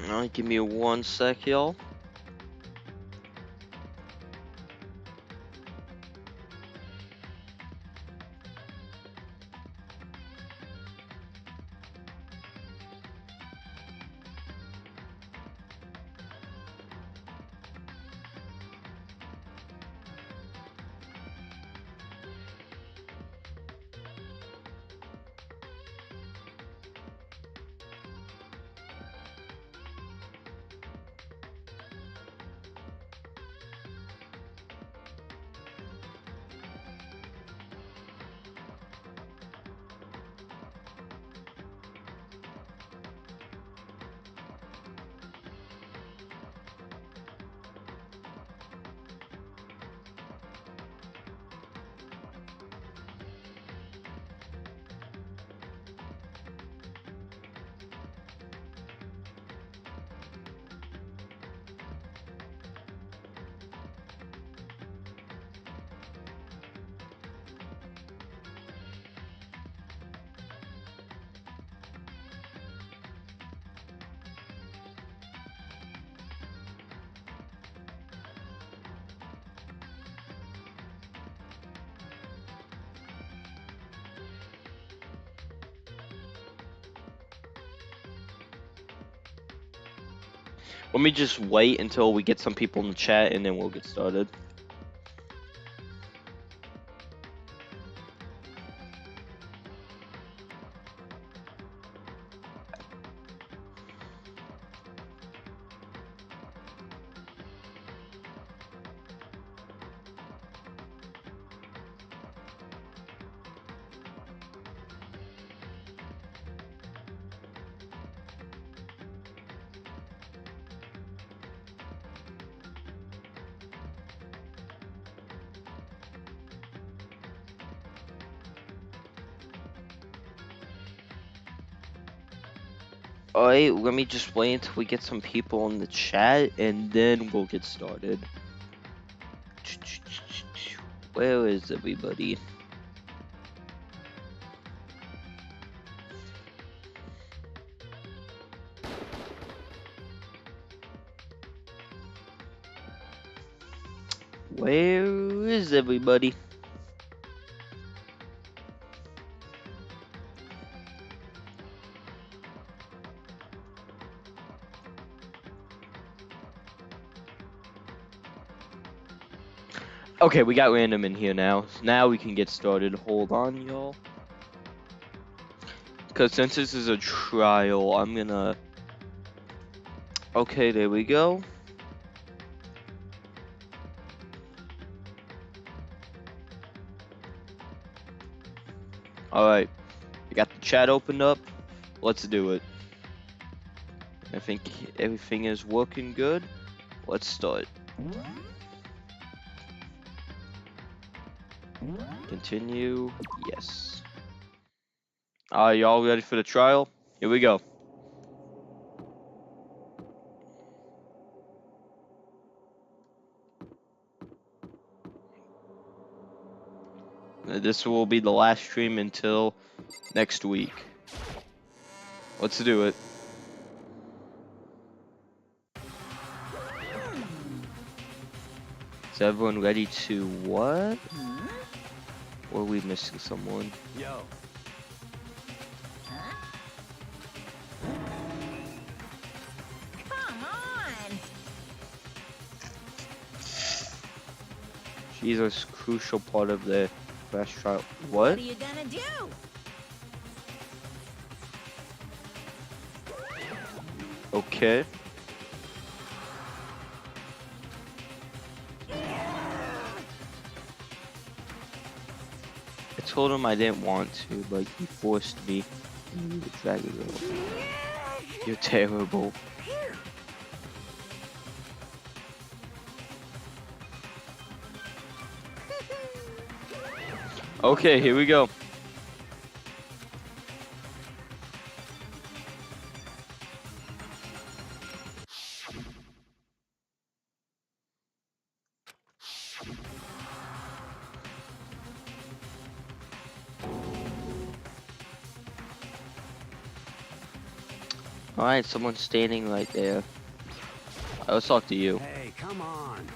Alright, give me 1 sec, y'all. Let me just wait until we get some people in the chat and then we'll get started. Alright, let me just wait until we get some people in the chat and then we'll get started. Where is everybody? Where is everybody? Okay, we got random in here now. Now we can get started. Hold on, y'all. Because since this is a trial, I'm gonna... Okay, there we go. Alright, I got the chat opened up. Let's do it. I think everything is working good. Let's start. Continue. Yes. Alright, y'all ready for the trial? Here we go. This will be the last stream until next week. Let's do it. Is everyone ready to what? Or are we missing someone? Yo. Come on. Jesus, crucial part of the crash trial. What What? are you gonna do? Okay. I told him I didn't want to, but he forced me. You drag it over. You're terrible. Okay, here we go. Alright, someone's standing right there. Alright, let's talk to you. Hey, come on.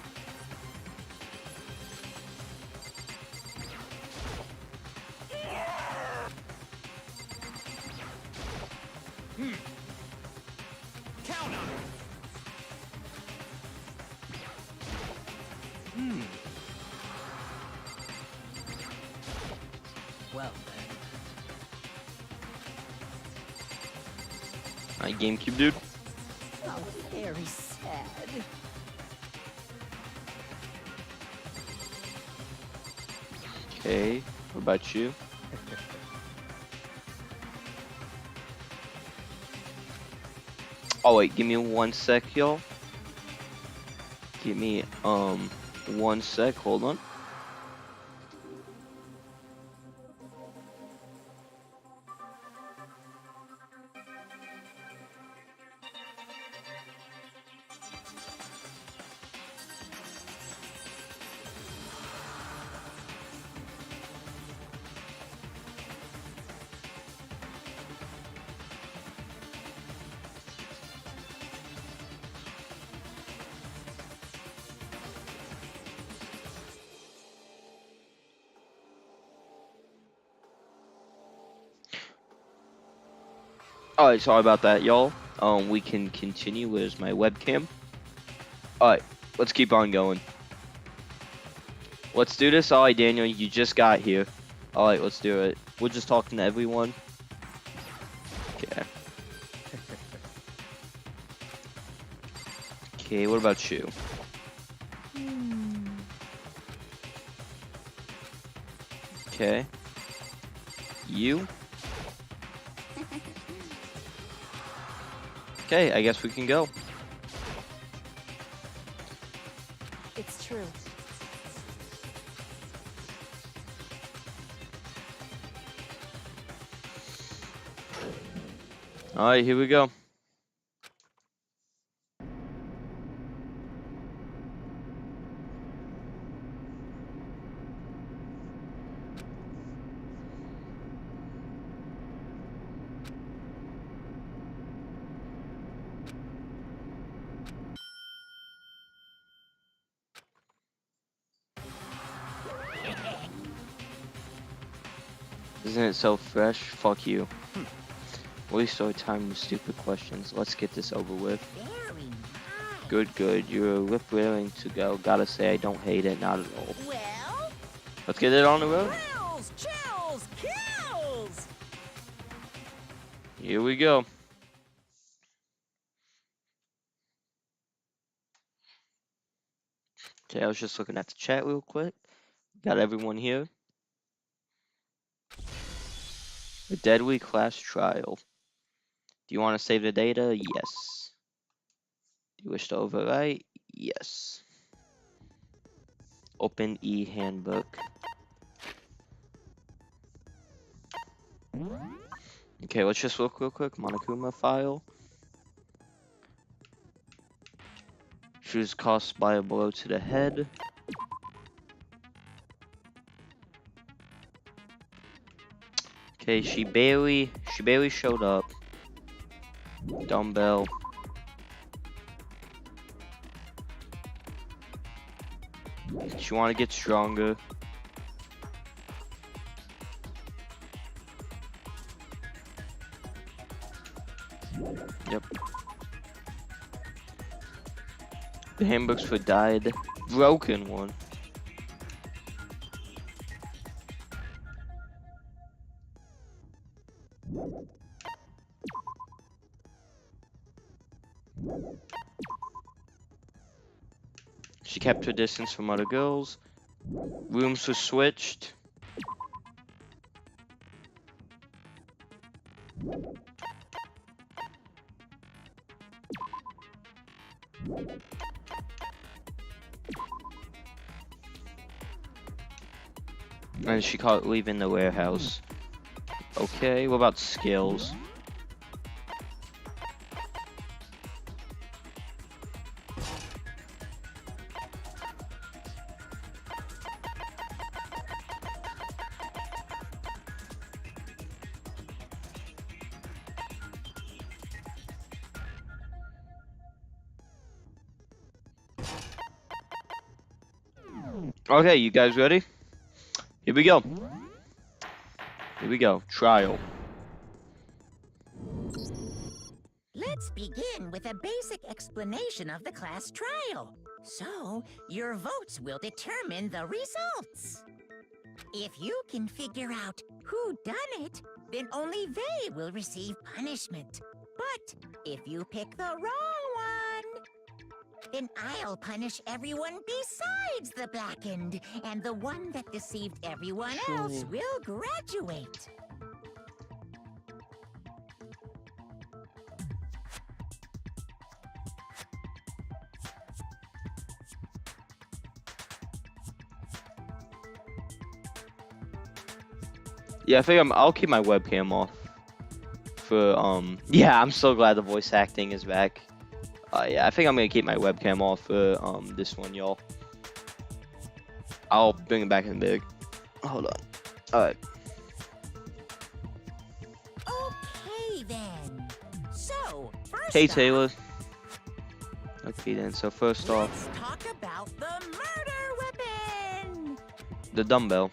Count on it. Well then. Alright, GameCube dude. Oh, very sad. Okay, what about you? Oh wait, give me 1 sec, y'all. Give me 1 sec, hold on. Alright, sorry about that, y'all. We can continue. Where's my webcam? Alright, let's keep on going. Let's do this. Alright, Daniel, you just got here. Alright, let's do it. We're just talking to everyone. Okay. Okay, what about you? Okay. You? Okay, I guess we can go. It's true. Alright, here we go. Isn't it so fresh? Fuck you. Waste our time with stupid questions. Let's get this over with. Very nice. Good, good. You're willing to go. Gotta say, I don't hate it, not at all. Well, Let's get it on the road. thrills, chills, kills. Here we go. Okay, I was just looking at the chat real quick. Got everyone here. The Deadly Class Trial. Do you want to save the data? Yes. Do you wish to overwrite? Yes. Open e-handbook. Okay, let's just look real quick. Monokuma file. She was caused by a blow to the head. Okay, she barely showed up. Dumbbell. She want to get stronger. Yep. The handbooks for died. Broken one. She kept her distance from other girls. Rooms were switched. And she caught leaving the warehouse. Okay, what about skills? Okay, you guys ready? Here we go. Here we go. Trial. Let's begin with a basic explanation of the class trial. So, your votes will determine the results. If you can figure out who done it, then only they will receive punishment. But if you pick the wrong one, then I'll punish everyone besides the blackened, and the one that deceived everyone else will graduate. Yeah, I think I'll keep my webcam off. Yeah, I'm so glad the voice acting is back. Yeah, I think I'm gonna keep my webcam off for this one, y'all. I'll bring it back in big. Hold on. Alright. Okay then. So, first Hey off, Taylor. Okay then, so first off, let's talk about the murder weapon. the dumbbell.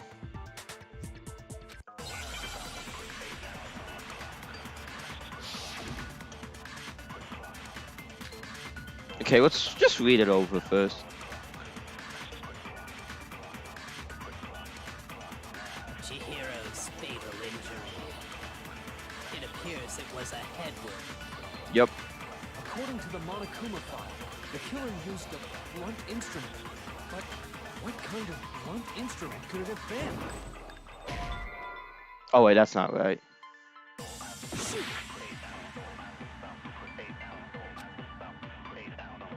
Okay, let's just read it over first. Chihiro's fatal injury. It appears it was a head wound. Yep. According to the Monokuma file, the killer used a blunt instrument. But what kind of blunt instrument could it have been? Oh wait, that's not right.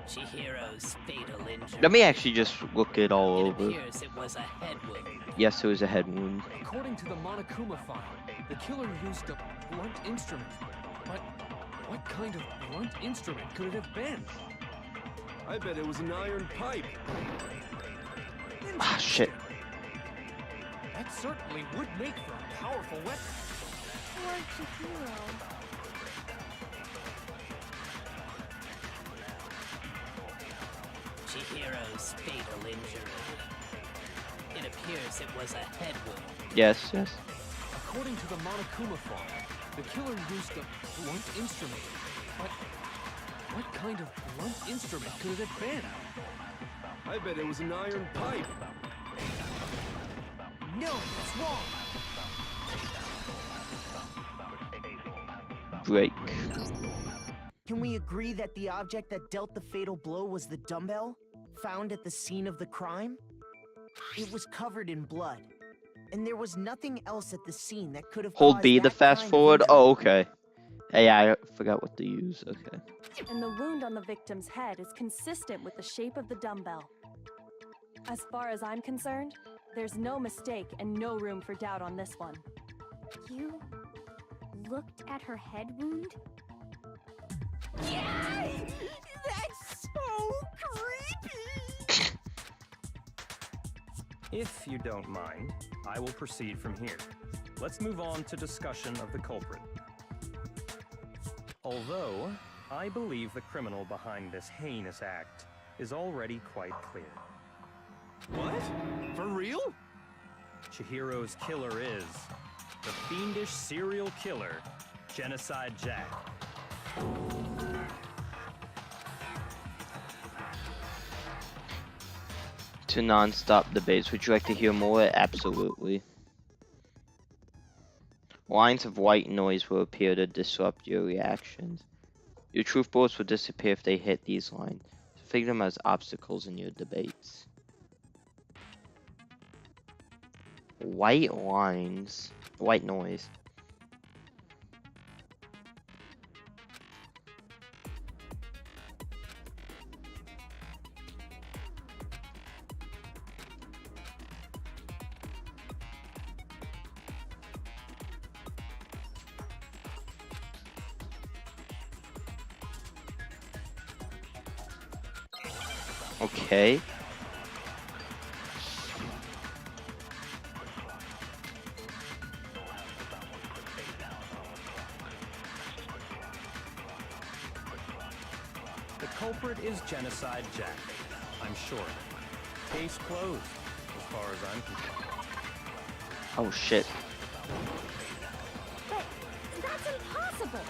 Chihiro's fatal injury. Let me actually just look it all It over. appears it was a head wound. Yes, it was a head wound. According to the Monokuma file, the killer used a blunt instrument. But what kind of blunt instrument could it have been? I bet it was an iron pipe. Ah, shit. That certainly would make for a powerful weapon. Poor Chihiro. Chihiro's fatal injury. It appears it was a head wound. Yes, yes. According to the Monokuma file, the killer used a blunt instrument. But what kind of blunt instrument could it have been? I bet it was an iron pipe. No, it's wrong. Break. Can we agree that the object that dealt the fatal blow was the dumbbell, found at the scene of the crime? It was covered in blood, and there was nothing else at the scene that could have Hold caused B to that fast kind of forward. injury. Oh, okay. Hey, I forgot what to use. Okay. And the wound on the victim's head is consistent with the shape of the dumbbell. As far as I'm concerned, there's no mistake and no room for doubt on this one. You looked at her head wound? Yay! That's so creepy! If you don't mind, I will proceed from here. Let's move on to discussion of the culprit. Although, I believe the criminal behind this heinous act is already quite clear. What? For real? Chihiro's killer is the fiendish serial killer, Genocide Jack. To non-stop debates. Would you like to hear more? Absolutely. Lines of white noise will appear to disrupt your reactions. Your truth bullets will disappear if they hit these lines. Think them as obstacles in your debates. White lines. White noise. Okay. The culprit is Genocide Jack. I'm sure. Case closed. far as I'm concerned. Oh shit. But that's impossible.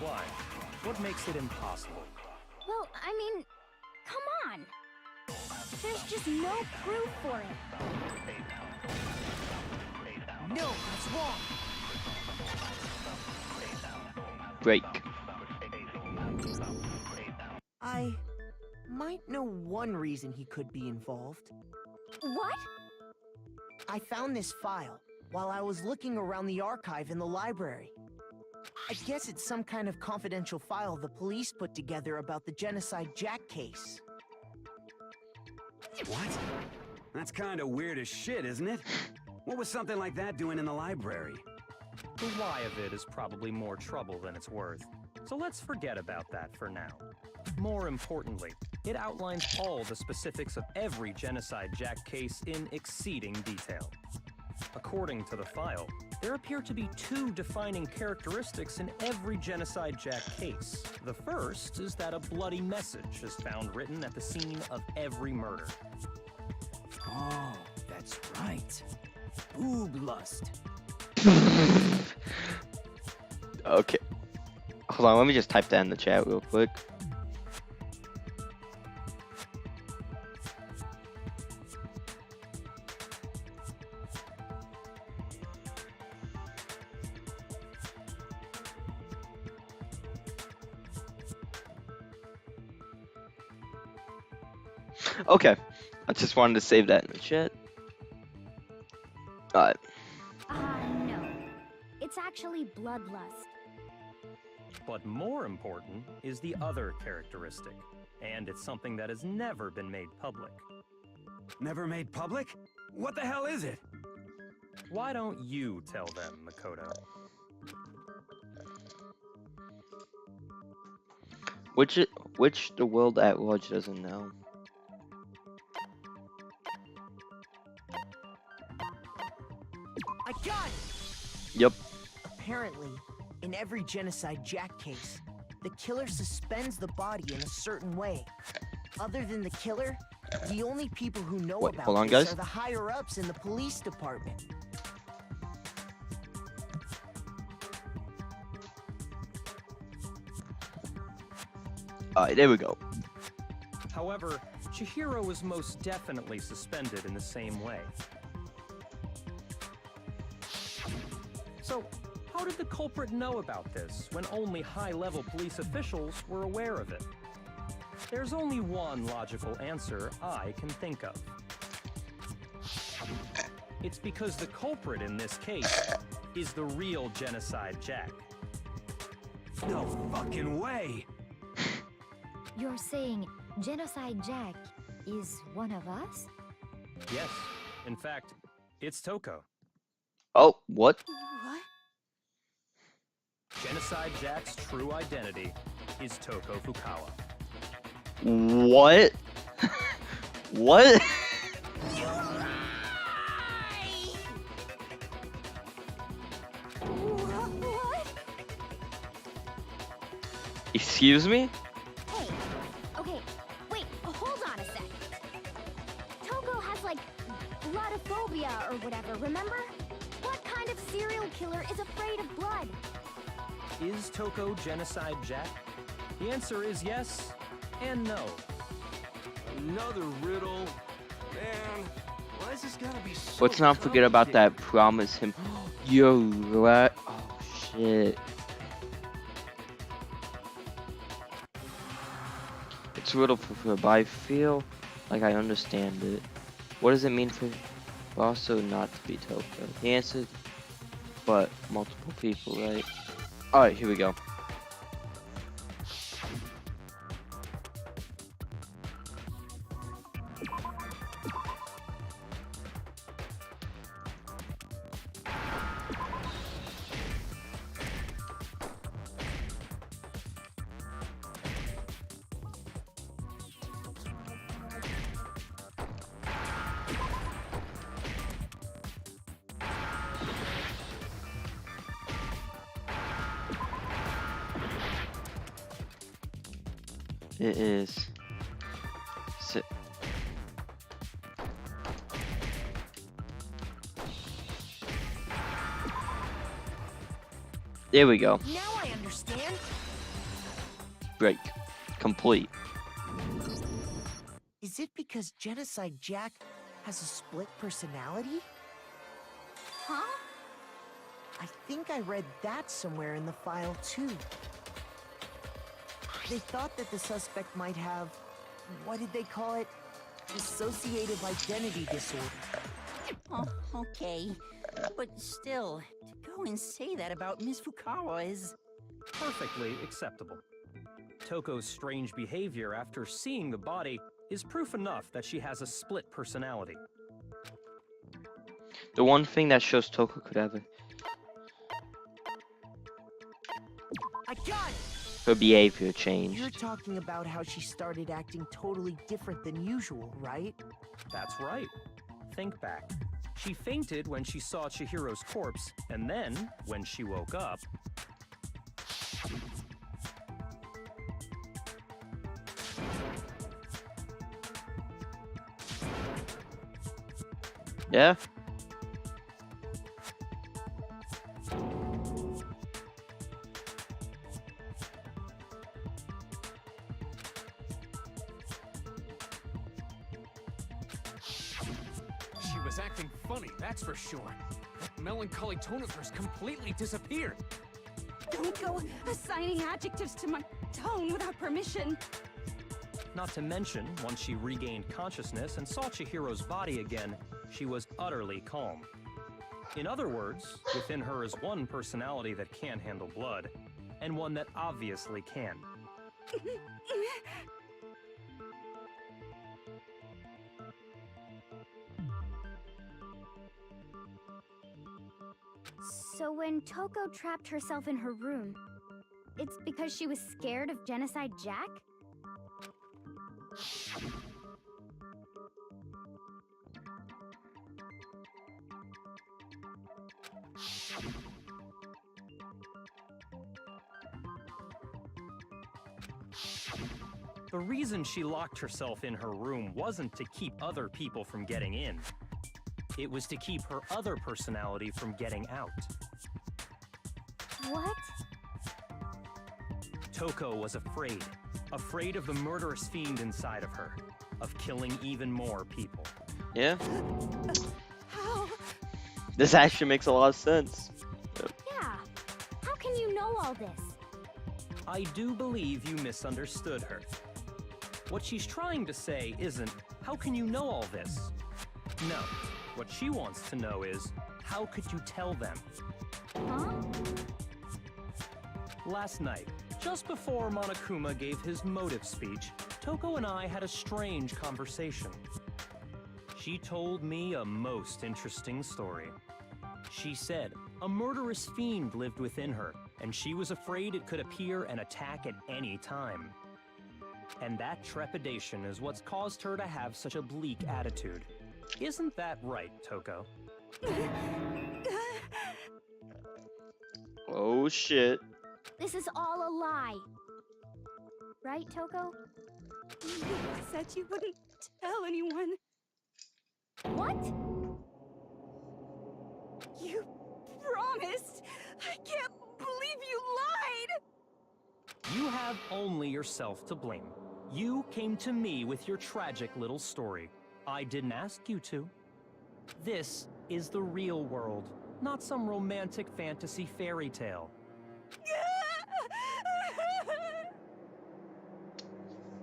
Why? What makes it impossible? Well, I mean, come on. There's just no proof for it. No, that's wrong. Break. I might know one reason he could be involved. What? I found this file while I was looking around the archive in the library. I guess it's some kind of confidential file the police put together about the Genocide Jack case. What? That's kind of weird as shit, isn't it? What was something like that doing in the library? The why of it is probably more trouble than it's worth. So let's forget about that for now. More importantly, it outlines all the specifics of every Genocide Jack case in exceeding detail. According to the file, there appear to be two defining characteristics in every Genocide Jack case. The first is that a bloody message is found written at the scene of every murder. Oh, that's right. Boob lust. Okay. Hold on, let me just type that in the chat real quick. Okay, I just wanted to save that in the chat. Alright. No. It's actually bloodlust. But more important is the other characteristic, and it's something that has never been made public. Never made public? What the hell is it? Why don't you tell them, Makoto? Which the world at large doesn't know. I got it! Yep. Apparently, in every Genocide Jack case, the killer suspends the body in a certain way. Other than the killer, the only people who know Wait, about hold on, this guys. are the higher-ups in the police department. Alright, there we go. However, Chihiro was most definitely suspended in the same way. So, how did the culprit know about this when only high-level police officials were aware of it? There's only one logical answer I can think of. It's because the culprit in this case is the real Genocide Jack. No fucking way! You're saying Genocide Jack is one of us? Yes, in fact, it's Toko. Oh, what? What? Genocide Jack's true identity is Toko Fukawa. What? What? What? Excuse me? Hey, okay, wait, hold on a sec. Togo has, like, bloodophobia or whatever, remember? What kind of serial killer is afraid of blood? Is Toko Genocide Jack? The answer is yes and no. Another riddle. Man, why is this gotta be so Let's not forget about that promise him. Yo, what? Oh shit. It's a riddle for but I feel like I understand it. What does it mean for also not to be Toko? The answer, but multiple people, right? Alright, here we go. It is. There we go. Now I understand. Break. Complete. Is it because Genocide Jack has a split personality? Huh? I think I read that somewhere in the file, too. They thought that the suspect might have, what did they call it? Dissociative identity disorder. Oh, okay. But still, to go and say that about Miss Fukawa is... Perfectly acceptable. Toko's strange behavior after seeing the body is proof enough that she has a split personality. The one thing that shows Toko could have I got it! her behavior You're changed. talking about how she started acting totally different than usual, right? That's right. Think back. She fainted when she saw Chihiro's corpse, and then, when she woke up... Yeah? She was acting funny, that's for sure. That melancholy tone of hers completely disappeared. Don't go assigning adjectives to my tone without permission. Not to mention, once she regained consciousness and saw Chihiro's body again, she was utterly calm. In other words, within her is one personality that can't handle blood, and one that obviously can. So when Toko trapped herself in her room, it's because she was scared of Genocide Jack? The reason she locked herself in her room wasn't to keep other people from getting in. It was to keep her other personality from getting out. What? Toko was afraid. Afraid of the murderous fiend inside of her. Of killing even more people. Yeah? How? This actually makes a lot of sense. Yeah. How can you know all this? I do believe you misunderstood her. What she's trying to say isn't, how can you know all this? No. What she wants to know is, how could you tell them? Huh? Last night, just before Monokuma gave his motive speech, Toko and I had a strange conversation. She told me a most interesting story. She said a murderous fiend lived within her, and she was afraid it could appear and attack at any time. And that trepidation is what's caused her to have such a bleak attitude. Isn't that right, Toko? Oh shit. This is all a lie. Right, Toko? You said you wouldn't tell anyone. What? You promised! I can't believe you lied! You have only yourself to blame. You came to me with your tragic little story. I didn't ask you to. This is the real world, not some romantic fantasy fairy tale.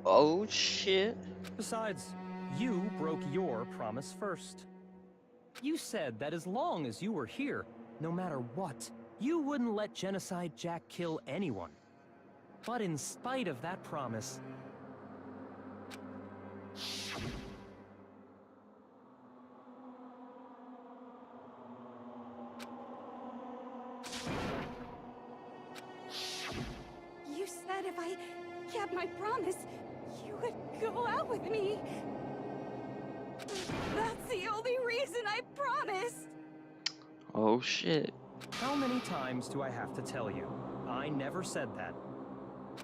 Oh shit. Besides, you broke your promise first. You said that as long as you were here, no matter what, you wouldn't let Genocide Jack kill anyone. But in spite of that promise, You said if I kept my promise, you would go out with me. That's the only reason I promised. Oh shit. how many times do I have to tell you? I never said that.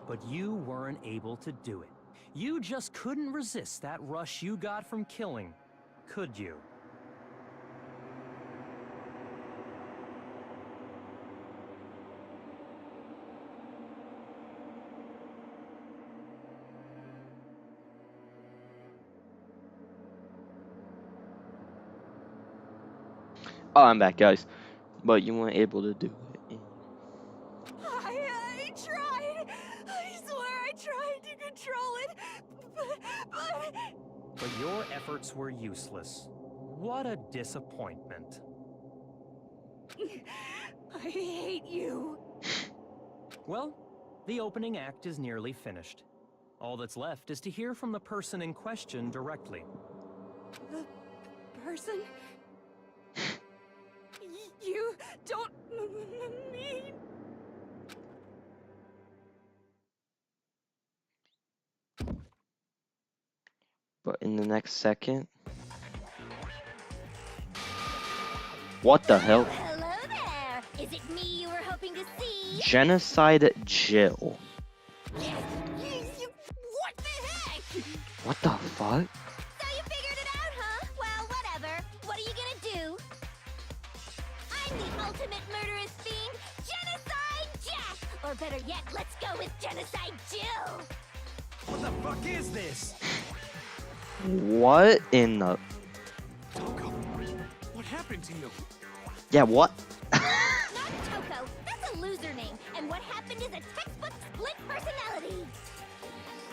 But you weren't able to do it. You just couldn't resist that rush you got from killing, could you? Oh, I'm back, guys. But you weren't able to do it. I tried. I swear I tried to control it, but... But your efforts were useless. What a disappointment. I hate you. Well, the opening act is nearly finished. All that's left is to hear from the person in question directly. The person? You don't mean... But in the next second... What the hell? Hello there! Is it me you were hoping to see? Genocide Jill. What the heck? What the fuck? So you figured it out, huh? Well, whatever. What are you gonna do? I'm the ultimate murderous fiend, Genocide Jack! Or better yet, let's go with Genocide Jill! What the fuck is this? What in the... Toko, what happened to you? Yeah, what? Not Toko. That's a loser name. And what happened is a textbook split personality.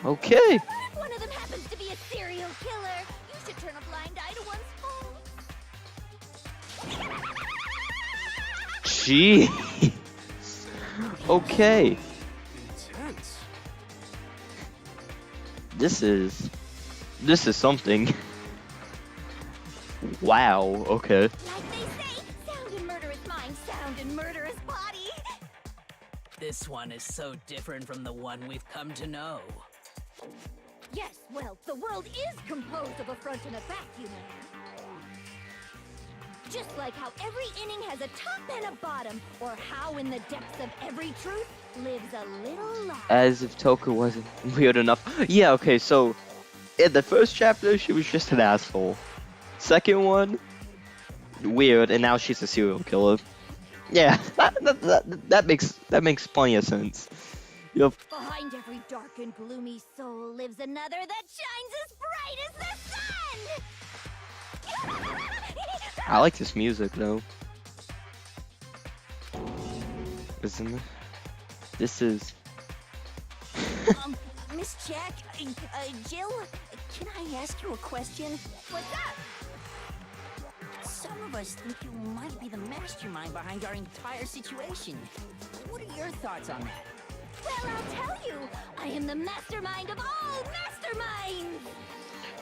Okay. What if one of them happens to be a serial killer? You should turn a blind eye to one's faults. Gee. Okay. Intense. This is something. Wow, okay. Like they say, sound in murderous mind, sound in murderous body. This one is so different from the one we've come to know. Yes, well, the world is composed of a front and a back, you know. Just like how every inning has a top and a bottom, or how in the depths of every truth lives a little lie. As if Toku wasn't weird enough. Yeah, okay, so in the first chapter, she was just an asshole. Second one, weird, and now she's a serial killer. Yeah, that makes plenty of sense. Yep. Behind every dark and gloomy soul lives another that shines as bright as the sun! I like this music though. Isn't it? This is... Miss Jack, Jill, can I ask you a question? What's up? Some of us think you might be the mastermind behind our entire situation. What are your thoughts on that? Well, I'll tell you, I am the mastermind of all masterminds!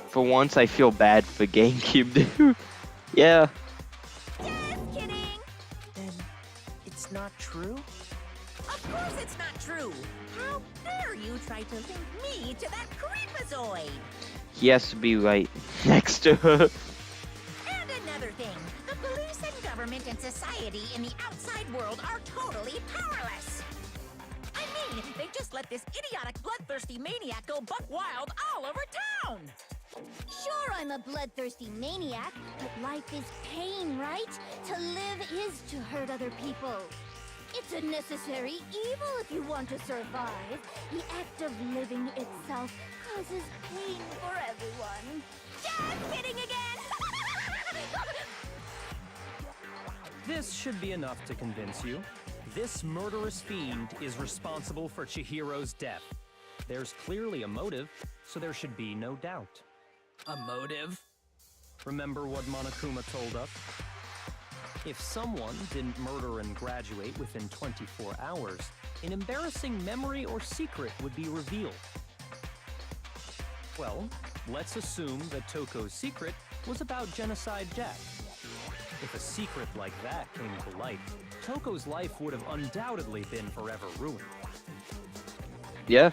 For once, I feel bad for GameCube, dude. Yeah. Just kidding! Then it's not true? Of course it's not true. How dare you try to link me to that creepazoid? He has to be right next to her. And another thing, the police and government and society in the outside world are totally powerless. I mean, they just let this idiotic, bloodthirsty maniac go buck wild all over town. Sure, I'm a bloodthirsty maniac, but life is pain, right? To live is to hurt other people. It's a necessary evil if you want to survive. The act of living itself causes pain for everyone. Just kidding again! This should be enough to convince you. This murderous fiend is responsible for Chihiro's death. There's clearly a motive, so there should be no doubt. A motive? Remember what Monokuma told us? If someone didn't murder and graduate within 24 hours, an embarrassing memory or secret would be revealed. Well, let's assume that Toko's secret was about Genocide Jack. If a secret like that came to light, Toko's life would have undoubtedly been forever ruined. Yeah.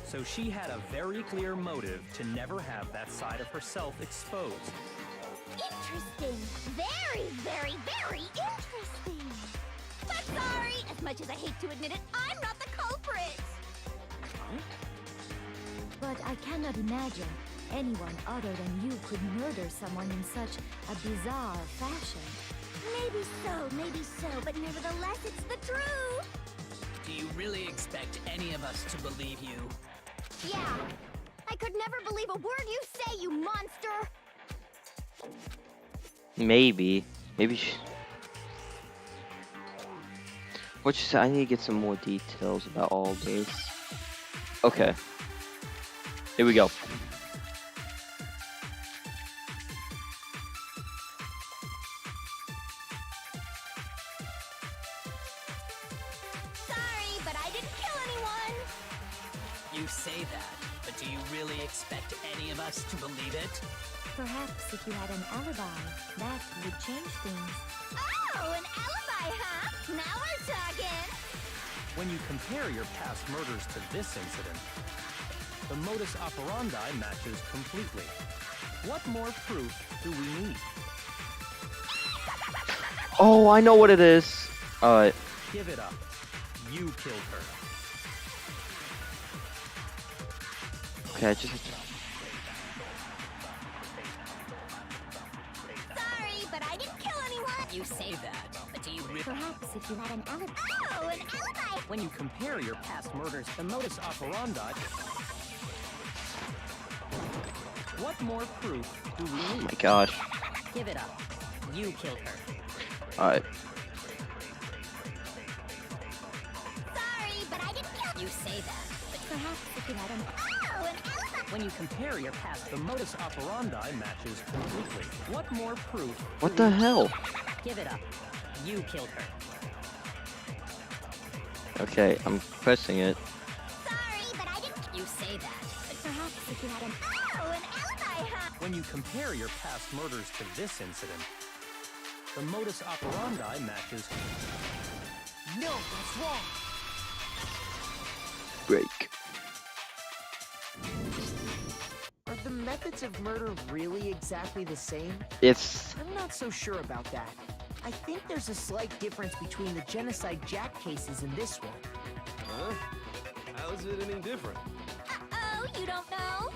So she had a very clear motive to never have that side of herself exposed. Interesting. Very, very, very interesting. But sorry, as much as I hate to admit it, I'm not the culprit. But I cannot imagine anyone other than you could murder someone in such a bizarre fashion. Maybe so, but nevertheless, it's the truth. Do you really expect any of us to believe you? Yeah. I could never believe a word you say, you monster. Maybe. Maybe what you said, I need to get some more details about all this. Okay. Here we go. Sorry, but I didn't kill anyone. You say that, but do you really expect any of us to believe it? Perhaps if you had an alibi, that would change things. Oh, an alibi, huh? Now we're talking. When you compare your past murders to this incident, the modus operandi matches completely. What more proof do we need? Oh, I know what it is. Give it up. You killed her. Okay, I just have to... Sorry, but I didn't kill anyone. You say that, but do you really... Perhaps if you had an alibi. Oh, an alibi. When you compare your past murders to the modus operandi, what more proof do we Oh need? my gosh. Give it up. You killed her. Alright. Sorry, but I didn't kill. You say that, but Perhaps if you had an Oh, an alibi. When you compare your past, the modus operandi matches completely. What more proof? What the hell? give it up. You killed her. Okay, I'm pressing it. Sorry, but I didn't. You say that, but perhaps if you had an Oh, an alibi, huh? When you compare your past murders to this incident, the modus operandi matches. No, that's wrong. Break. Are the methods of murder really exactly the same? It's... I'm not so sure about that. I think there's a slight difference between the Genocide Jack cases and this one. Huh? How is it any different? Uh-oh, you don't know?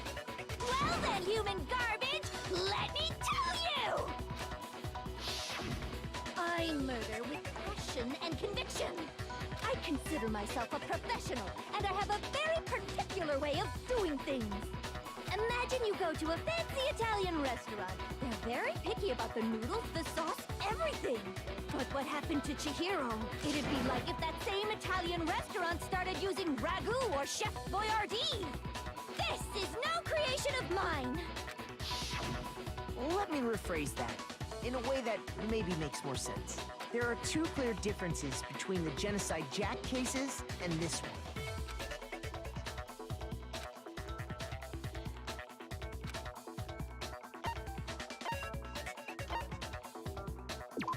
Well then, human garbage, let me tell you! I murder with passion and conviction. I consider myself a professional, and I have a very particular way of doing things. Imagine you go to a fancy Italian restaurant. They're very picky about the noodles, the sauce, everything. But what happened to Chihiro? It'd be like if that same Italian restaurant started using ragu or Chef Boyardee. This is no creation of mine. Let me rephrase that in a way that maybe makes more sense. There are two clear differences between the Genocide Jack cases and this one.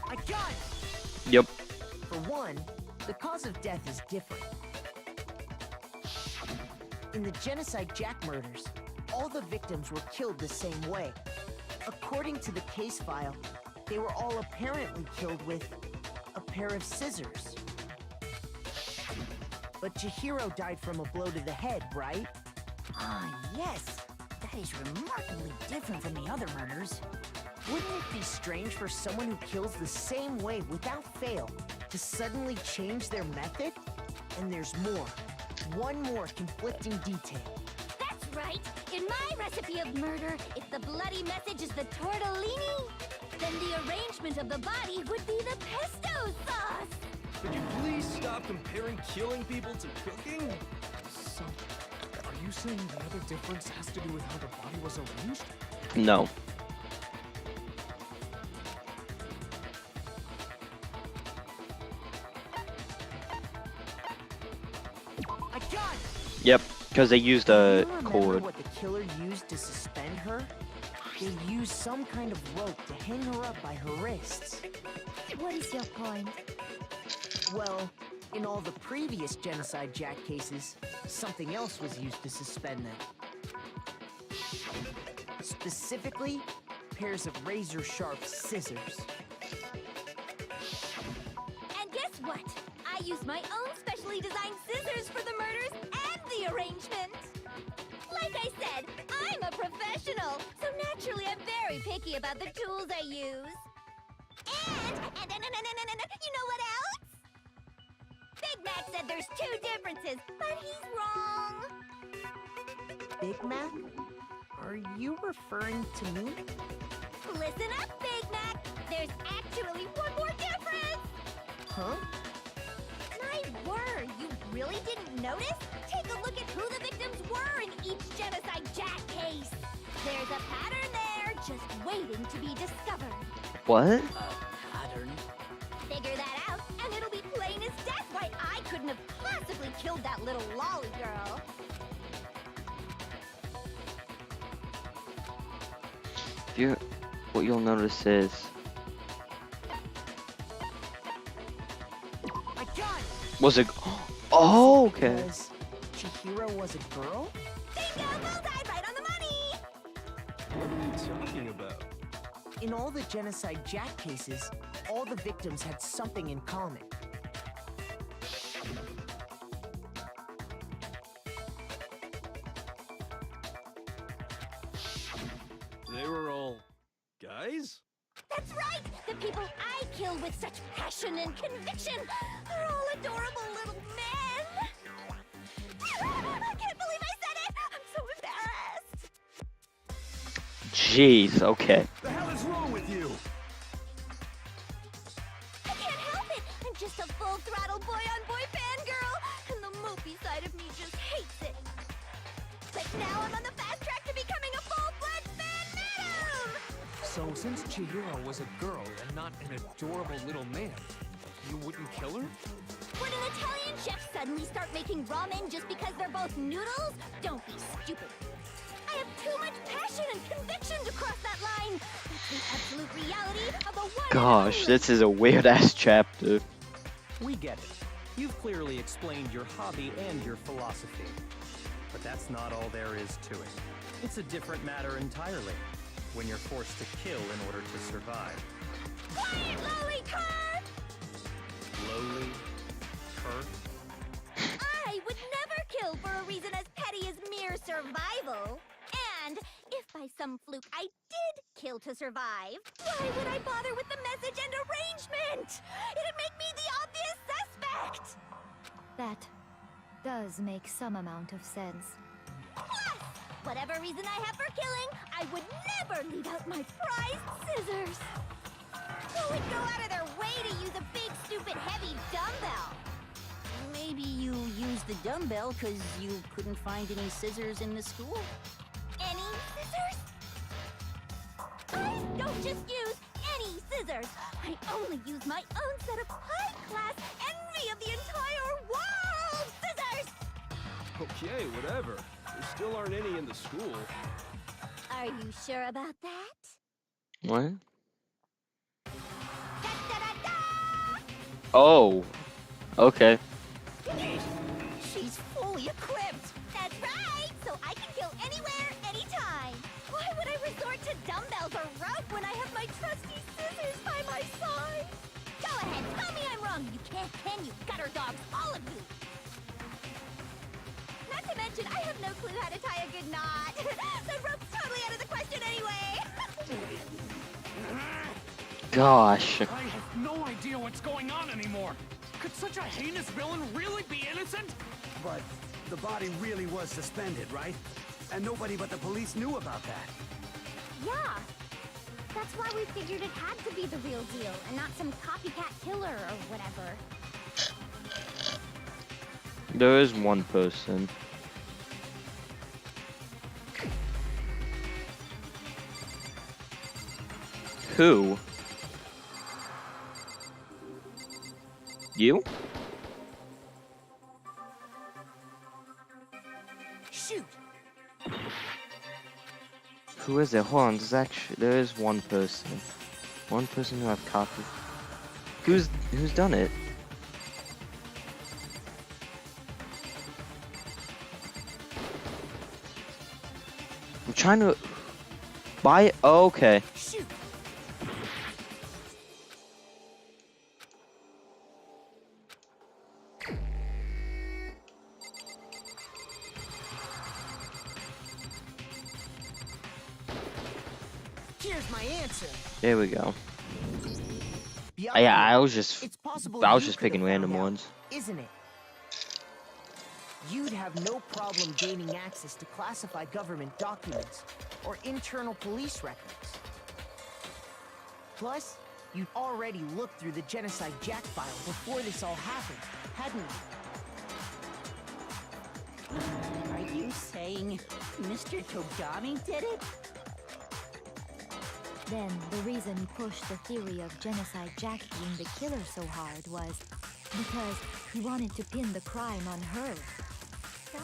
I got it! Yep. For one, the cause of death is different. In the Genocide Jack murders, all the victims were killed the same way. According to the case file, they were all apparently killed with a pair of scissors. But Chihiro died from a blow to the head, right? Ah, yes. That is remarkably different from the other murders. Wouldn't it be strange for someone who kills the same way without fail to suddenly change their method? And there's more. One more conflicting detail. That's right. In my recipe of murder, if the bloody message is the tortellini, then the arrangement of the body would be the pesto sauce. Could you please stop comparing killing people to cooking? So, are you saying the other difference has to do with how the body was arranged? No. I got it! Yep, because they used a Do you remember cord. what the killer used to suspend her? They used some kind of rope to hang her up by her wrists. What is your point? Well, in all the previous Genocide Jack cases, something else was used to suspend them. Specifically, pairs of razor-sharp scissors. And guess what? I use my own specially designed scissors for the murders and the arrangement. Like I said, I'm a professional, so naturally I'm very picky about the tools I use. And you know what else? Big Mac said there's two differences, but he's wrong. Big Mac? Are you referring to me? Listen up, Big Mac. There's actually one more difference. Huh? My word, you really didn't notice? Take a look at who the victims were in each Genocide Jack case. There's a pattern there, just waiting to be discovered. What? Pattern? Figure that out, and it'll be plain as death why I couldn't have possibly killed that little lolly girl. What you'll notice is I got it! was it? Oh, okay. Because Chihiro was a girl? Bingo! Bullseye, right on the money! What are you talking about? In all the Genocide Jack cases, all the victims had something in common. They were all guys? That's right! The people I killed with such passion and conviction are all adorable little men! I can't believe I said it! I'm so embarrassed! Jeez. Okay. The hell is wrong with you? I can't help it! I'm just a full-throttle boy-on-boy fangirl, and the mopey side of me just hates it. But now I'm on the fast track to becoming a full-fledged fan madam! So since Chihiro was a girl and not an adorable little man, you wouldn't kill her? Would an Italian chef suddenly start making ramen just because they're both noodles? Don't be stupid. I have too much passion and conviction to cross that line. That's the absolute reality of the one. Gosh, and this is a weird ass chapter. We get it. You've clearly explained your hobby and your philosophy. But that's not all there is to it. It's a different matter entirely. When you're forced to kill in order to survive. Quiet, lowly cur! Lowly? Cur? I would never kill for a reason as petty as mere survival. And if by some fluke I did kill to survive, why would I bother with the message and arrangement? It'd make me the obvious suspect! That does make some amount of sense. Plus, whatever reason I have for killing, I would never leave out my prized scissors. Who would go out of their way to use a big, stupid, heavy dumbbell? Maybe you used the dumbbell because you couldn't find any scissors in the school? Any scissors? I don't just use any scissors. I only use my own set of high-class envy of the entire world scissors! Okay, whatever. There still aren't any in the school. Are you sure about that? What? Da-da-da-da! Oh. Okay. She's fully equipped! That's right! So I can kill anywhere, anytime! Why would I resort to dumbbells or rope when I have my trusty scissors by my side? Go ahead, tell me I'm wrong! You can't, can you? Gutter dogs, all of you! Not to mention, I have no clue how to tie a good knot. So rope's totally out of the question anyway! Gosh. I have no idea what's going on anymore. Could such a heinous villain really be innocent? But the body really was suspended, right? And nobody but the police knew about that. Yeah. That's why we figured it had to be the real deal and not some copycat killer or whatever. There is one person. Who? You? Shoot! Who is it? Hold on, there is one person. One person who I've copied. Who's done it? I'm trying to buy it. Oh, okay. Shoot! Here's my answer. There we go. Beyond Yeah, that, I was just you could picking have random found out, ones. Isn't it? You'd have no problem gaining access to classified government documents or internal police records. Plus, you'd already looked through the Genocide Jack file before this all happened, hadn't you? Are you saying Mr. Togami did it? Then the reason he pushed the theory of Genocide Jack being the killer so hard was because he wanted to pin the crime on her. So,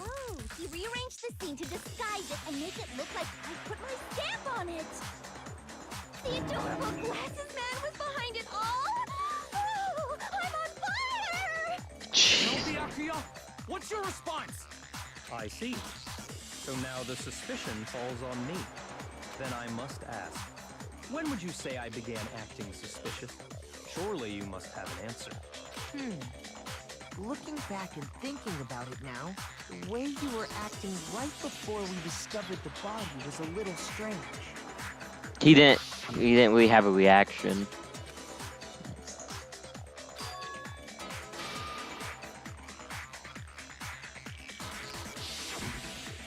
he rearranged the scene to disguise it and make it look like I put my stamp on it. The adorable glasses man was behind it all. Oh, I'm on fire! Byakuya, what's your response? I see. So now the suspicion falls on me. Then I must ask, when would you say I began acting suspicious? Surely you must have an answer. Looking back and thinking about it now, the way you were acting right before we discovered the body was a little strange. He didn't really have a reaction.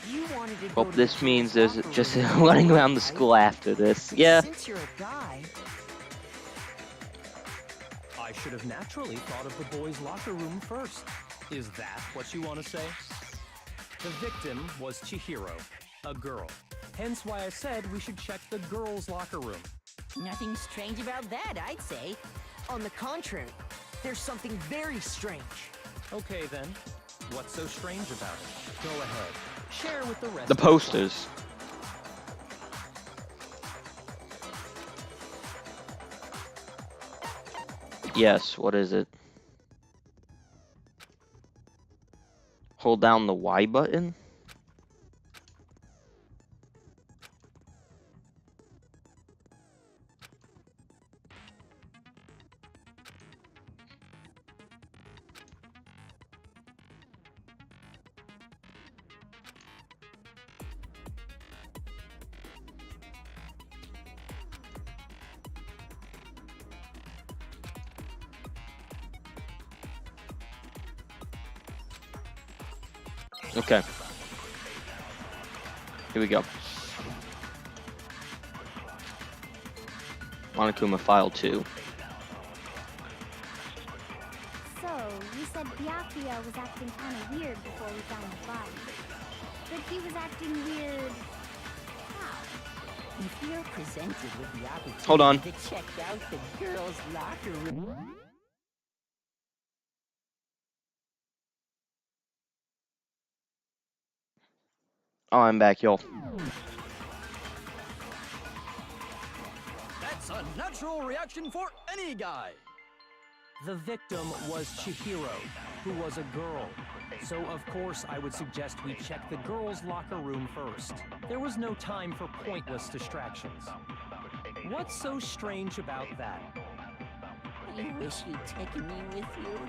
You wanted to Well, go to this the means girls' there's locker just room, running around the right? school after this. Yeah. Since you're a guy, I should have naturally thought of the boys' locker room first. Is that what you want to say? The victim was Chihiro, a girl. Hence why I said we should check the girls' locker room. Nothing strange about that, I'd say. on the contrary, there's something very strange. Okay then, what's so strange about it? Go ahead, share with the rest. The posters. Yes, what is it? Hold down the Y button? Okay. Here we go. Monokuma File 2. So, you said Byakuya was acting kind of weird before we found the body. But he was acting weird... how? If you're presented with the opportunity Hold on. to check out the girls' locker room... Oh, I'm back, y'all. That's a natural reaction for any guy. The victim was Chihiro, who was a girl. So of course I would suggest we check the girls' locker room first. There was no time for pointless distractions. What's so strange about that? You wish you'd taken me with you.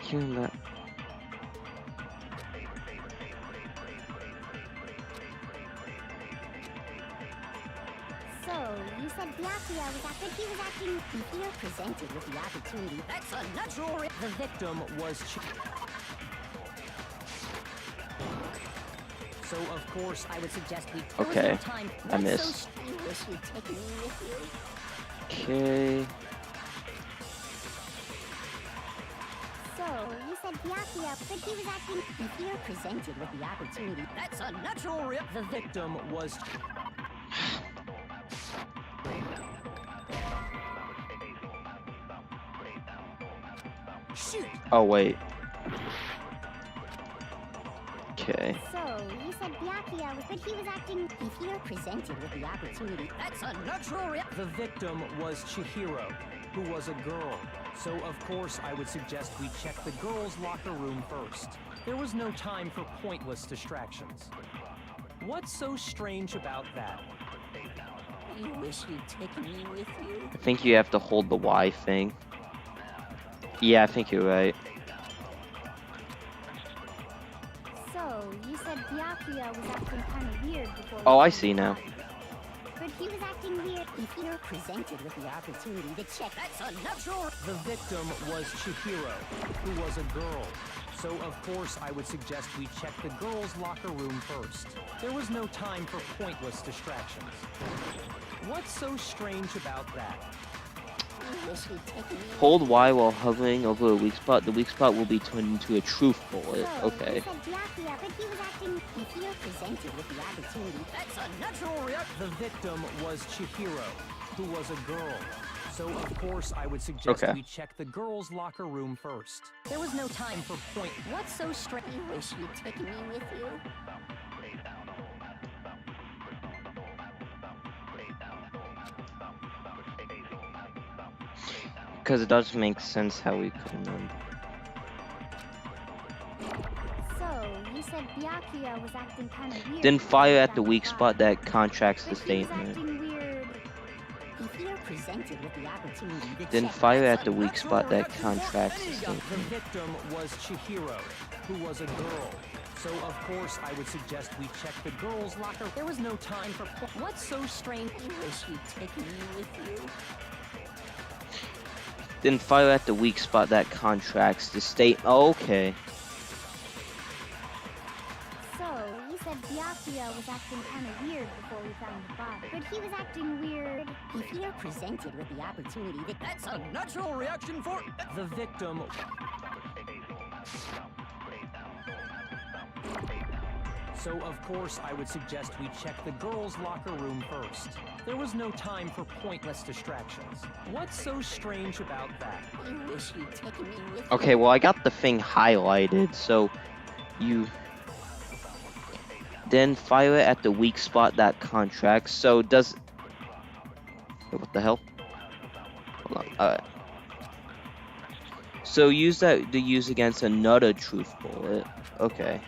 Hearing that. So, you said Byakuya was acting... But he was acting... If you're presented with the opportunity... That's a natural The victim was So of course I would suggest we... Okay, time. I What's missed. So you wish you'd taken me with you. Okay. So, you said Byakuya, but he was acting... If you're presented with the opportunity... That's a natural reaction. The victim was... Shoot. Oh, wait. Okay. So, you said Byakuya was... But he was acting... If you're presented with the opportunity... That's a natural reaction. The victim was Chihiro, who was a girl. So of course I would suggest we check the girls' locker room first. There was no time for pointless distractions. What's so strange about that? You wish you'd taken me with you. I think you have to hold the Y thing. Yeah, I think you're right. So, you said Byakuya was acting kind of weird before... Oh, I see now. But he was acting weird... If you're presented with the opportunity to check... That's a natural... The victim was Chihiro, who was a girl. So, of course, I would suggest we check the girls' locker room first. There was no time for pointless distractions. What's so strange about that? Hold Y while hovering over a weak spot. The weak spot will be turned into a truth bullet. Okay. You said Byakuya, but he was acting... If you're presented with the opportunity, That's a natural reaction. The victim was Chihiro, who was a girl. So, of course, I would suggest we check the girls' locker room first. There was no time for point. What's so strange? you wish you'd taken me with you. Because it does make sense how we couldn't remember. So, you said Byakuya was acting kind of weird. Then fire at the weak spot that contracts the statement. Acting weird. If you're presented with the opportunity to Then check fire what's at the on weak spot that contracts the The statement. victim was Chihiro, who was a girl. So, of course, I would suggest we check the girls' locker. There was no time for... What's so strange? You wish you'd taken me with you. Then fire at the weak spot that contracts the state. Oh, okay. So, you said Byakuya was acting kind of weird before we found the body. But he was acting weird. If you're presented with the opportunity to... That's a natural reaction for... The victim... So, of course, I would suggest we check the girls' locker room first. There was no time for pointless distractions. What's so strange about that? You wish you'd taken me with you. Okay, well, I got the thing highlighted, so you... Then fire it at the weak spot that contracts. So does... Wait, what the hell? Hold on. Alright. So use that to use against another truth bullet. Okay.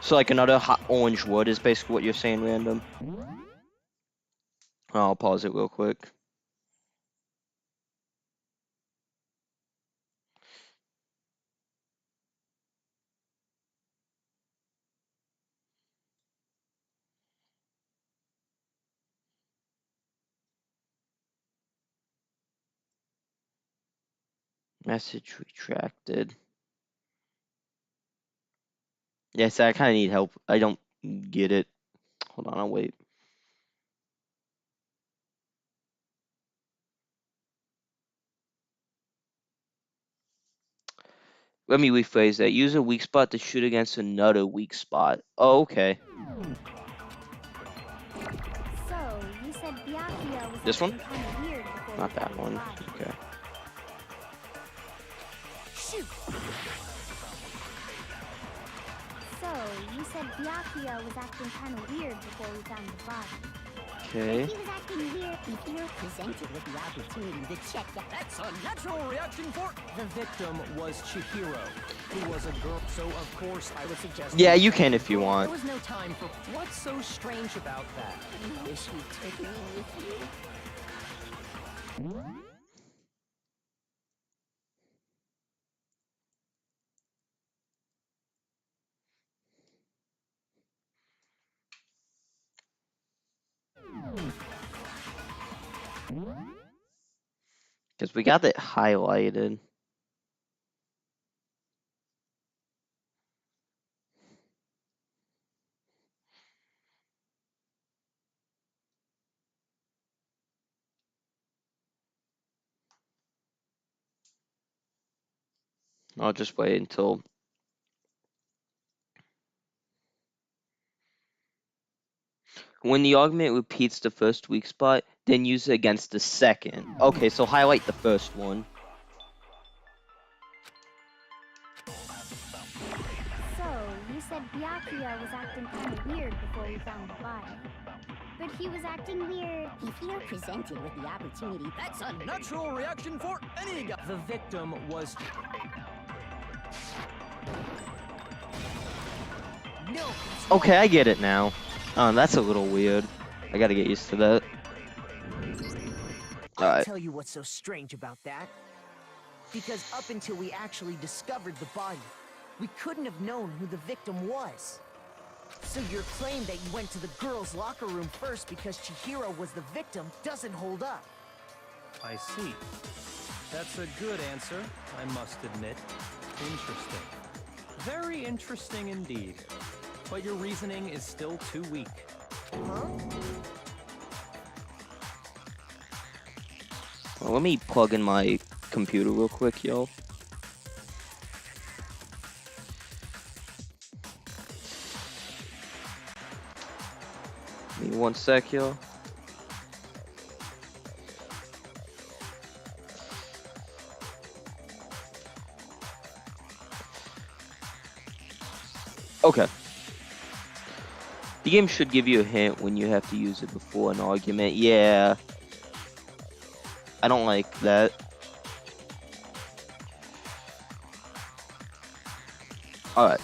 So like another hot orange wood is basically what you're saying, Random. I'll pause it real quick. Message retracted. Yes, I kind of need help. I don't get it. Hold on, I'll wait. Let me rephrase that. Use a weak spot to shoot against another weak spot. Oh, okay. So, you said Byakuya was This one? acting kind of weird before Not we that found the one. body. Okay. Shoot! So, you said Byakuya was acting kind of weird before we found the body. Okay. If he was acting weird, if you're presented with the opportunity to check that... That's a natural reaction for... The victim was Chihiro, who was a girl. So, of course, I would suggest... Yeah, you can if you There want. was no time for... What's so strange about that? You wish you'd taken me with you. Because we got it highlighted. I'll just wait until... When the argument repeats the first weak spot, then use it against the second. Okay, so highlight the first one. So, you said Byakuya was acting kind of weird before we found the body. But he was acting weird. If you're presented with the opportunity... That's a natural reaction for any guy. The victim was... No. Okay, I get it now. That's a little weird. I gotta get used to that. I'll Alright. tell you what's so strange about that. Because up until we actually discovered the body, we couldn't have known who the victim was. So your claim that you went to the girls' locker room first because Chihiro was the victim doesn't hold up. I see. That's a good answer, I must admit. Interesting. Very interesting indeed. But your reasoning is still too weak. Huh? Well, let me plug in my computer real quick, yo. Give me 1 sec, yo. Okay. The game should give you a hint when you have to use it before an argument. Yeah. I don't like that. Alright.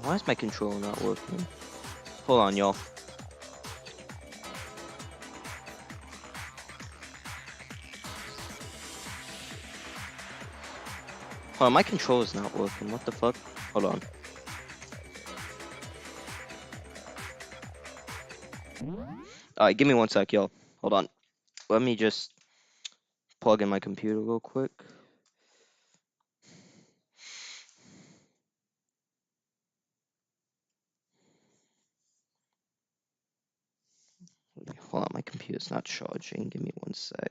Why is my controller not working? Hold on, y'all. Hold on, my controller's not working. What the fuck? Hold on. Alright, give me 1 sec, y'all. Hold on. Let me just plug in my computer real quick. Hold on, my computer's not charging. Give me 1 sec.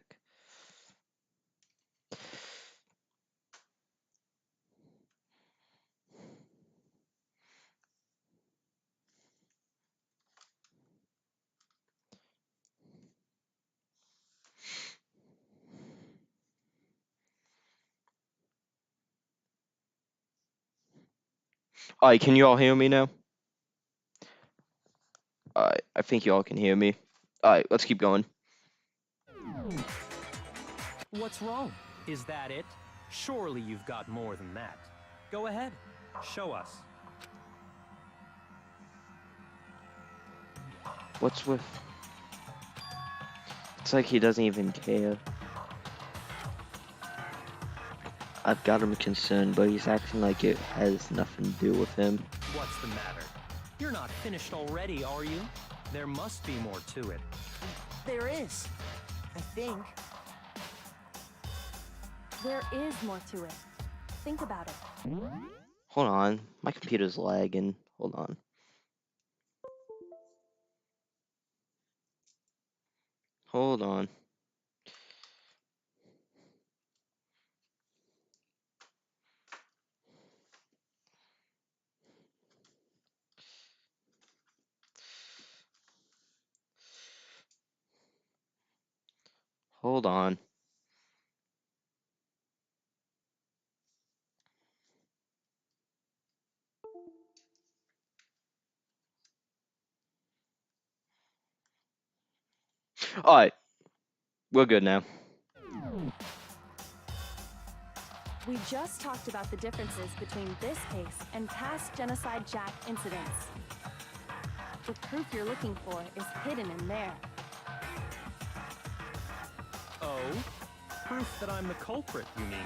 Alright, can you all hear me now? Alright, I think you all can hear me. Alright, let's keep going. What's wrong? Is that it? Surely you've got more than that. Go ahead. Show us. What's with... It's like he doesn't even care. I've got him concerned, but he's acting like it has nothing to do with him. What's the matter? You're not finished already, are you? There must be more to it. There is. I think. There is more to it. Think about it. Hold on, my computer's lagging. Hold on. Hold on. Hold on. Alright. We're good now. We just talked about the differences between this case and past Genocide Jack incidents. The proof you're looking for is hidden in there. Oh? Proof that I'm the culprit, you mean?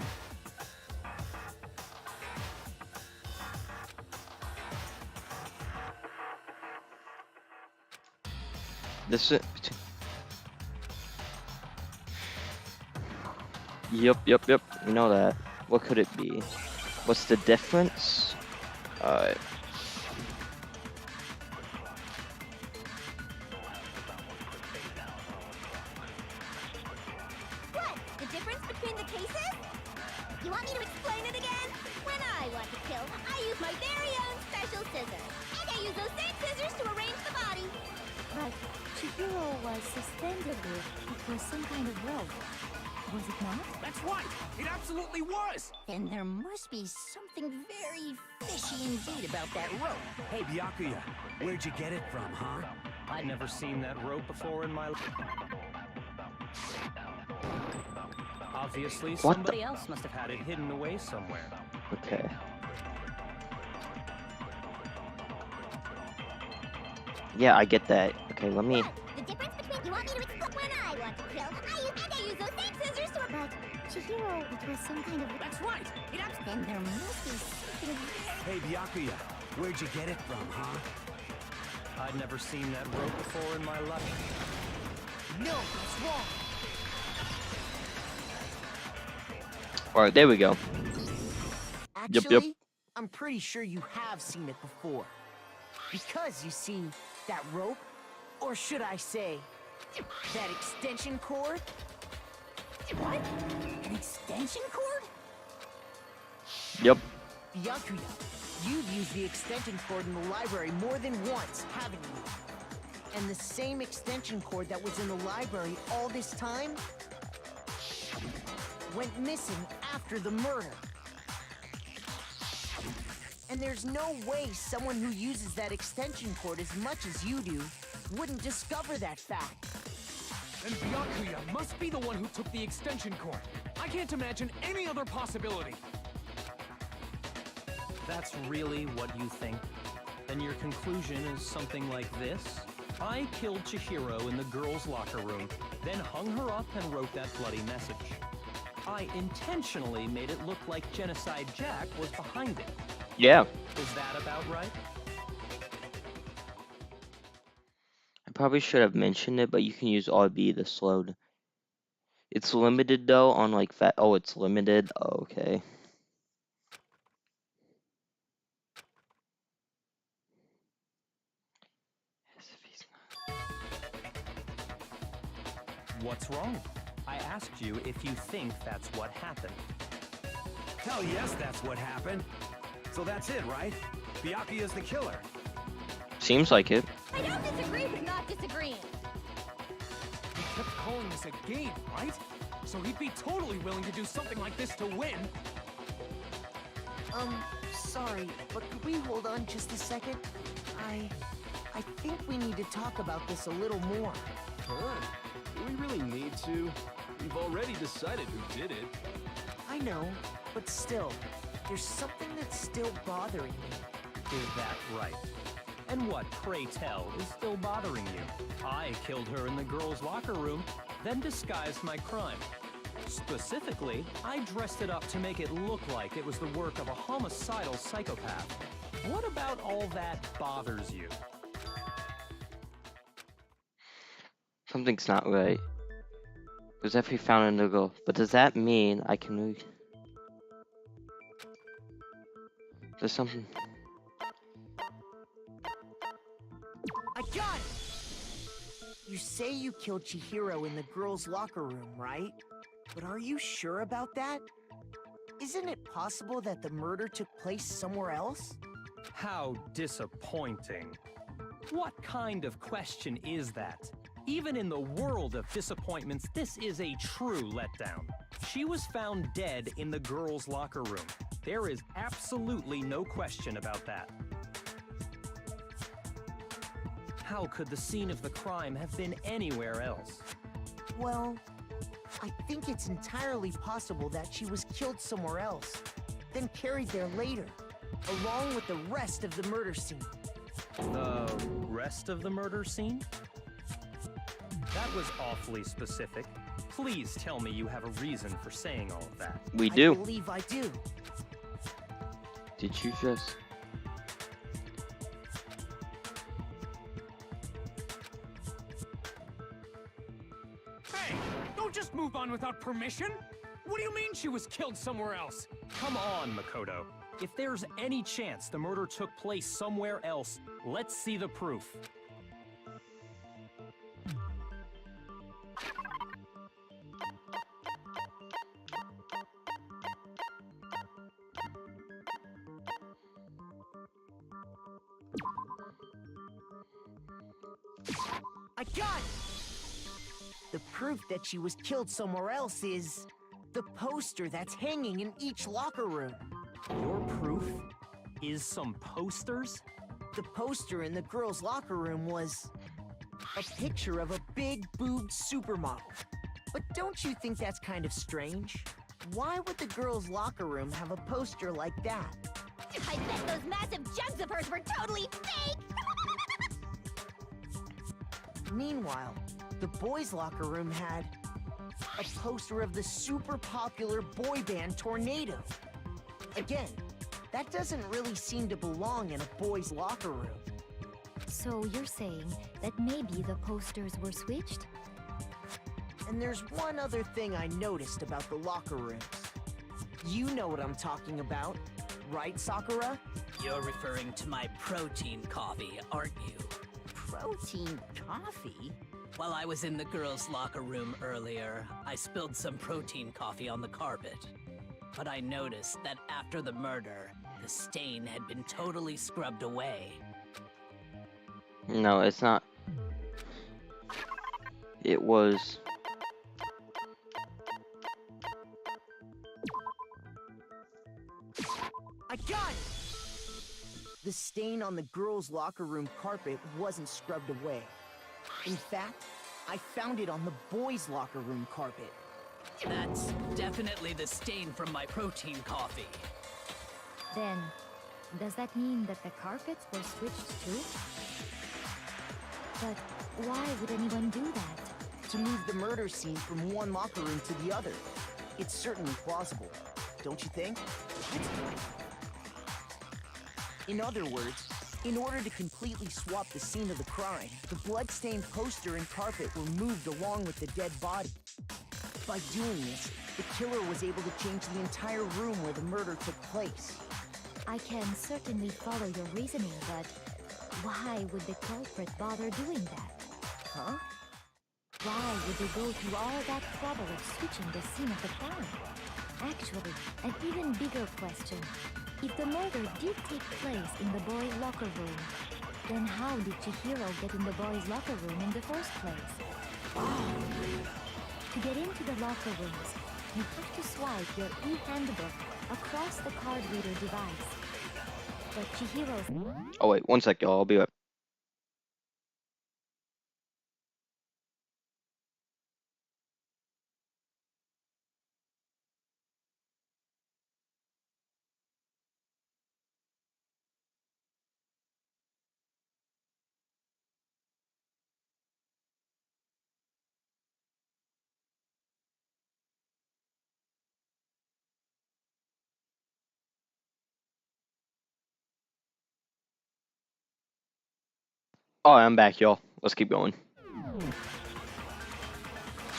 This is... Yep. You know that. What could it be? What's the difference? Alright. What? The difference between the cases? You want me to explain it again? When I want to kill, I use my very own special scissors. And I use those same scissors to arrange the body. But Chihiro was suspended with. It was some kind of rope. Was it not? That's right! It absolutely was! Then there must be something very fishy indeed about that rope. Hey, Byakuya, where'd you get it from, huh? I'd never seen that rope before in my life. Obviously, somebody else must have had it hidden away somewhere. Okay. Yeah, I get that. Okay, let me... The difference between you want me to explain when I want to kill, I use those same scissors to... But Chihiro, it was some kind of... That's right! Then there must be something very... Hey, Byakuya, where'd you get it from, huh? I'd never seen that rope before in my life. No, that's wrong. Alright, there we go. Actually, I'm pretty sure you have seen it before. Because you see, that rope, or should I say, that extension cord? What? An extension cord? Yep. Byakuya, you've used the extension cord in the library more than once, haven't you? And the same extension cord that was in the library all this time went missing after the murder. And there's no way someone who uses that extension cord as much as you do wouldn't discover that fact. And Byakuya must be the one who took the extension cord. I can't imagine any other possibility. That's really what you think? Then your conclusion is something like this? I killed Chihiro in the girls' locker room, then hung her up and wrote that bloody message. I intentionally made it look like Genocide Jack was behind it. Yeah. Is that about right? I probably should have mentioned it, but you can use RB to slow. It's limited though on like fat. Oh, it's limited. Oh, okay. What's wrong? I asked you if you think that's what happened. Hell yes, that's what happened. So that's it, right? Byakuya's the killer. Seems like it. I don't disagree with not disagreeing. He kept calling this a game, right? So he'd be totally willing to do something like this to win. Sorry, but could we hold on just a second? I think we need to talk about this a little more. Huh? Do we really need to? We've already decided who did it. I know, but still, there's something that's still bothering me. Is that right? And what, pray tell, is still bothering you? I killed her in the girls' locker room, then disguised my crime. Specifically, I dressed it up to make it look like it was the work of a homicidal psychopath. What about all that bothers you? Something's not right. Because if we found in the girl, but does that mean I can read? There's something. I got it! You say you killed Chihiro in the girls' locker room, right? But are you sure about that? Isn't it possible that the murder took place somewhere else? How disappointing. What kind of question is that? Even in the world of disappointments, this is a true letdown. She was found dead in the girls' locker room. There is absolutely no question about that. How could the scene of the crime have been anywhere else? Well, I think it's entirely possible that she was killed somewhere else, then carried there later, along with the rest of the murder scene. The rest of the murder scene? That was awfully specific. Please tell me you have a reason for saying all of that. We do. I believe I do. Did you just... Hey, don't just move on without permission. What do you mean she was killed somewhere else? Come on, Makoto. If there's any chance the murder took place somewhere else, let's see the proof. I got it! The proof that she was killed somewhere else is the poster that's hanging in each locker room. Your proof is some posters? The poster in the girls' locker room was a picture of a big-boobed supermodel. But don't you think that's kind of strange? Why would the girls' locker room have a poster like that? I bet those massive jugs of hers were totally fake! Meanwhile, the boys' locker room had a poster of the super popular boy band Tornado. Again, that doesn't really seem to belong in a boys' locker room. So you're saying that maybe the posters were switched? And there's one other thing I noticed about the locker rooms. You know what I'm talking about, right, Sakura? You're referring to my protein coffee, aren't you? Protein coffee? While I was in the girls' locker room earlier, I spilled some protein coffee on the carpet. But I noticed that after the murder, the stain had been totally scrubbed away. No, it's not. It was. I got it! The stain on the girls' locker room carpet wasn't scrubbed away. In fact, I found it on the boys' locker room carpet. That's definitely the stain from my protein coffee. Then, does that mean that the carpets were switched too? But why would anyone do that? To move the murder scene from one locker room to the other. It's certainly plausible, don't you think? In other words, in order to completely swap the scene of the crime, the blood-stained poster and carpet were moved along with the dead body. By doing this, the killer was able to change the entire room where the murder took place. I can certainly follow your reasoning, but why would the culprit bother doing that? Huh? Why would they go through all that trouble of switching the scene of the crime? Actually, an even bigger question. If the murder did take place in the boys' locker room, then how did Chihiro get in the boys' locker room in the first place? To get into the locker rooms, you have to swipe your e-handbook across the card reader device. But Chihiro's... Oh wait, one sec, y'all. I'll be right. Oh, I'm back, y'all. Let's keep going.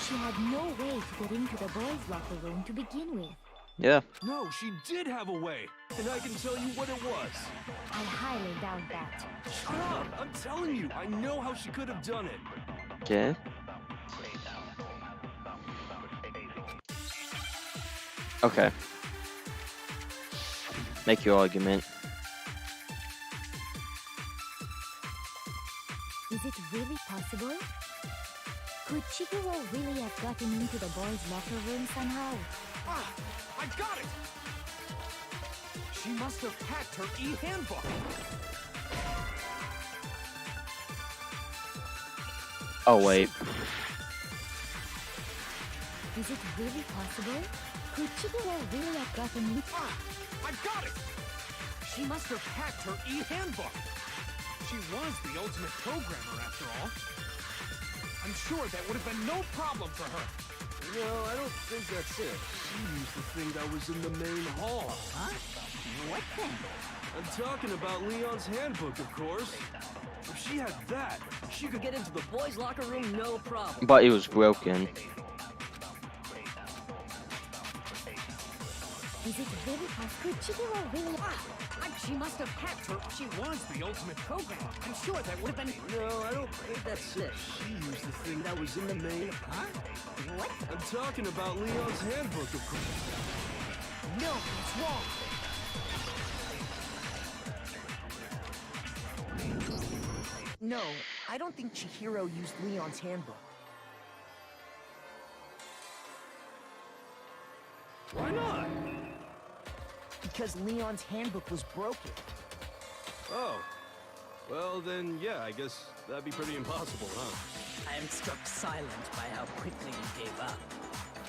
She had no way to get into the boys' locker room to begin with. Yeah. No, she did have a way, and I can tell you what it was. I highly doubt that. Shut up! I'm telling you, I know how she could have done it. Okay. Okay. Make your argument. Is it really possible? Could Chihiro really have gotten into the boys' locker room somehow? Ah! I got it! She must have hacked her e-handbook. Oh, wait. Is it really possible? Could Chihiro really have gotten in? Ah! I got it! She must have hacked her e-handbook. She was the ultimate programmer, after all. I'm sure that would have been no problem for her. No, I don't think that's it. She used the thing that was in the main hall. Huh? What then? I'm talking about Leon's handbook, of course. If she had that, she could Get into the boys' locker room, no problem. But it was broken. Is it really possible? Could Chihiro really? She must have hacked her. She was the ultimate programmer. I'm sure that would have been... No, I don't think that's it. She used the thing that was in the main... Huh? What? I'm talking about Leon's handbook, of course. No, it's wrong. No, I don't think Chihiro used Leon's handbook. Why not? Because Leon's handbook was broken. Oh. Well, then, yeah, I guess that'd be pretty impossible, huh? I am struck silent by how quickly you gave up.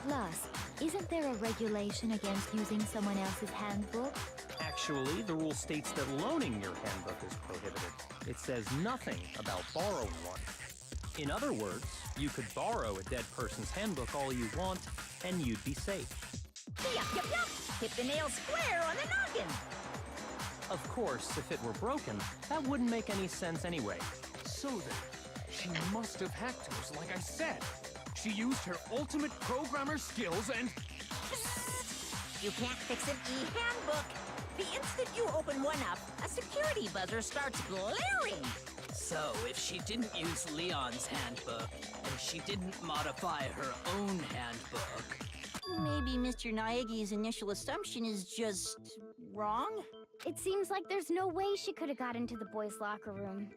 Plus, isn't there a regulation against using someone else's handbook? Actually, the rule states that loaning your handbook is prohibited. It says nothing about borrowing one. In other words, you could borrow a dead person's handbook all you want, and you'd be safe. Yup, yup, yup! Hit the nail square on the noggin! Of course, if it were broken, that wouldn't make any sense anyway. So then, she must have hacked hers, like I said. She used her ultimate programmer skills and... You can't fix an e-handbook. The instant you open one up, a security buzzer starts blaring. So, if she didn't use Leon's handbook, and she didn't modify her own handbook... Maybe Mr. Naegi's initial assumption is just wrong? It seems like there's no way she could have got into the boys' locker room.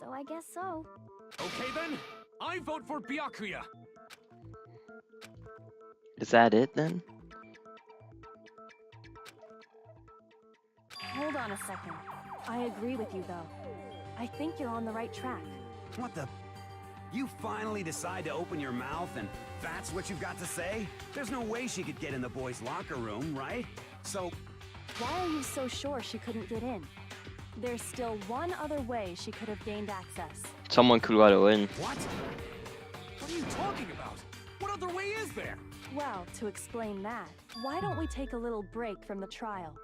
So I guess so. Okay then, I vote for Byakuya. Is that it then? Hold on a second. I agree with you, though. I think you're on the right track. What the? You finally decide to open your mouth and that's what you've got to say? There's no way she could get in the boys' locker room, right? So... Why are you so sure she couldn't get in? There's still one other way she could have gained access. Someone could let her in. What? What are you talking about? What other way is there? Well, to explain that, why don't we take a little break from the trial?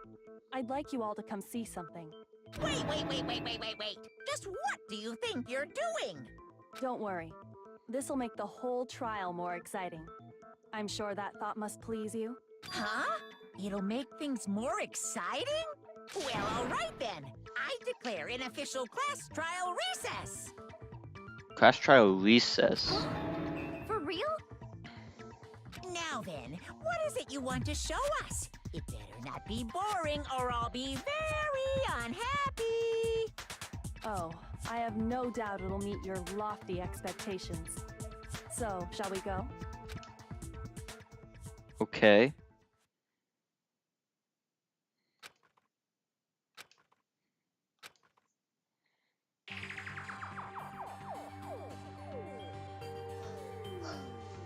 I'd like you all to come see something. Wait. Just what do you think you're doing? Don't worry. This'll make the whole trial more exciting. I'm sure that thought must please you. Huh? It'll make things more exciting? Well, all right then. I declare an official class trial recess. Class trial recess. For real? Now then, what is it you want to show us? It better not be boring or I'll be very unhappy. Oh, I have no doubt it'll meet your lofty expectations. So, shall we go? Okay.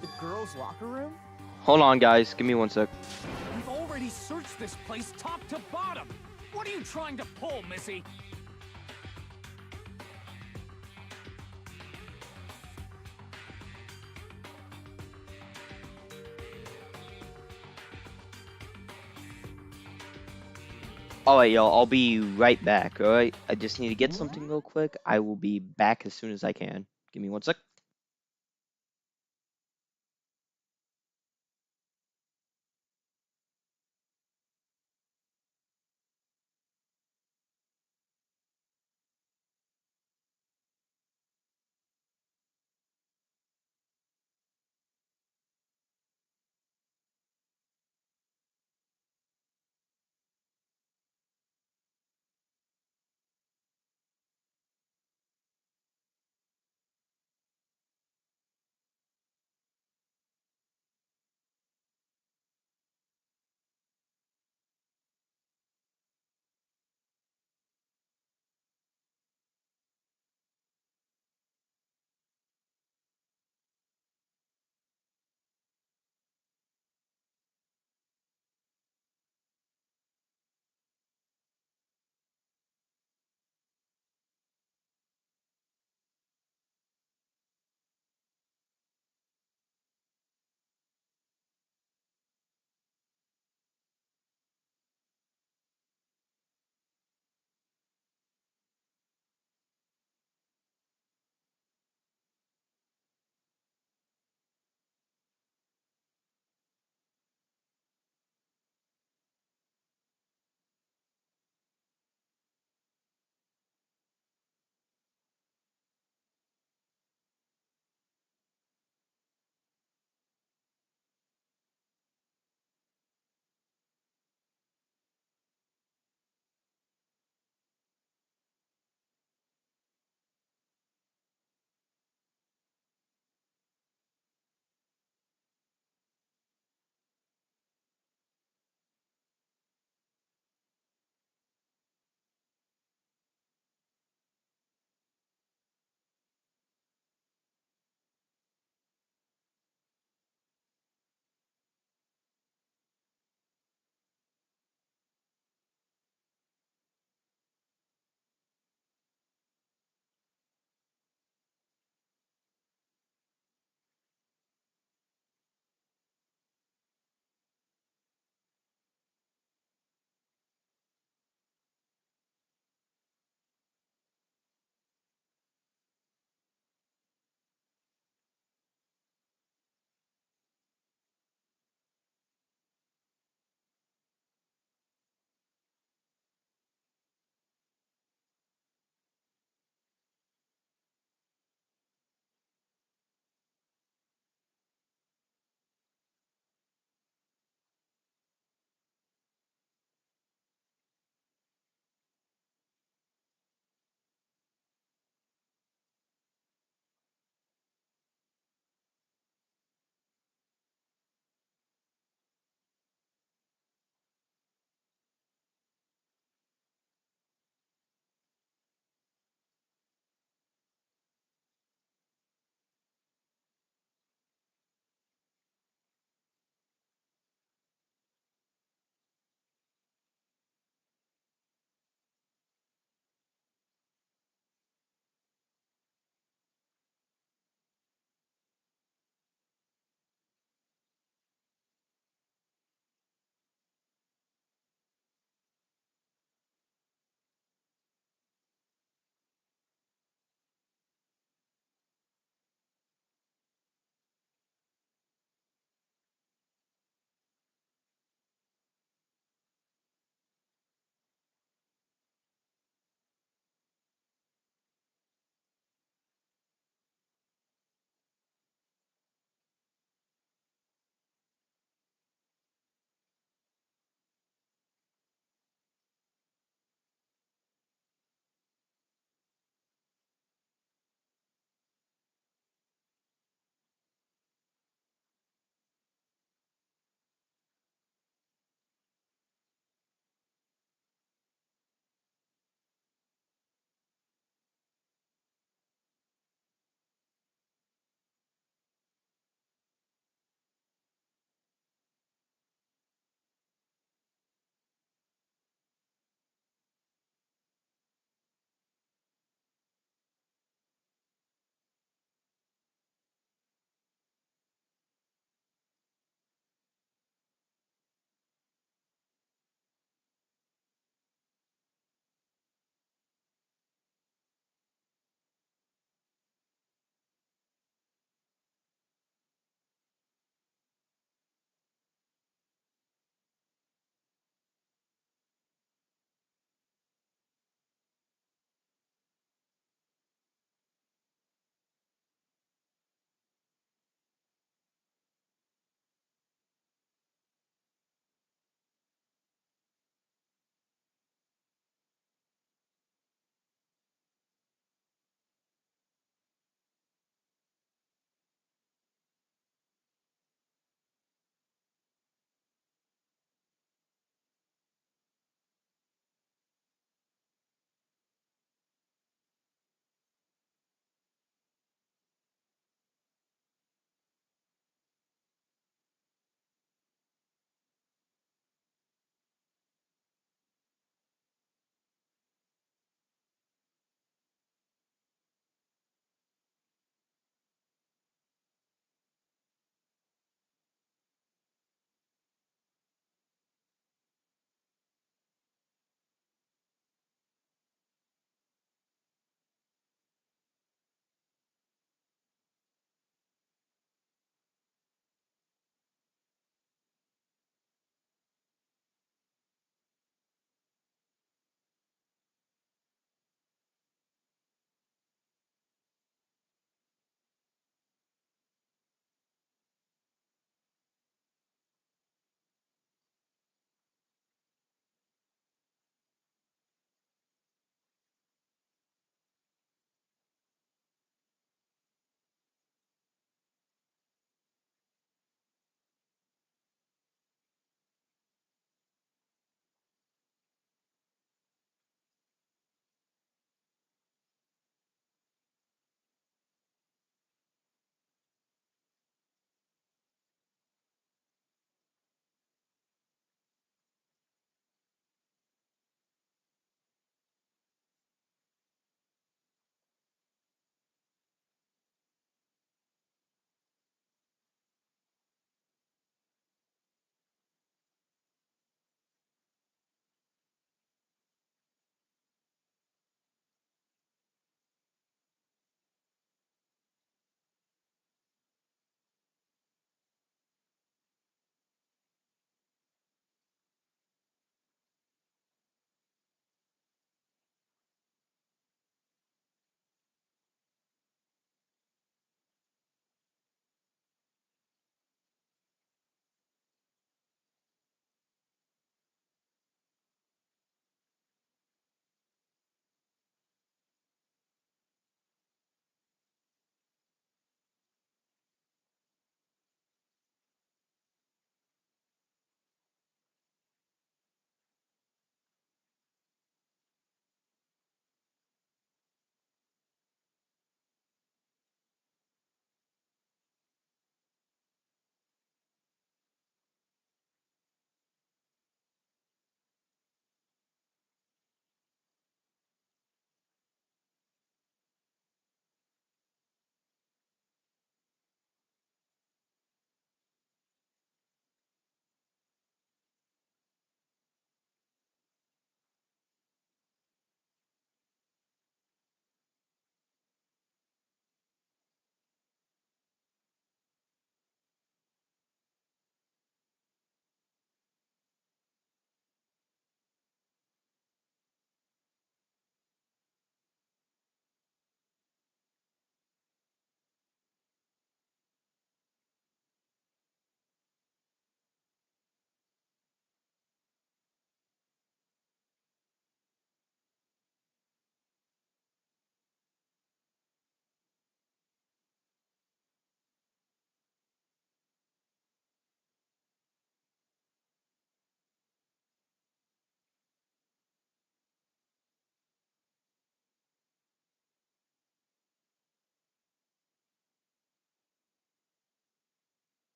The girls' locker room? Hold on, guys. Give me 1 sec. We've already searched this place top to bottom. What are you trying to pull, Missy? Alright, y'all. I'll be right back, alright? I just need to get something real quick. I will be back as soon as I can. Give me 1 sec.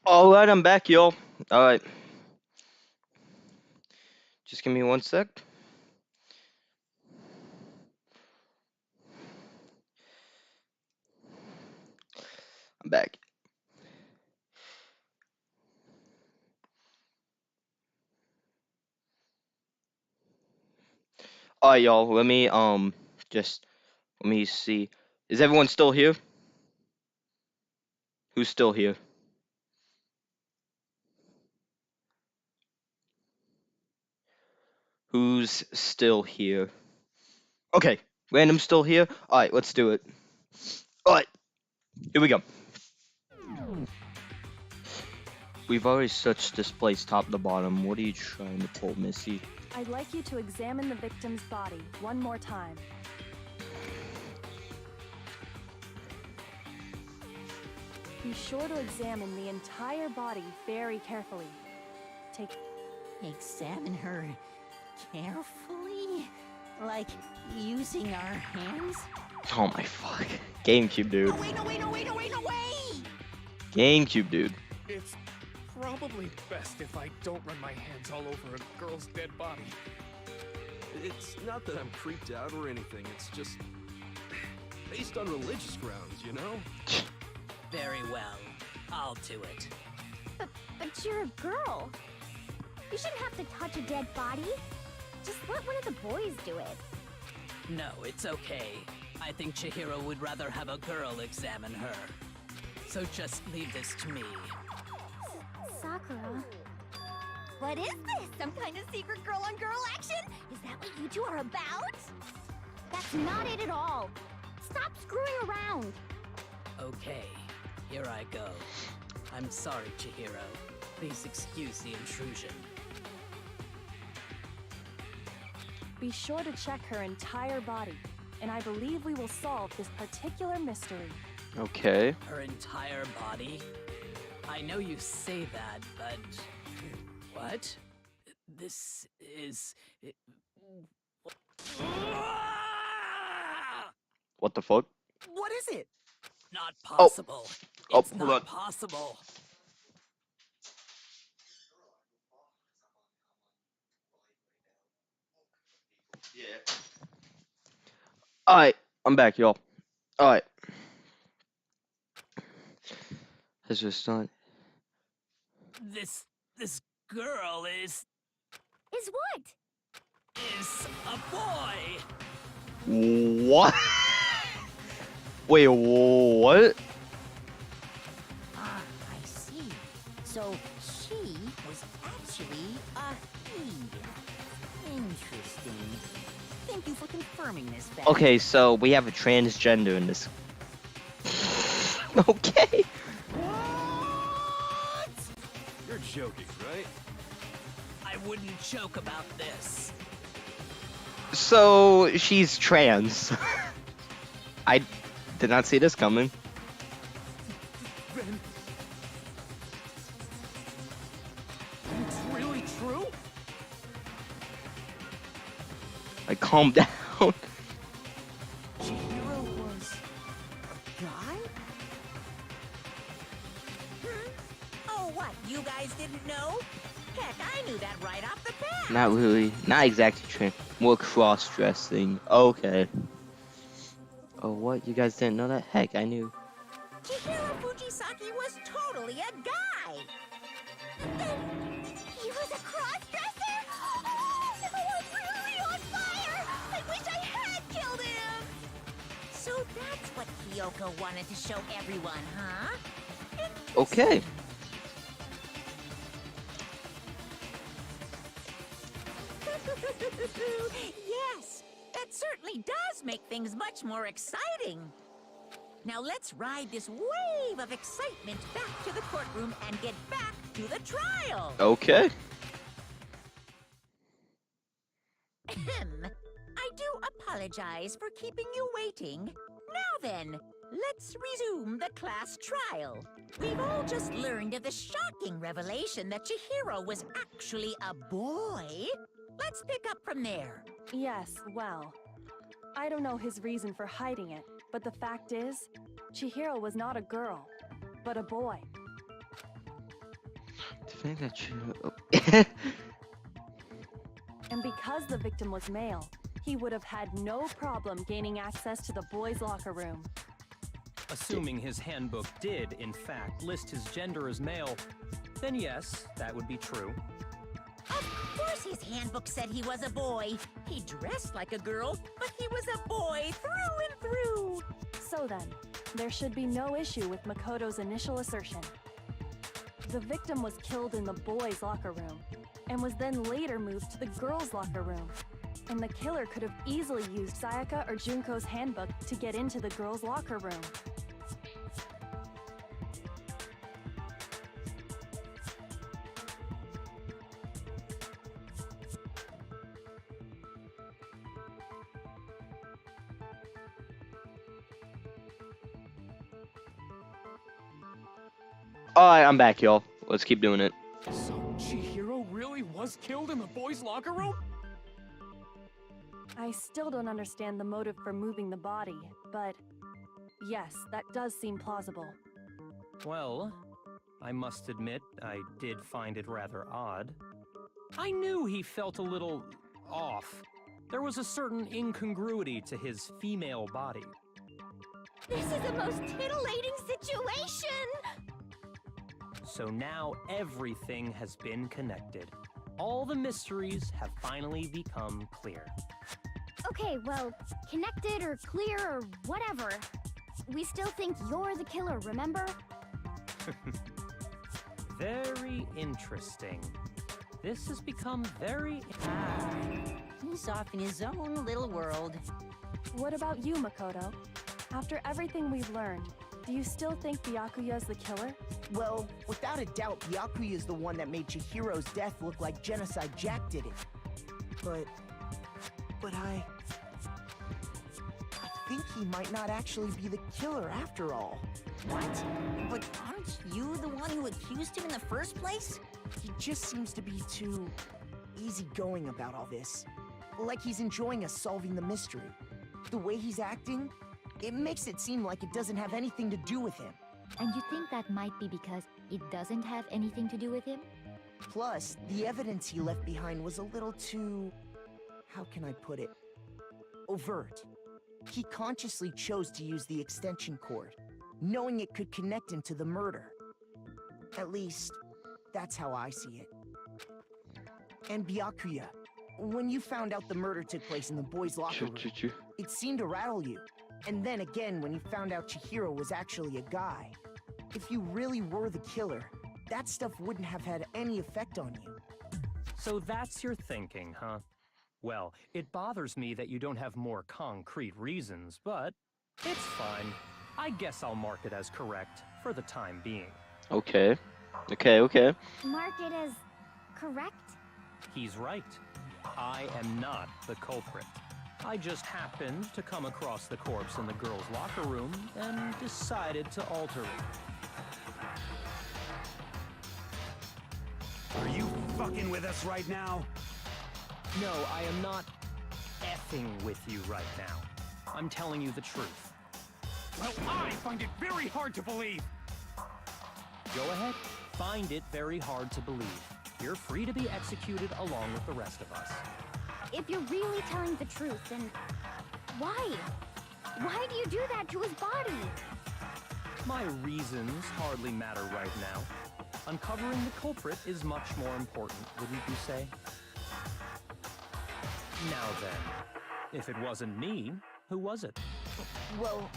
Alright, I'm back, y'all. Alright. Just give me one sec. I'm back. Alright, y'all. Let me see. Is everyone still here? Who's still here? Who's still here? Okay, random still here. Alright, let's do it. Alright, here we go. We've already searched this place top to bottom. What are you trying to pull, Missy? I'd like you to examine the victim's body one more time. Be sure to examine the entire body very carefully. Examine her carefully? Like using our hands? Oh my fuck. GameCube, dude. No way, no way, no way, no way, no way! GameCube, dude. It's probably best if I don't run my hands all over a girl's dead body. It's not that I'm creeped out or anything, it's just based on religious grounds, you know? Very well. I'll do it. But you're a girl. You shouldn't have to touch a dead body. Just let one of the boys do it. No, it's okay. I think Chihiro would rather have a girl examine her. So just leave this to me. Sakura. What is this? Some kind of secret girl-on-girl action? Is that what you two are about? That's not it at all. Stop screwing around. Okay, here I go. I'm sorry, Chihiro. Please excuse the intrusion. Be sure to check her entire body, and I believe we will solve this particular mystery. Okay. Her entire body? I know you say that, but... What? This is... What the fuck? What is it? Not possible. Oh, It's hold not on. possible. Alright, I'm back, y'all. Alright. Has just done. This girl is what? is a boy. What? Wait, what? Ah, I see. So she was actually a he. Interesting. Thank you for confirming this fact. Okay, so we have a transgender in this. Okay. What? You're joking, right? I wouldn't joke about this. So she's trans. I did not see this coming. Then... It's really true? Like, calm down. Chihiro was a guy? Oh, what? You guys didn't know? Heck, I knew that right off the bat. Not really. Not exactly trans. More cross-dressing. Okay. Oh, what? You guys didn't know that? Heck, I knew. Chihiro Fujisaki was totally a guy. Then he was a cross-dresser? Oh, I'm really on fire! I wish I had killed him! So that's what Kyoko wanted to show everyone, huh? Okay. Yes, that certainly does make things much more exciting. Now let's ride this wave of excitement back to the courtroom and get back to the trial. Okay. Ahem. I do apologize for keeping you waiting. Now then, let's resume the class trial. We've all just learned of the shocking revelation that Chihiro was actually a boy. Let's pick up from there. Yes, well, I don't know his reason for hiding it, but the fact is, Chihiro was not a girl, but a boy. think that you. And because the victim was male, he would have had no problem gaining access to the boys' locker room. Assuming his handbook did, in fact, list his gender as male, then yes, that would be true. Of course his handbook said he was a boy. He dressed like a girl, but he was a boy through and through. So then, there should be no issue with Makoto's initial assertion. The victim was killed in the boys' locker room, and was then later moved to the girls' locker room. And the killer could have easily used Sayaka or Junko's handbook to get into the girls' locker room. Alright, I'm back, y'all. Let's keep doing it. So, Chihiro really was killed in the boys' locker room? I still don't understand the motive for moving the body, but yes, that does seem plausible. Well, I must admit, I did find it rather odd. I knew he felt a little off. There was a certain incongruity to his female body. This is the most titillating situation! So now everything has been connected. All the mysteries have finally become clear. Okay, well, connected or clear or whatever. We still think you're the killer, remember? Very interesting. This has become very... He's off in his own little world. What about you, Makoto? After everything we've learned, do you still think Byakuya's the killer? Well, without a doubt, Byakuya is the one that made Chihiro's death look like Genocide Jack did it. But I think he might not actually be the killer after all. What? But aren't you the one who accused him in the first place? He just seems to be too easygoing about all this. Like he's enjoying us solving the mystery. The way he's acting, it makes it seem like it doesn't have anything to do with him. And you think that might be because it doesn't have anything to do with him? Plus, the evidence he left behind was a little too... how can I put it? Overt. He consciously chose to use the extension cord, knowing it could connect him to the murder. At least, that's how I see it. And Byakuya, when you found out the murder took place in the boys' locker room, it seemed to rattle you. And then again, when you found out Chihiro was actually a guy. If you really were the killer, that stuff wouldn't have had any effect on you. So that's your thinking, huh? Well, it bothers me that you don't have more concrete reasons, but it's fine. I guess I'll mark it as correct for the time being. Okay. Okay. Mark it as correct? He's right. I am not the culprit. I just happened to come across the corpse in the girls' locker room and decided to alter it. Are you fucking with us right now? No, I am not effing with you right now. I'm telling you the truth. Well, I find it very hard to believe. Go ahead. Find it very hard to believe. You're free to be executed along with the rest of us. If you're really telling the truth, then why? Why do you do that to his body? My reasons hardly matter right now. Uncovering the culprit is much more important, wouldn't you say? Now then, if it wasn't me, who was it? Well,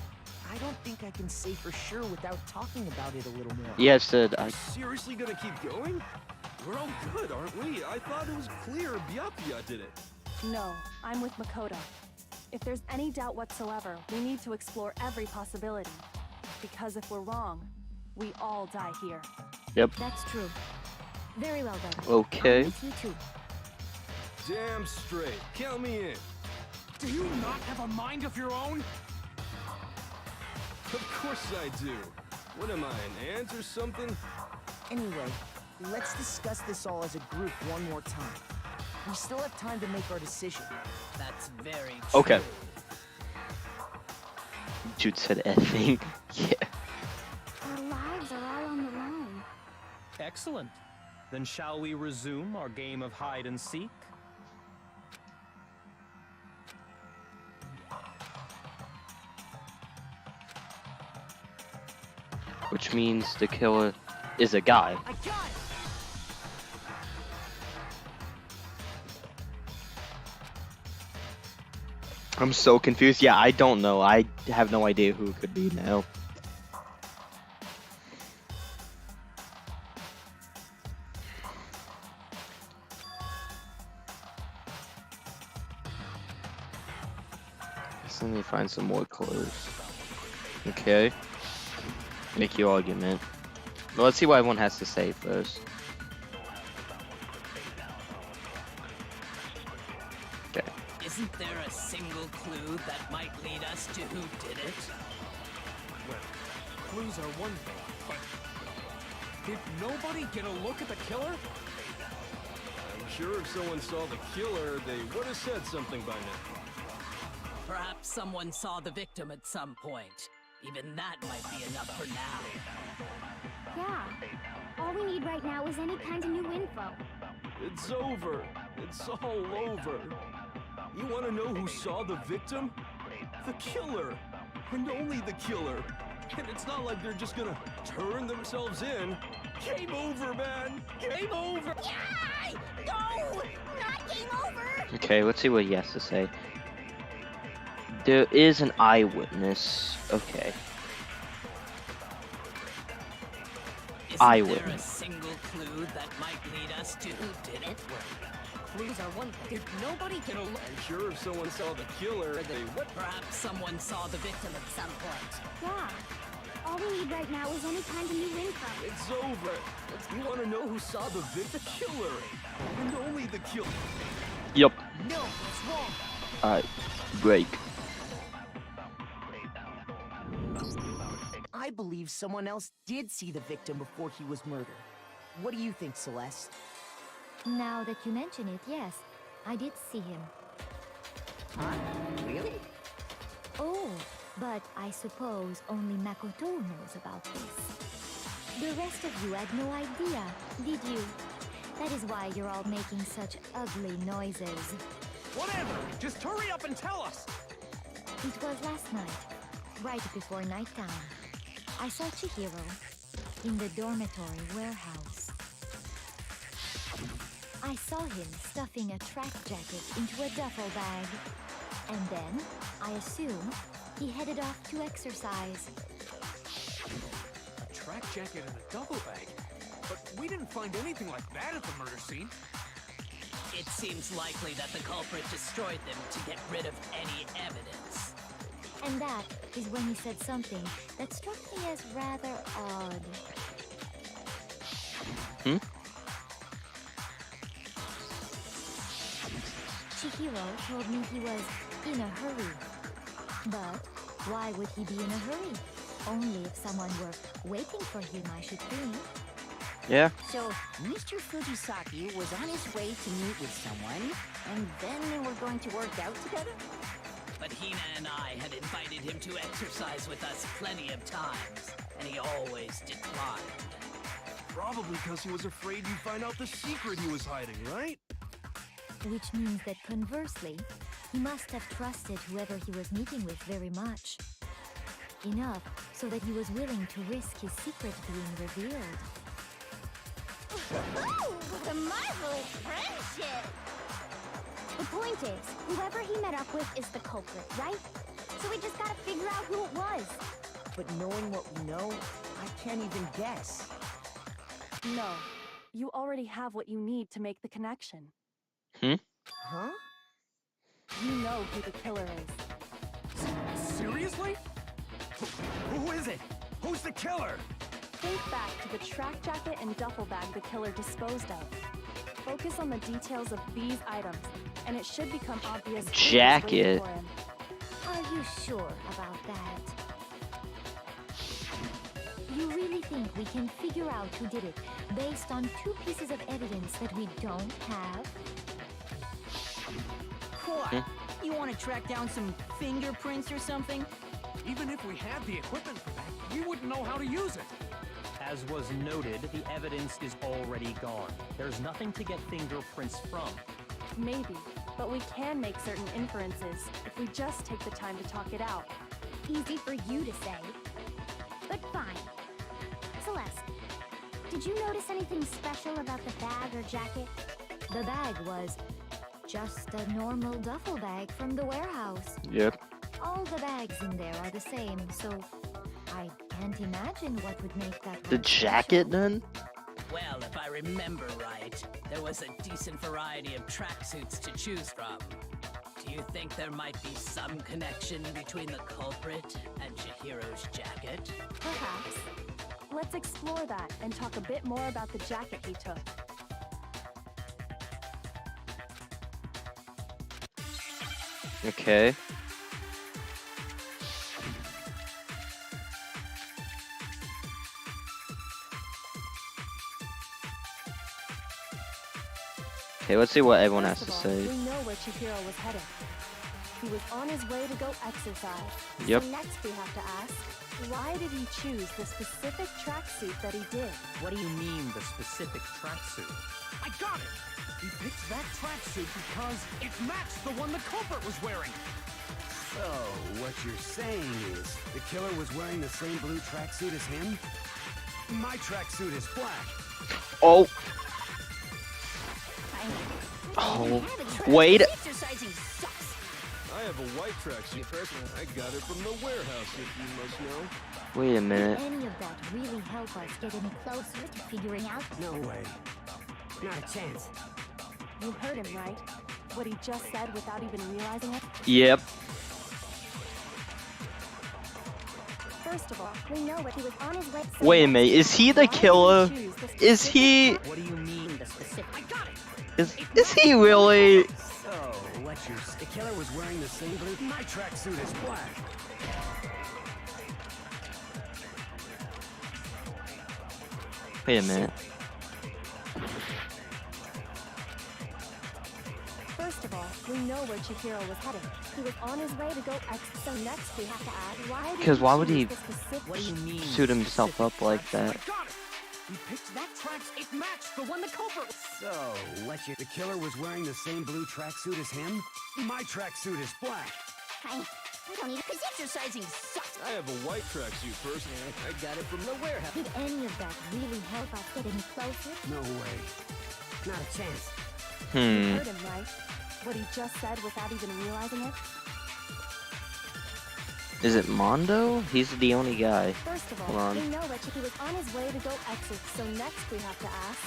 I don't think I can say for sure without talking about it a little more. Yeah, I said I... Seriously gonna keep going? We're all good, aren't we? I thought it was clear Byakuya did it. No, I'm with Makoto. If there's any doubt whatsoever, we need to explore every possibility. Because if we're wrong, we all die here. Yep. That's true. Very well done. Okay. I'm with you too. Damn straight. Count me in. Do you not have a mind of your own? Of course I do. What am I, an ant or something? Anyway, let's discuss this all as a group one more time. We still have time to make our decision. That's very true. Okay. Jude said effing. Yeah. Our lives are all on the line. Excellent. Then shall we resume our game of hide and seek? Which means the killer is a guy. I got it! I'm so confused. Yeah, I don't know. I have no idea who it could be now. Guess let me find some more clues. Okay. Make your argument. Well, let's see what everyone has to say first. Okay. Isn't there a single clue that might lead us to who did it? Well, clues are one thing, but did nobody get a look at the killer? I'm sure if someone saw the killer, they would have said something by now. Perhaps someone saw the victim at some point. Even that might be enough for now. Yeah. All we need right now is any kind of new info. It's over. It's all over. You want to know who saw the victim? The killer. And only the killer. And it's not like they're just gonna turn themselves in. Game over, man! Game over! Yay! No! Not game over! Okay, let's see what he has to say. There is an eyewitness. Okay. Isn't there a single clue that might lead us to who did it? Clues are one thing. Did nobody get a look? I'm sure if someone saw the killer, they would. Perhaps someone saw the victim at some point. Yeah. All we need right now is any kind of new info. It's over. You want to know who saw the victim? The killer. And only the killer. Yup. No, what's wrong? Alright. Break. I believe someone else did see the victim before he was murdered. What do you think, Celeste? Now that you mention it, yes, I did see him. Huh? Really? Oh, but I suppose only Makoto knows about this. The rest of you had no idea, did you? That is why you're all making such ugly noises. Whatever! Just hurry up and tell us! It was last night, right before nighttime. I saw Chihiro in the dormitory warehouse. I saw him stuffing a track jacket into a duffel bag. And then, I assume, he headed off to exercise. A track jacket and a duffel bag? But we didn't find anything like that at the murder scene. It seems likely that the culprit destroyed them to get rid of any evidence. And that is when he said something that struck me as rather odd. Chihiro told me he was in a hurry. But why would he be in a hurry? Only if someone were waiting for him, I should think. Yeah. So, Mr. Fujisaki was on his way to meet with someone, and then they were going to work out together? But Hina and I had invited him to exercise with us plenty of times, and he always declined. Probably because he was afraid you'd find out the secret he was hiding, right? Which means that conversely, he must have trusted whoever he was meeting with very much. Enough so that he was willing to risk his secret being revealed. Ooh, the marvelous friendship! The point is, whoever he met up with is the culprit, right? So we just gotta figure out who it was. But knowing what we know, I can't even guess. No. You already have what you need to make the connection. Huh? You know who the killer is. Seriously? Who is it? Who's the killer? Think back to the track jacket and duffel bag the killer disposed of. Focus on the details of these items, and it should become obvious who was Jacket. waiting for him. Are you sure about that? You really think we can figure out who did it based on 2 pieces of evidence that we don't have? What? You want to track down some fingerprints or something? Even if we had the equipment for that, we wouldn't know how to use it. As was noted, the evidence is already gone. There's nothing to get fingerprints from. Maybe, but we can make certain inferences if we just take the time to talk it out. Easy for you to say. But fine. Celeste, did you notice anything special about the bag or jacket? The bag was just a normal duffel bag from the warehouse. Yep. All the bags in there are the same, so I can't imagine what would make that The one jacket special. then? Well, if I remember right, there was a decent variety of tracksuits to choose from. Do you think there might be some connection between the culprit and Chihiro's jacket? Perhaps. Let's explore that and talk a bit more about the jacket he took. Okay. Okay, let's see what everyone has First to of all, say. we know where Chihiro was headed. He was on his way to go exercise. Yep. So next we have to ask, why did he choose the specific tracksuit that he did? What do you mean, the specific tracksuit? I got it! He picked that tracksuit because it matched the one the culprit was wearing. So, what you're saying is, the killer was wearing the same blue tracksuit as him? My tracksuit is black. Oh. Oh. Wait. Exercising sucks. I have a white tracksuit. I got it from the warehouse, if you must know. Wait a Did minute. any of that really help us get any closer to figuring out? No way. Not a chance. You heard him, right? What he just said without even realizing it? Yep. First of all, we know what he was on his way. Wait a minute. Is he the Why did he killer? choose the Is specific he? What do you mean, the specific? I got it! Is he really? So, what you're... The killer was wearing the same blue... My tracksuit is black. Wait a minute. First of all, we know where Chihiro was headed. He was on his way to go so next we have to ask, why did Because why would choose he the specific... What do you mean? suit himself up like I that? got it! He picked that tracksuit. It matched the one the culprit was... So, what you... The killer was wearing the same blue tracksuit as him? My tracksuit is black. I don't even... Because exercising sucks. I have a white tracksuit first. I got it from the warehouse. Did any of that really help us get any closer? No way. Not a chance. You Hmm. heard him, right? What he just said without even realizing it? Is it Mondo? He's the only guy. First of Hold all, on. we know that he was on his way to go exit, so next we have to ask...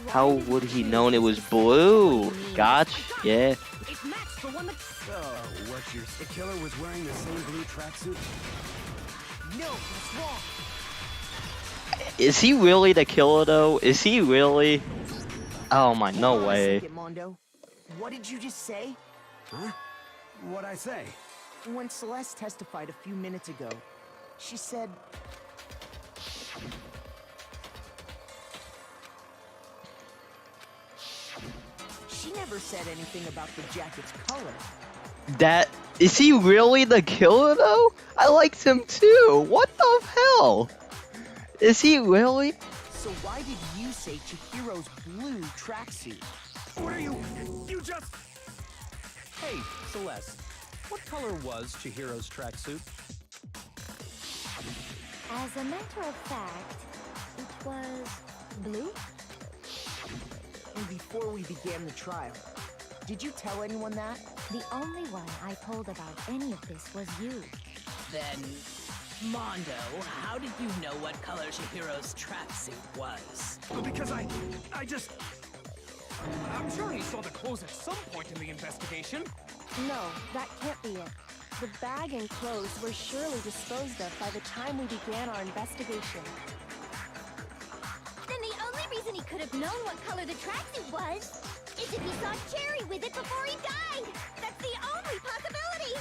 why How did would he choose known it the was specific- blue? Gotcha. Yeah. It matched the one that... So, what you're... The killer was wearing the same blue tracksuit? No, that's wrong. Is he really the killer though? Is he really? Oh my, no Hold on a way. second, Mondo. What did you just say? Huh? What'd I say? When Celeste testified a few minutes ago, she said... She never said anything about the jacket's color. That is he really the killer though? I liked him too. What the hell? Is he really? So why did you say Chihiro's blue tracksuit? What are you... You just... Hey, Celeste. What color was Chihiro's tracksuit? As a matter of fact, it was blue. And before we began the trial, did you tell anyone that? The only one I told about any of this was you. Then, Mondo, how did you know what color Chihiro's tracksuit was? Because I just... I'm sure he saw the clothes at some point in the investigation. No, that can't be it. The bag and clothes were surely disposed of by the time we began our investigation. Then the only reason he could have known what color the tracksuit was is if he saw Cherry with it before he died. That's the only possibility.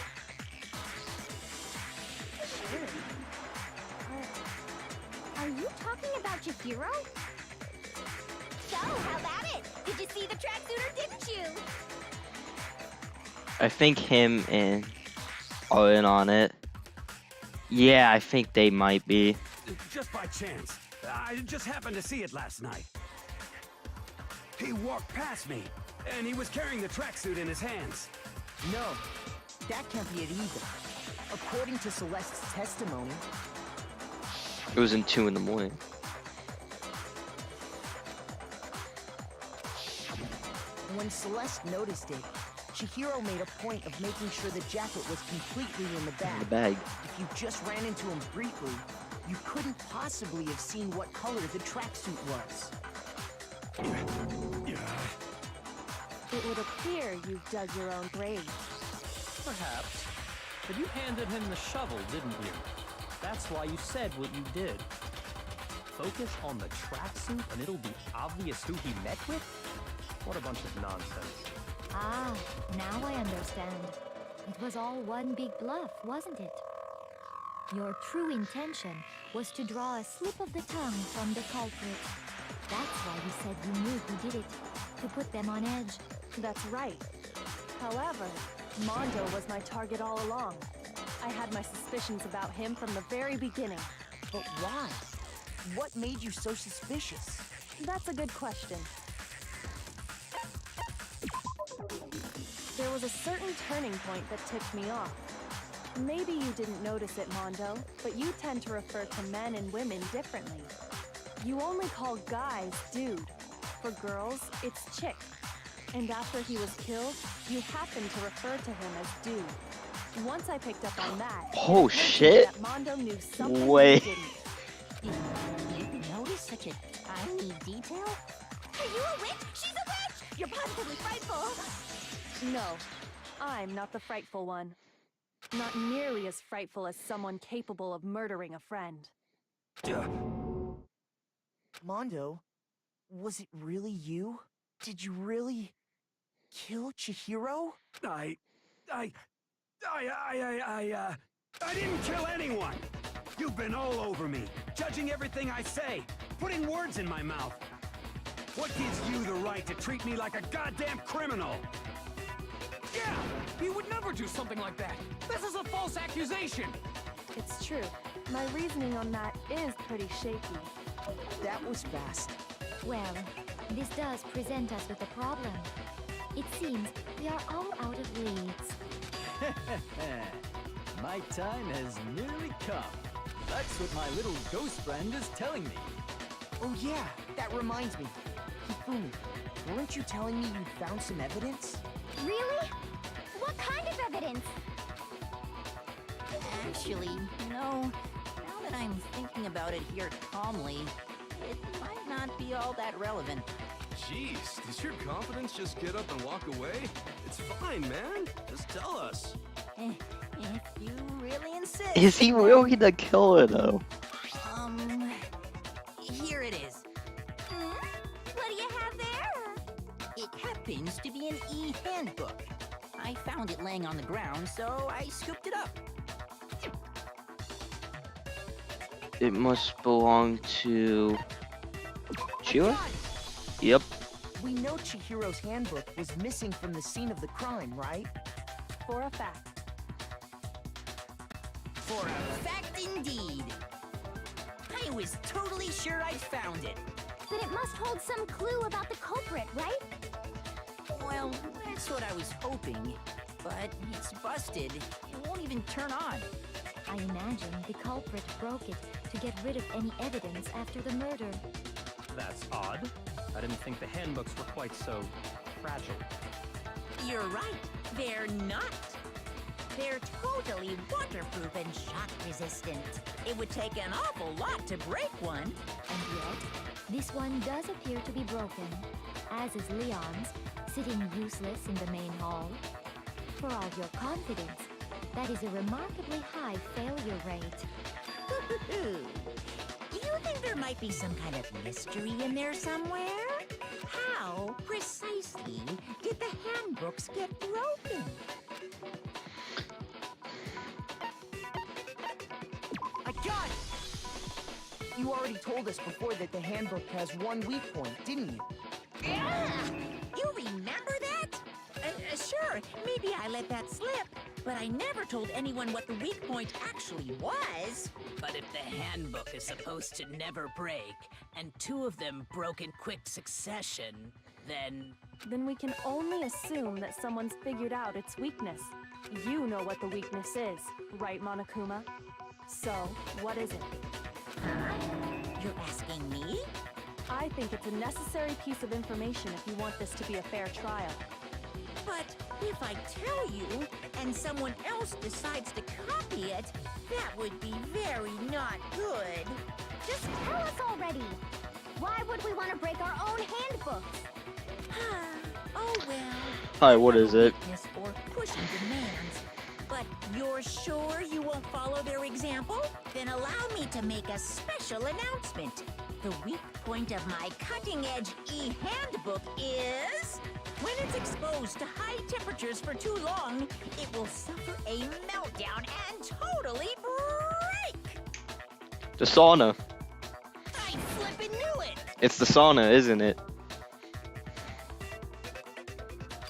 Are you talking about Chihiro? So, how about it? Did you see the tracksuit or didn't you? I think him and are in on it. Yeah, I think they might be. Just by chance. I just happened to see it last night. He walked past me, and he was carrying the tracksuit in his hands. No, that can't be it either. According to Celeste's testimony, It was in 2 in the morning. when Celeste noticed it, Chihiro made a point of making sure the jacket was completely in the bag. In the bag. If you just ran into him briefly, you couldn't possibly have seen what color the tracksuit was. It would appear you've dug your own grave. Perhaps. But you handed him the shovel, didn't you? That's why you said what you did. Focus on the tracksuit and it'll be obvious who he met with? What a bunch of nonsense. Ah, now I understand. It was all one big bluff, wasn't it? Your true intention was to draw a slip of the tongue from the culprit. That's why you said you knew who did it, to put them on edge. That's right. However, Mondo was my target all along. I had my suspicions about him from the very beginning. But why? What made you so suspicious? That's a good question. There was a certain turning point that tipped me off. Maybe you didn't notice it, Mondo, but you tend to refer to men and women differently. You only call guys dude. For girls, it's chick. And after he was killed, you happened to refer to him as dude. Once I picked up on that, Oh it occurred to me shit! that Mondo knew something Wait. you didn't. You notice such a tiny detail? Are you a witch? She's a witch! You're positively frightful! No, I'm not the frightful one. Not nearly as frightful as someone capable of murdering a friend. Mondo, was it really you? Did you really kill Chihiro? I didn't kill anyone! You've been all over me, judging everything I say, putting words in my mouth. What gives you the right to treat me like a goddamn criminal? Yeah! He would never do something like that! This is a false accusation! It's true. My reasoning on that is pretty shaky. That was fast. Well, this does present us with a problem. It seems we are all out of leads. My time has nearly come. That's what my little ghost friend is telling me. Oh yeah, that reminds me. Hifumi, weren't you telling me you found some evidence? Really? What kind of evidence? Actually, no. Now that I'm thinking about it here calmly, it might not be all that relevant. Jeez, does your confidence just get up and walk away? It's fine, man. Just tell us. If you really insist. Is he really the killer though? Here it is. What do you have there? It happens to be an e-handbook. I found it laying on the ground, so I scooped it up. It must belong to Chihiro? Yep. We know Chihiro's handbook was missing from the scene of the crime, right? For a fact. For a fact indeed. I was totally sure I'd found it. But it must hold some clue about the culprit, right? Well, that's what I was hoping. But it's busted. It won't even turn on. I imagine the culprit broke it to get rid of any evidence after the murder. That's odd. I didn't think the handbooks were quite so fragile. You're right. They're not. They're totally waterproof and shock resistant. It would take an awful lot to break one. And yet, this one does appear to be broken, as is Leon's, sitting useless in the main hall. For all your confidence, that is a remarkably high failure rate. Do you think there might be some kind of mystery in there somewhere? How precisely did the handbooks get broken? I got it! You already told us before that the handbook has one weak point, didn't you? Yeah! You remember that? Sure, maybe I let that slip. but I never told anyone what the weak point actually was. But if the handbook is supposed to never break, and 2 of them broke in quick succession, then... Then we can only assume that someone's figured out its weakness. You know what the weakness is, right, Monokuma? So, what is it? Huh? You're asking me? I think it's a necessary piece of information if you want this to be a fair trial. But if I tell you, and someone else decides to copy it, that would be very not good. Just tell us already! Why would we want to break our own handbooks? Oh well. Hi, what is it? Weakness or pushing demands. But you're sure you won't follow their example? Then allow me to make a special announcement. The weak point of my cutting-edge e-handbook is... when it's exposed to high temperatures for too long, it will suffer a meltdown and totally break! The sauna. I flippin' knew it! It's the sauna, isn't it?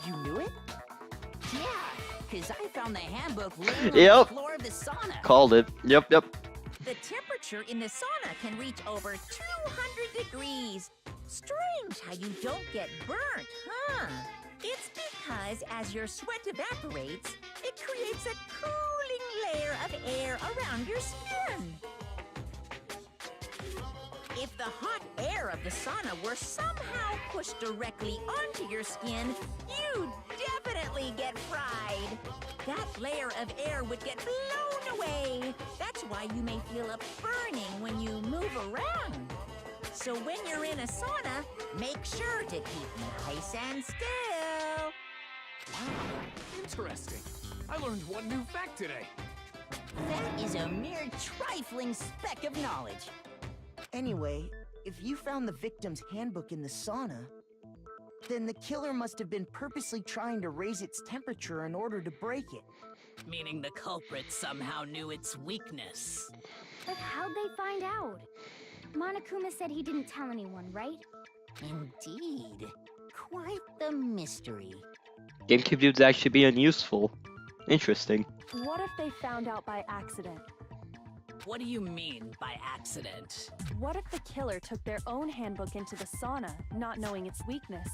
You knew it? Yeah, because I found the handbook laying on Yep. the floor of the sauna. Called it. Yep. The temperature in the sauna can reach over 200 degrees. Strange how you don't get burnt, huh? It's because as your sweat evaporates, it creates a cooling layer of air around your skin. If the hot air of the sauna were somehow pushed directly onto your skin, you'd definitely get fried. That layer of air would get blown away. That's why you may feel a burning when you move around. So when you're in a sauna, make sure to keep nice and still. Wow, interesting. I learned one new fact today. That is a mere trifling speck of knowledge. Anyway, if you found the victim's handbook in the sauna, then the killer must have been purposely trying to raise its temperature in order to break it. Meaning the culprit somehow knew its weakness. But how'd they find out? Monokuma said he didn't tell anyone, right? Indeed. Quite the mystery. GameCube dude's actually being useful. Interesting. What if they found out by accident? What do you mean by accident? What if the killer took their own handbook into the sauna, not knowing its weakness,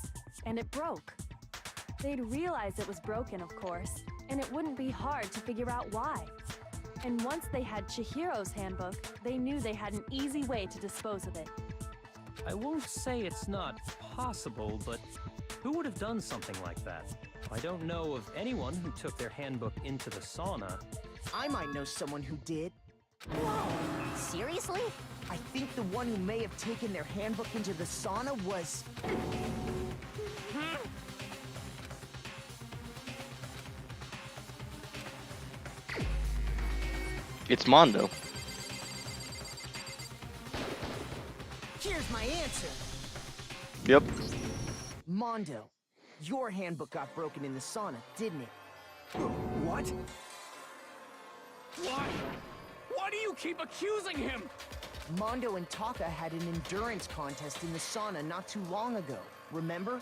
and it broke? They'd realize it was broken, of course, and it wouldn't be hard to figure out why. And once they had Chihiro's handbook, they knew they had an easy way to dispose of it. I won't say it's not possible, but who would have done something like that? I don't know of anyone who took their handbook into the sauna. I might know someone who did. Whoa! Seriously? I think the one who may have taken their handbook into the sauna was... It's Mondo. Here's my answer. Yep. Mondo, your handbook got broken in the sauna, didn't it? What? Why? Why do you keep accusing him? Mondo and Taka had an endurance contest in the sauna not too long ago, remember?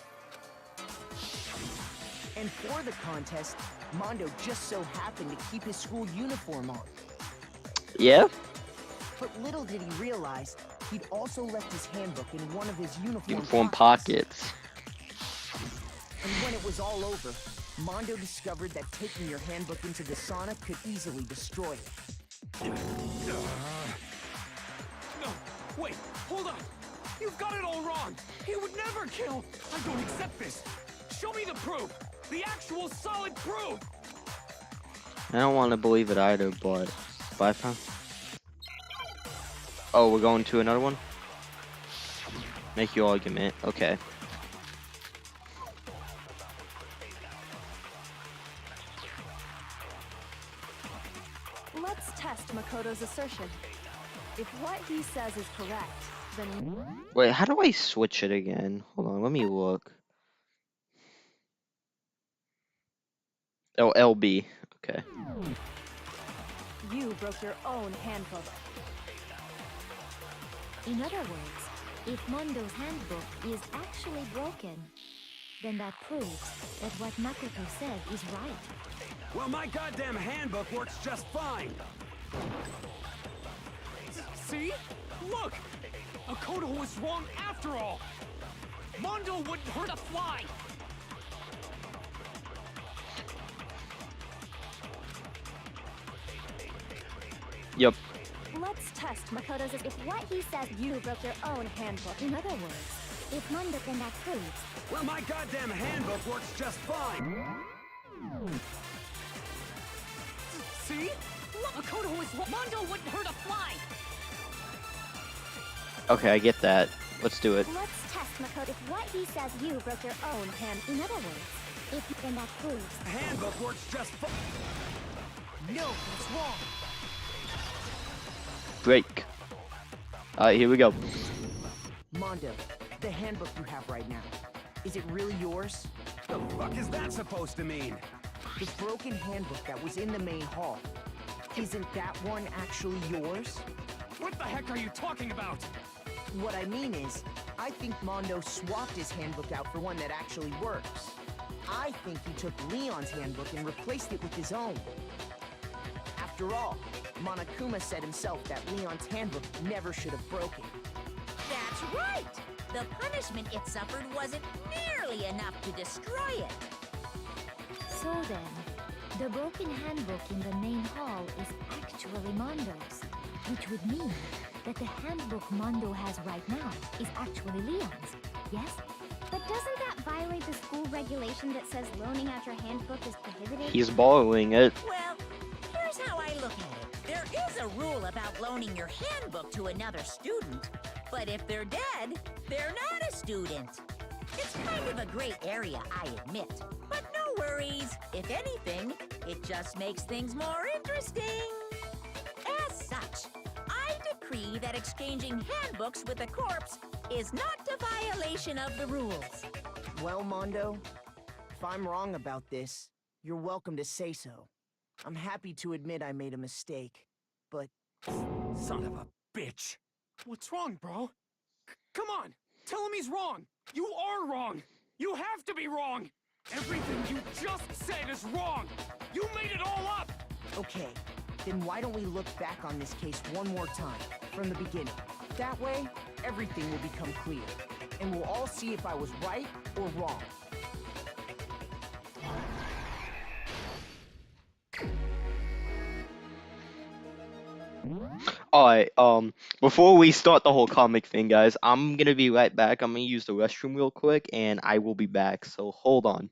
And for the contest, Mondo just so happened to keep his school uniform on. Yeah? But little did he realize, he'd also left his handbook in one of his Uniform pockets. And when it was all over, Mondo discovered that taking your handbook into the sauna could easily destroy it. No, wait, hold on. You've got it all wrong. He would never kill. I don't accept this. Show me the proof. The actual solid proof. I don't want to believe it either, but if I found... Oh, we're going to another one? Make your argument. Okay. Let's test Makoto's assertion. If what he says is correct, then... Wait, how do I switch it again? Hold on, let me look. Oh, LB. Okay. You broke your own handbook. In other words, if Mondo's handbook is actually broken, then that proves that what Makoto said is right. Well, my goddamn handbook works just fine. See? Look! Makoto was wrong after all! Mondo wouldn't hurt a fly! Yep. Let's test Makoto's. If what he says, you broke your own handbook. In other words, if Mondo, then that proves. Well, my goddamn handbook works just fine. See? Look, Makoto was wrong. Mondo wouldn't hurt a fly! Okay, I get that. Let's do it. Let's test Makoto. If what he says, you broke your own hand. In other words, if then that proves. The handbook works just fine. No, what's wrong? Break. Alright, here we go. Mondo, the handbook you have right now, is it really yours? The fuck is that supposed to mean? The broken handbook that was in the main hall, isn't that one actually yours? What the heck are you talking about? What I mean is, I think Mondo swapped his handbook out for one that actually works. I think he took Leon's handbook and replaced it with his own. After all, Monokuma said himself that Leon's handbook never should have broken. That's right! The punishment it suffered wasn't nearly enough to destroy it. So then, the broken handbook in the main hall is actually Mondo's, which would mean that the handbook Mondo has right now is actually Leon's, yes? But doesn't that violate the school regulation that says loaning out your handbook is prohibited? He's borrowing it. Well, here's how I look at it. There is a rule about loaning your handbook to another student, but if they're dead, they're not a student. It's kind of a gray area, I admit. But no worries. If anything, it just makes things more interesting. As such, I decree that exchanging handbooks with a corpse is not a violation of the rules. Well, Mondo, if I'm wrong about this, you're welcome to say so. I'm happy to admit I made a mistake, but... Son of a bitch! What's wrong, bro? Come on! Tell him he's wrong! You are wrong! You have to be wrong! Everything you just said is wrong! You made it all up! Okay, then why don't we look back on this case one more time, from the beginning? That way, everything will become clear, and we'll all see if I was right or wrong. Alright, before we start the whole comic thing, guys, I'm gonna be right back. I'm gonna use the restroom real quick, and I will be back, so hold on.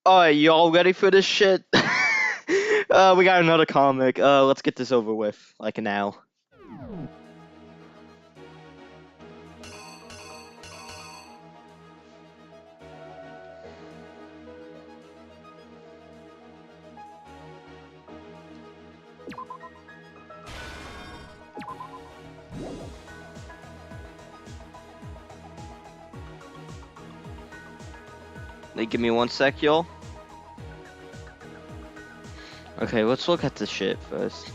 Alright, y'all ready for this shit? We got another comic. Let's get this over with, like now. Like, give me 1 sec, y'all. Okay, let's look at the shit first.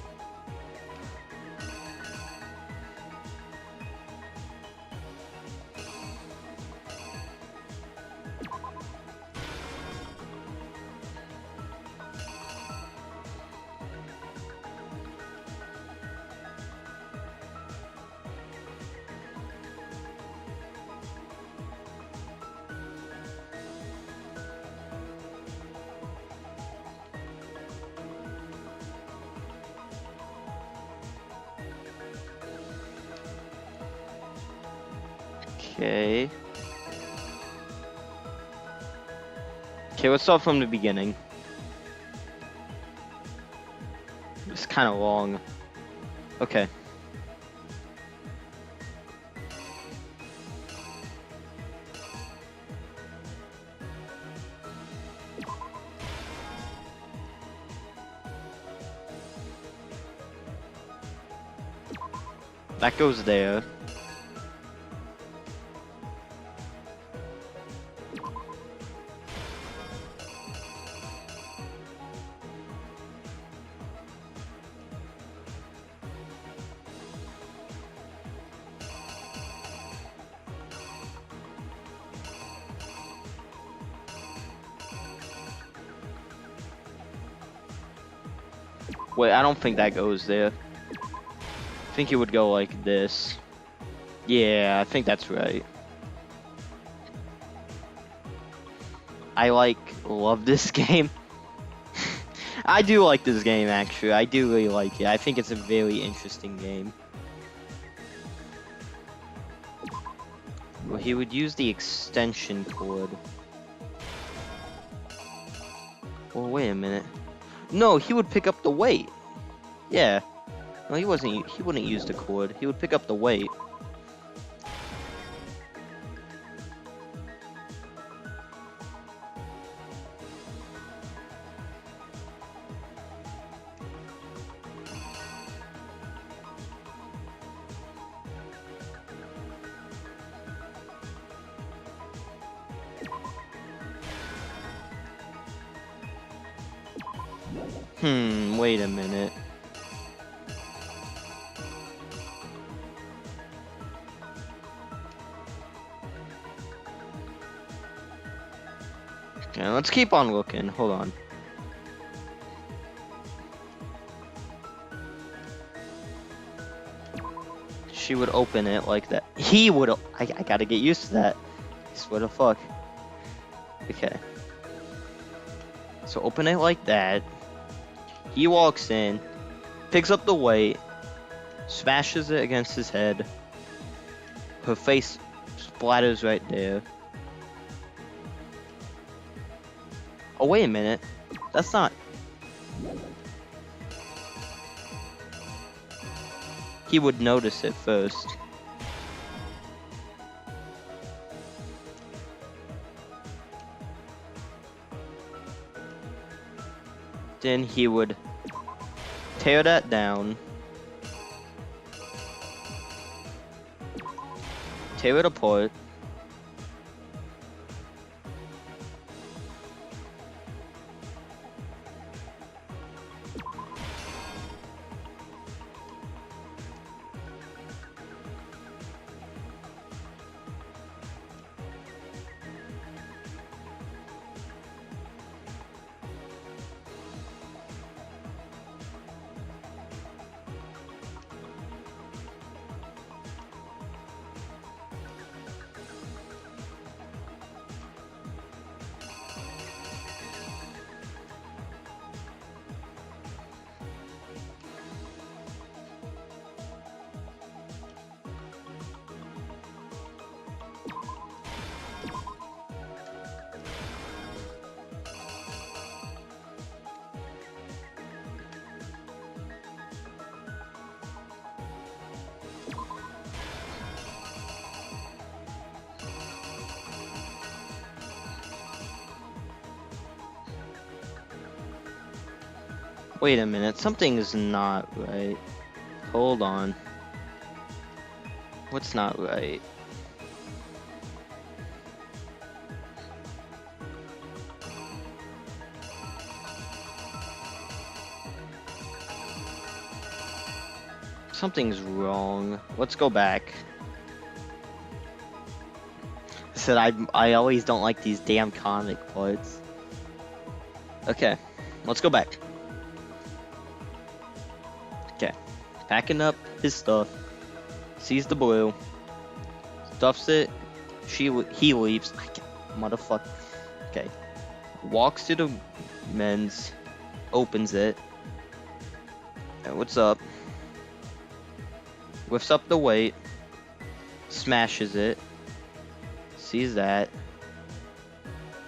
Okay. Okay, let's start from the beginning. It's kind of long. Okay. That goes there. Wait, I don't think that goes there. I think it would go like this. Yeah, I think that's right. I love this game. I do like this game actually. I do really like it. I think it's a very interesting game. Well, he would use the extension cord. Well, wait a minute. No, he would pick up the weight. Yeah. No, he wouldn't use the cord. He would pick up the weight. Wait a minute. Okay, let's keep on looking. Hold on. She would open it like that. He would. I gotta get used to that. I swear to fuck. Okay. So open it like that. He walks in, picks up the weight, smashes it against his head. Her face splatters right there. Oh, wait a minute. That's not... He would notice it first. Then he would tear that down. Tear it apart. Wait a minute, something's not right. Hold on. What's not right? Something's wrong. Let's go back. I said I always don't like these damn comic parts. Okay, let's go back. Okay, packing up his stuff. Sees the blue. Stuffs it. He leaves. Motherfucker. Okay. Walks to the men's. Opens it. And what's up? Lifts up the weight. Smashes it. Sees that.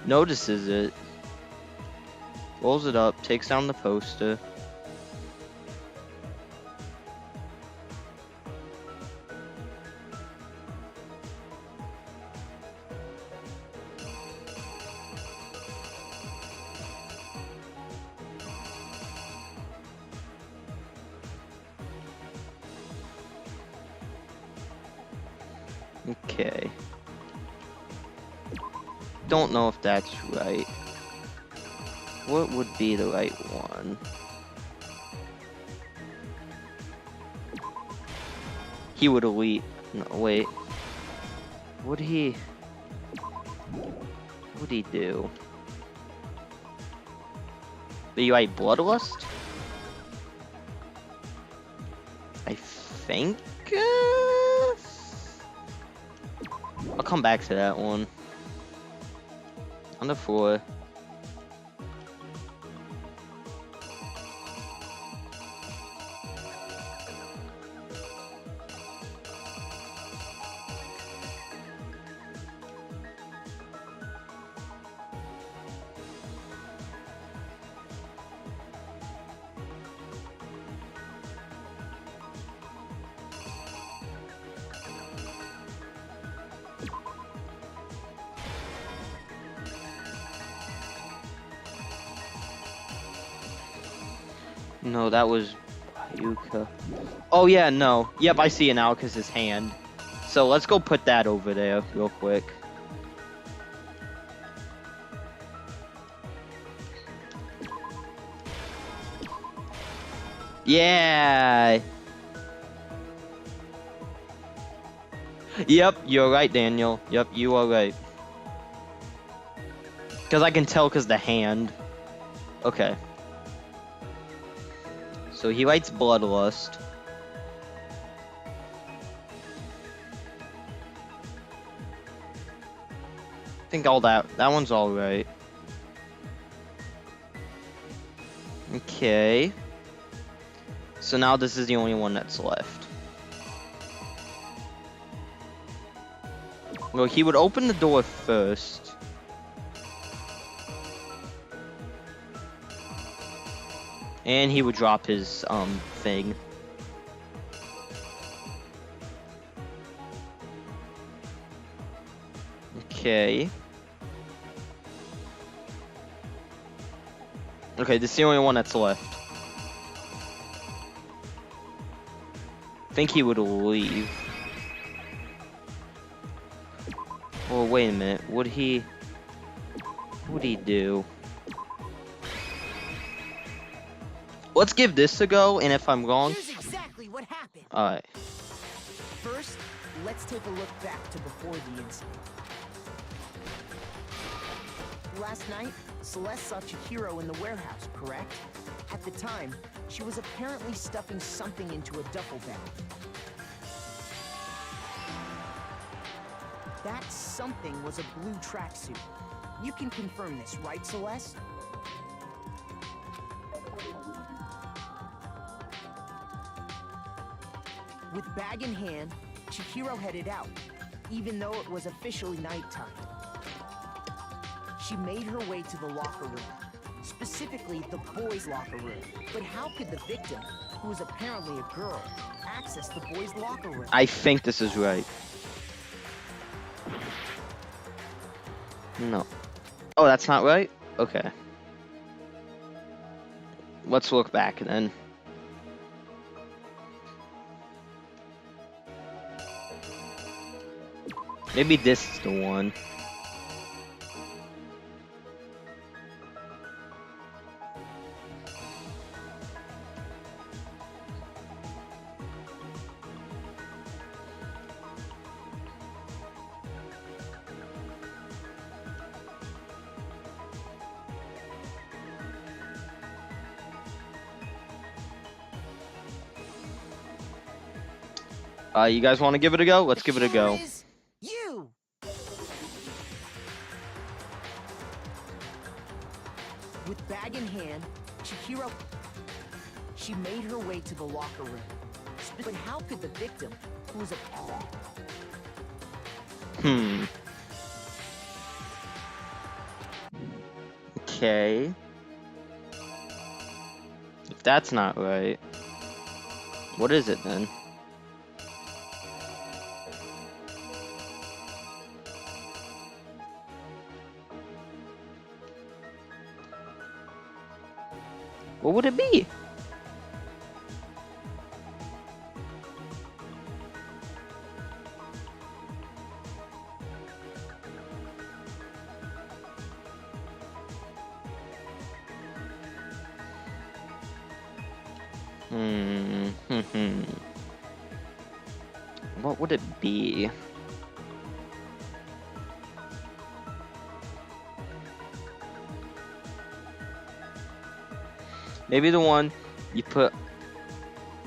Notices it. Rolls it up. Takes down the poster. Okay. Don't know if that's right. What would be the right one? He would elite. No, wait. Would he do? The right bloodlust? I think. I'll come back to that one. On the floor. No, that was Yuka. Oh yeah, no. Yep, I see it now because his hand. So let's go put that over there real quick. Yeah. Yep, you're right, Daniel. Yep, you are right. Because I can tell because the hand. Okay. So he writes bloodlust. I think all that one's all right. Okay. So now this is the only one that's left. Well, he would open the door first. And he would drop his thing. Okay. Okay, this is the only one that's left. I think he would leave. Oh, wait a minute. What would he do? Let's give this a go, and if I'm wrong... Here's exactly what happened. Alright. First, let's take a look back to before the incident. Last night, Celeste saw Chihiro in the warehouse, correct? At the time, she was apparently stuffing something into a duffel bag. That something was a blue tracksuit. You can confirm this, right, Celeste? With bag in hand, Chihiro headed out, even though it was officially nighttime. She made her way to the locker room, specifically the boys' locker room. But how could the victim, who was apparently a girl, access the boys' locker room? I think this is right. No. Oh, that's not right? Okay. Let's look back then. Maybe this is the one. You guys want to give it a go? Let's give it a go. You! With bag in hand, Chihiro... She made her way to the locker room. But how could the victim, who was a... Okay. If that's not right, what is it then? What would it be? What would it be? Maybe the one you put...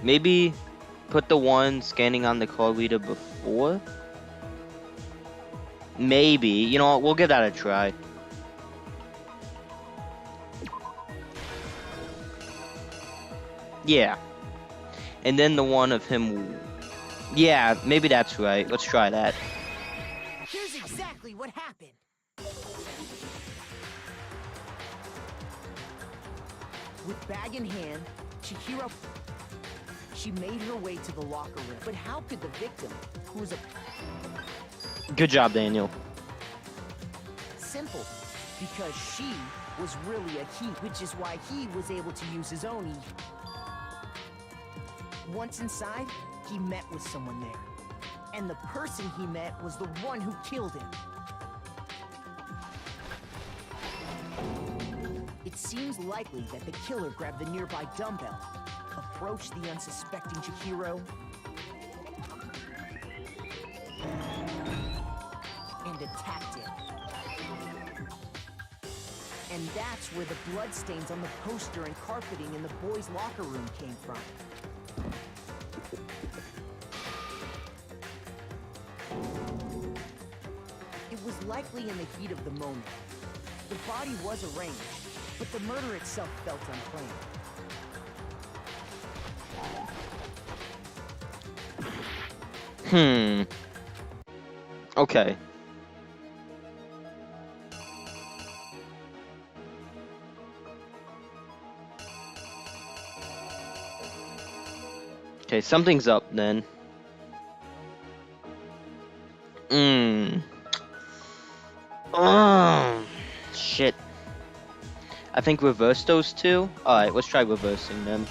Maybe put the one scanning on the call reader before? Maybe. You know what? We'll give that a try. Yeah. And then the one of him... Yeah, maybe that's right. Let's try that. Here's exactly what happened. With bag in hand, Chihiro... She made her way to the locker room. But how could the victim, who was a... Good job, Daniel. Simple. Because she was really a he, which is why he was able to use his own E. Once inside, he met with someone there. And the person he met was the one who killed him. It seems likely that the killer grabbed the nearby dumbbell, approached the unsuspecting Chihiro, and attacked him. And that's where the bloodstains on the poster and carpeting in the boys' locker room came from. It was likely in the heat of the moment. The body was arranged, but the murder itself felt unplanned. Okay. Okay, something's up then. Shit. I think reverse those two. Alright, let's try reversing them.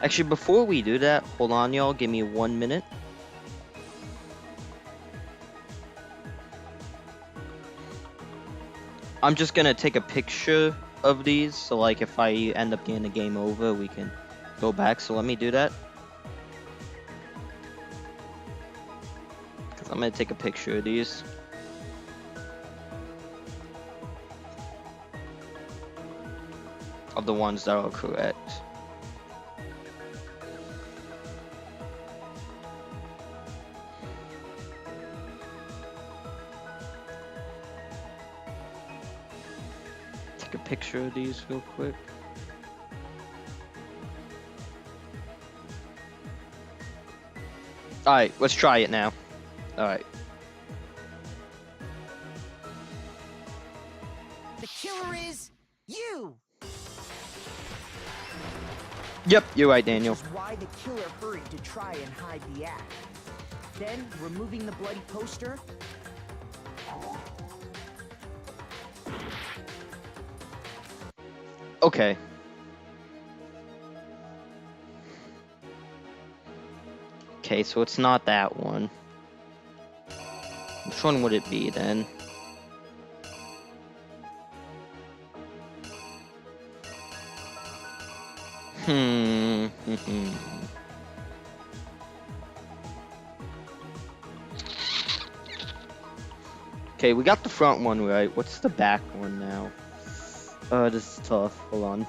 Actually, before we do that, hold on y'all, give me 1 minute. I'm just gonna take a picture of these, so like if I end up getting the game over, we can go back. So let me do that. Cause I'm gonna take a picture of these. Of the ones that are correct. Take a picture of these real quick. Alright, let's try it now. Alright. The killer is you! Yep, you're right, Daniel. Which is why the killer hurried to try and hide the act. Then, removing the bloody poster, okay. Okay, so it's not that one. Which one would it be then? Okay, we got the front one right. What's the back one now? This is tough. Hold on.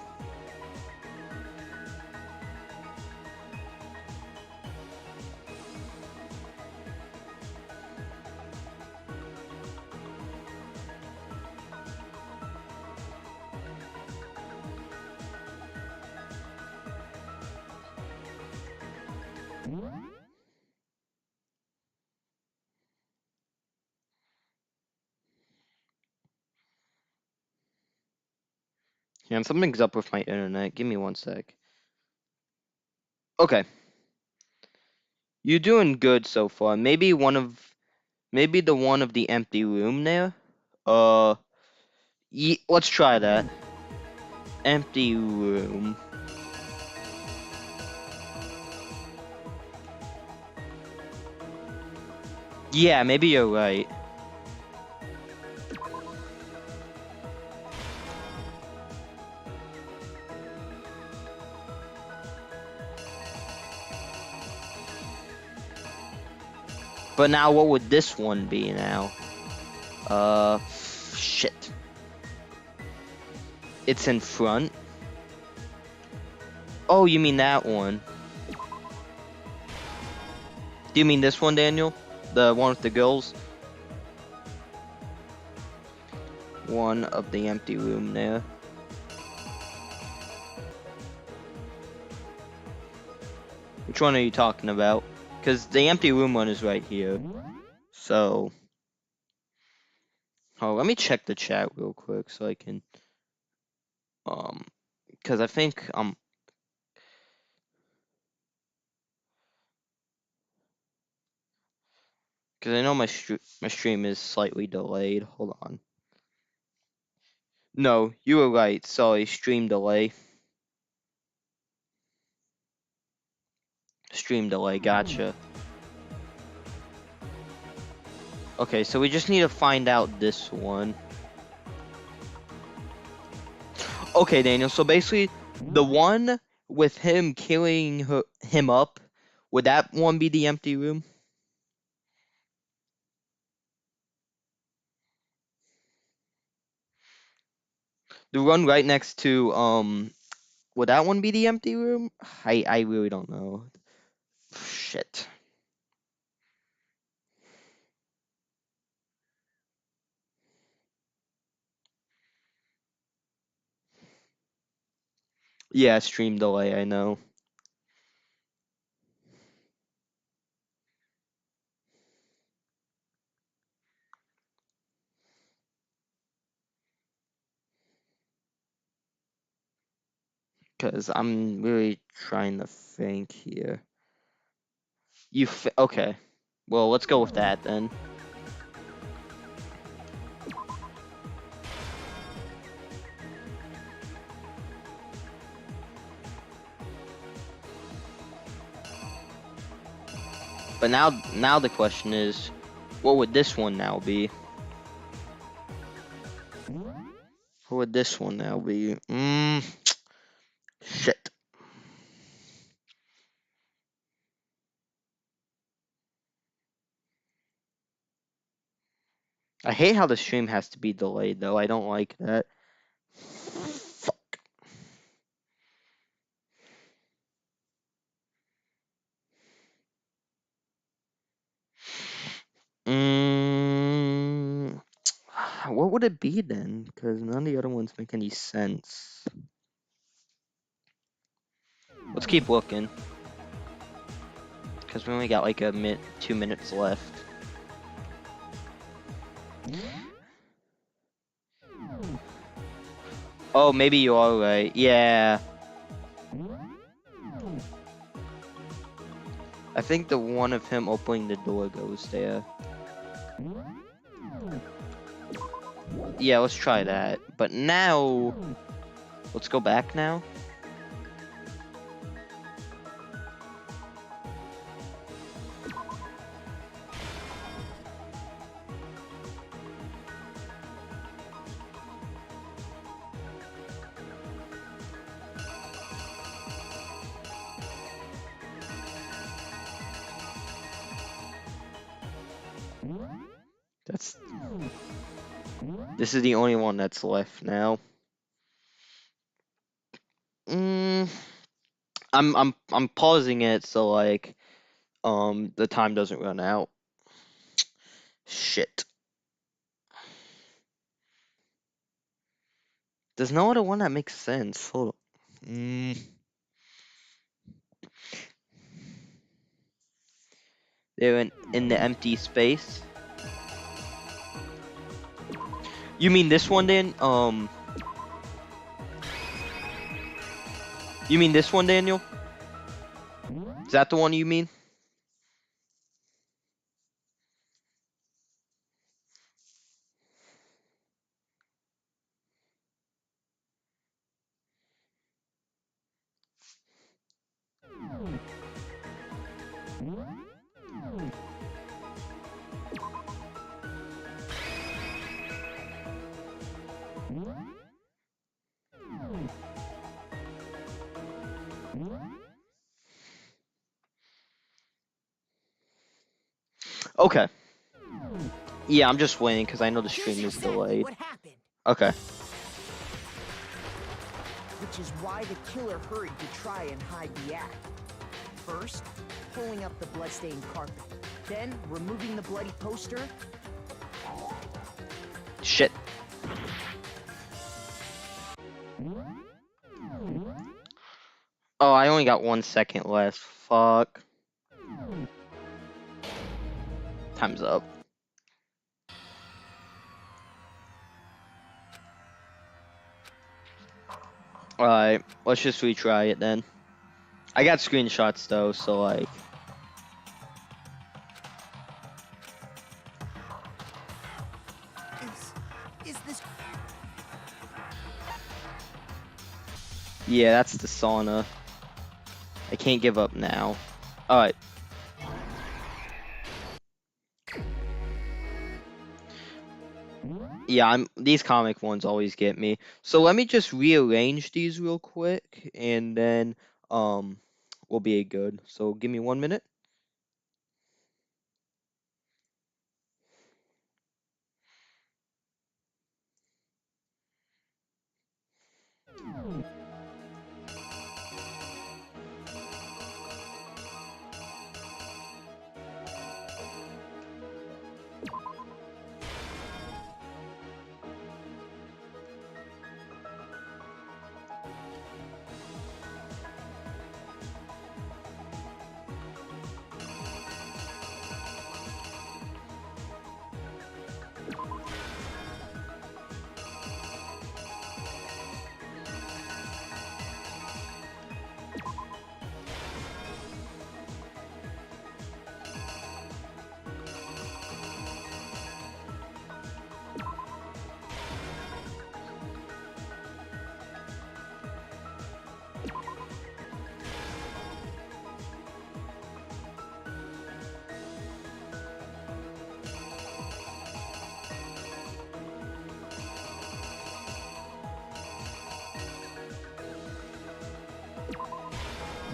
Yeah, something's up with my internet. Give me one sec. Okay. You're doing good so far. Maybe the one of the empty room there. Let's try that. Empty room. Yeah, maybe you're right. But now what would this one be now? Shit. It's in front. Oh, you mean that one? Do you mean this one, Daniel? The one with the girls? One of the empty room there. Which one are you talking about? Because the empty room one is right here. So... Oh, let me check the chat real quick so I can... Because I think, because I know my stream is slightly delayed. Hold on. No, you were right. Sorry, stream delay. Stream delay, gotcha. Okay, so we just need to find out this one. Okay, Daniel, so basically, the one with him killing him up, would that one be the empty room? The one right next to, would that one be the empty room? I really don't know. Shit. Yeah, stream delay, I know. Because I'm really trying to think here. Okay. Well, let's go with that then. But now the question is, what would this one now be? What would this one now be? Shit. I hate how the stream has to be delayed, though. I don't like that. Fuck. What would it be then? Because none of the other ones make any sense. Let's keep looking. Because we only got like 2 minutes left. Oh, maybe you are right. Yeah. I think the one of him opening the door goes there. Yeah, let's try that. But now... Let's go back now. This is the only one that's left now. I'm pausing it so like the time doesn't run out. Shit. There's no other one that makes sense. Hold on. They're in the empty space. You mean this one, Dan? You mean this one, Daniel? Is that the one you mean? Okay. Yeah, I'm just waiting because I know the Here's stream is exactly delayed. what happened, Okay. which is why the killer hurried to try and hide the act. First, pulling up the bloodstained carpet, then removing the bloody poster. Shit. Oh, I only got 1 second left. Fuck. Time's up. Alright, let's just retry it then. I got screenshots though, so like. Is this? Yeah, that's the sauna. I can't give up now. Alright. Yeah, these comic ones always get me. So let me just rearrange these real quick and then we'll be good. So give me 1 minute.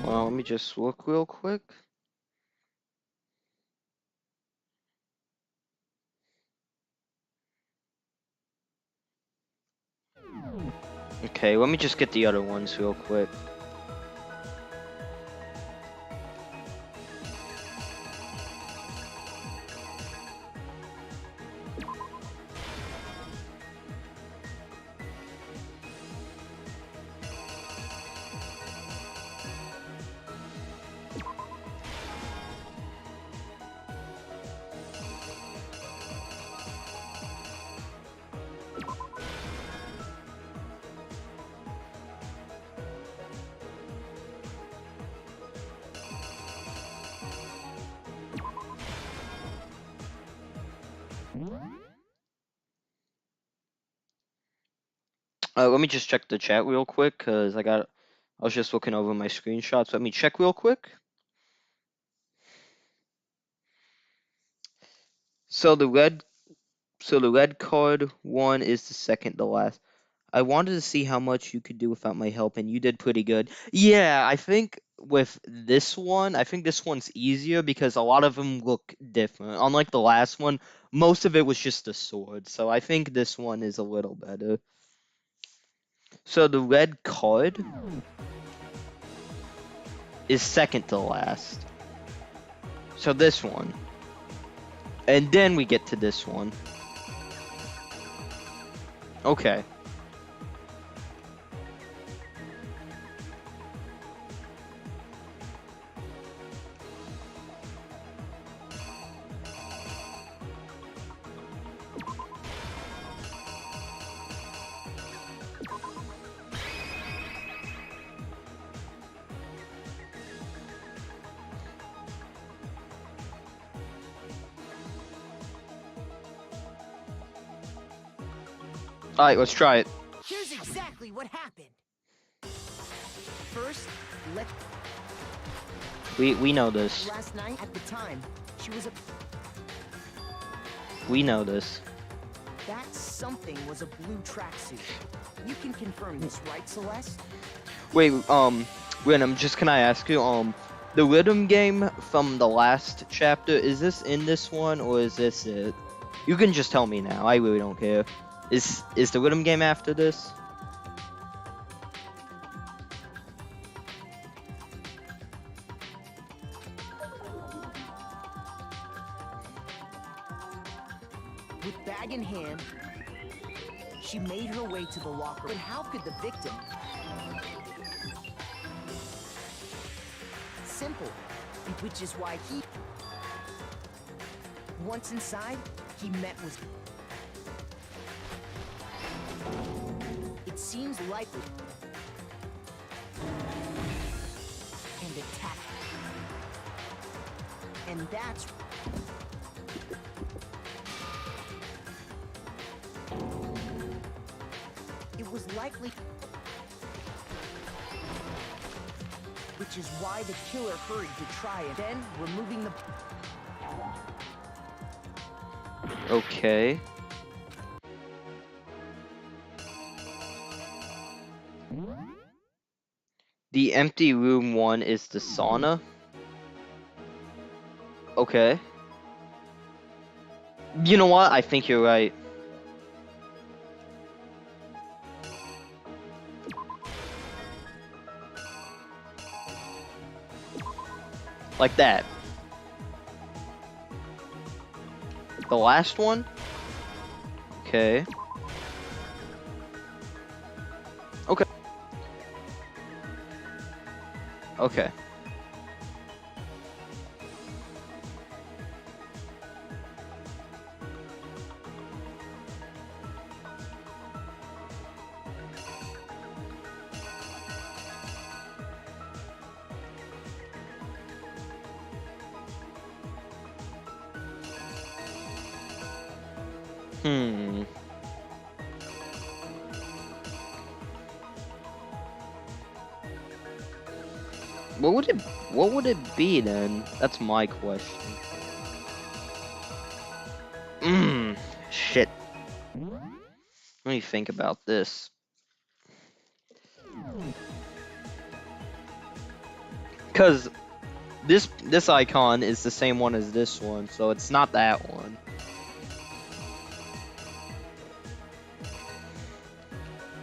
Well, let me just look real quick. Okay, let me just get the other ones real quick. Let me just check the chat real quick, cause I was just looking over my screenshots. Let me check real quick. So the red card one is the second to last. I wanted to see how much you could do without my help, and you did pretty good. Yeah, I think with this one, I think this one's easier because a lot of them look different. Unlike the last one, most of it was just a sword. So I think this one is a little better. So the red card is second to last. So this one. And then we get to this one. Okay. Alright, let's try it. Here's exactly what happened. First, let We know this. last night at the time, she was a We know this. that something was a blue tracksuit. You can confirm this, right, Celeste? Wait, Random, just can I ask you, the rhythm game from the last chapter, is this in this one or is this it? You can just tell me now. I really don't care. Is the rhythm game after this? With bag in hand, she made her way to the locker. But how could the victim? Simple, which is why he. Once inside, he met with. It seems likely. And attack. And that's. It was likely. Which is why the killer hurried to try it, then removing the. Okay. The empty room one is the sauna. Okay. You know what? I think you're right. Like that. The last one? Okay. Okay. Okay. Hmm. What would it be then? That's my question. Shit. Let me think about this. Cause this icon is the same one as this one, so it's not that one.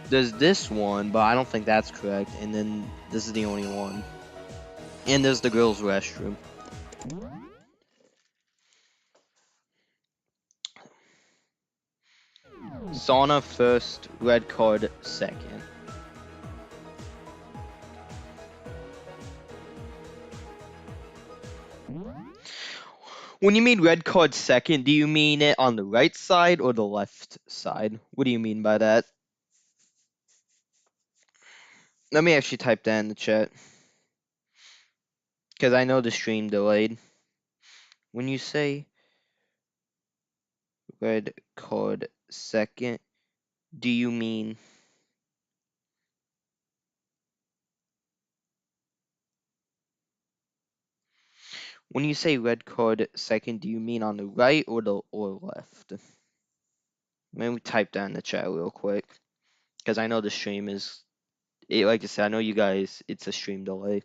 There's this one, but I don't think that's correct. And then this is the only one. And there's the girls' restroom. Sauna first, red card second. When you mean red card second, do you mean it on the right side or the left side? What do you mean by that? Let me actually type that in the chat. Because I know the stream delayed. When you say red card second, do you mean... When you say red card second, do you mean on the right or the left? Let me type that in the chat real quick. Because I know the stream is... like I said, I know you guys, it's a stream delay.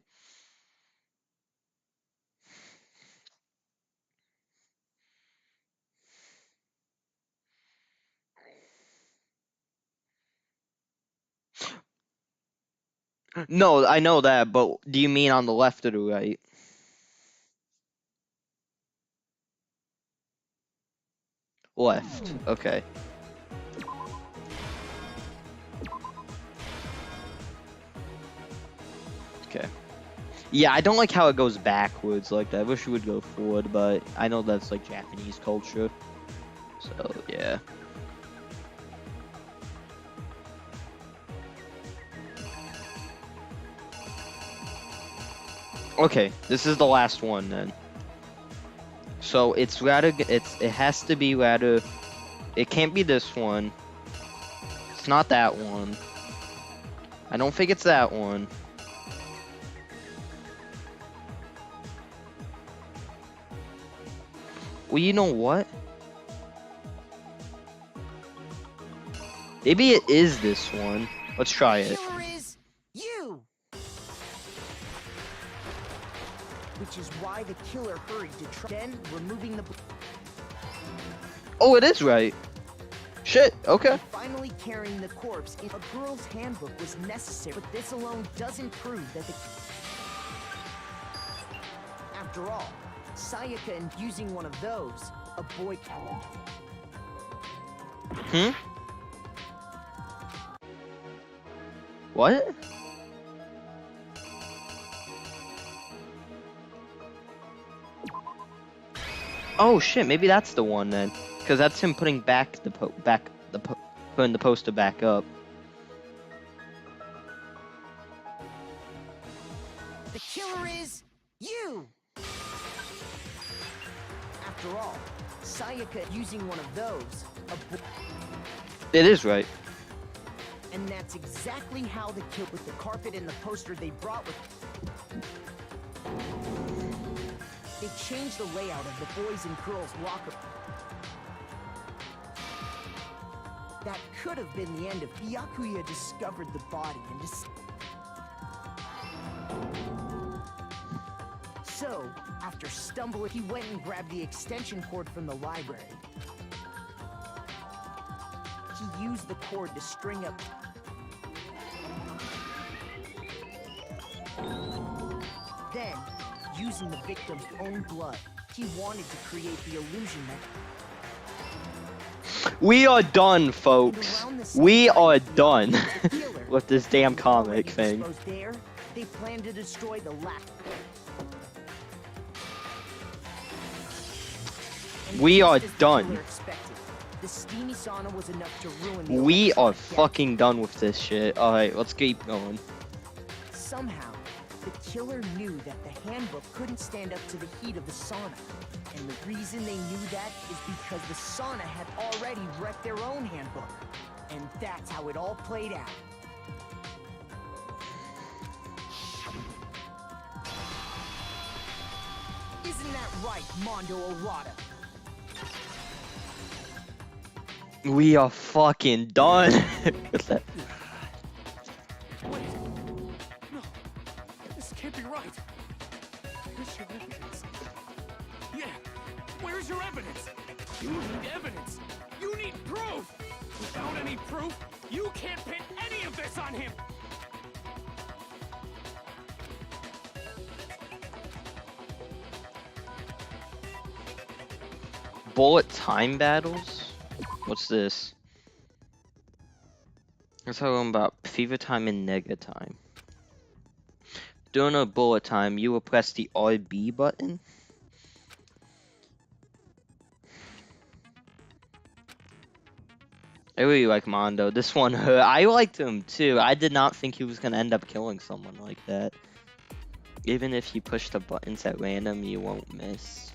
No, I know that, but do you mean on the left or the right? Left. Okay. Okay. Yeah, I don't like how it goes backwards like that. I wish it would go forward, but I know that's like Japanese culture. So, yeah. Okay, this is the last one then. So it's rather, it has to be rather, it can't be this one. It's not that one. I don't think it's that one. Well, you know what? Maybe it is this one. Let's try it. Killer is you! Which is why the killer hurried to try. Then, removing the... Oh, it is right. Shit, okay. Finally carrying the corpse in a girl's handbook was necessary, but this alone doesn't prove that the... After all, Sayaka and using one of those, a boy... Hmm? What? Oh shit, maybe that's the one then, because that's him putting back the putting the poster back up. The killer is you. After all, Sayaka using one of those, It is right. and that's exactly how the kid with the carpet and the poster they brought with. They changed the layout of the boys and girls locker. That could have been the end of Byakuya discovered the body and So, after stumbling, he went and grabbed the extension cord from the library. He used the cord to string up. Then, using the victim's own blood, he wanted to create the illusion that... We are done, folks. We are done with this damn comic thing. There, they plan to destroy the last. We are done. The steamy sauna was enough to ruin. We are fucking done with this shit. Alright, let's keep going. Somehow, the killer knew that the handbook couldn't stand up to the heat of the sauna. And the reason they knew that is because the sauna had already wrecked their own handbook. And that's how it all played out. Isn't that right, Mondo Orada? We are fucking done with that. Wait. No. This can't be right. Where's your evidence? Yeah. Where's your evidence? You need evidence. You need proof. Without any proof, you can't pin any of this on him. Bullet time battles? What's this? We're talking about fever time and nega time. During a bullet time, you will press the RB button. I really like Mondo. This one hurt. I liked him too. I did not think he was gonna end up killing someone like that. Even if you push the buttons at random, you won't miss.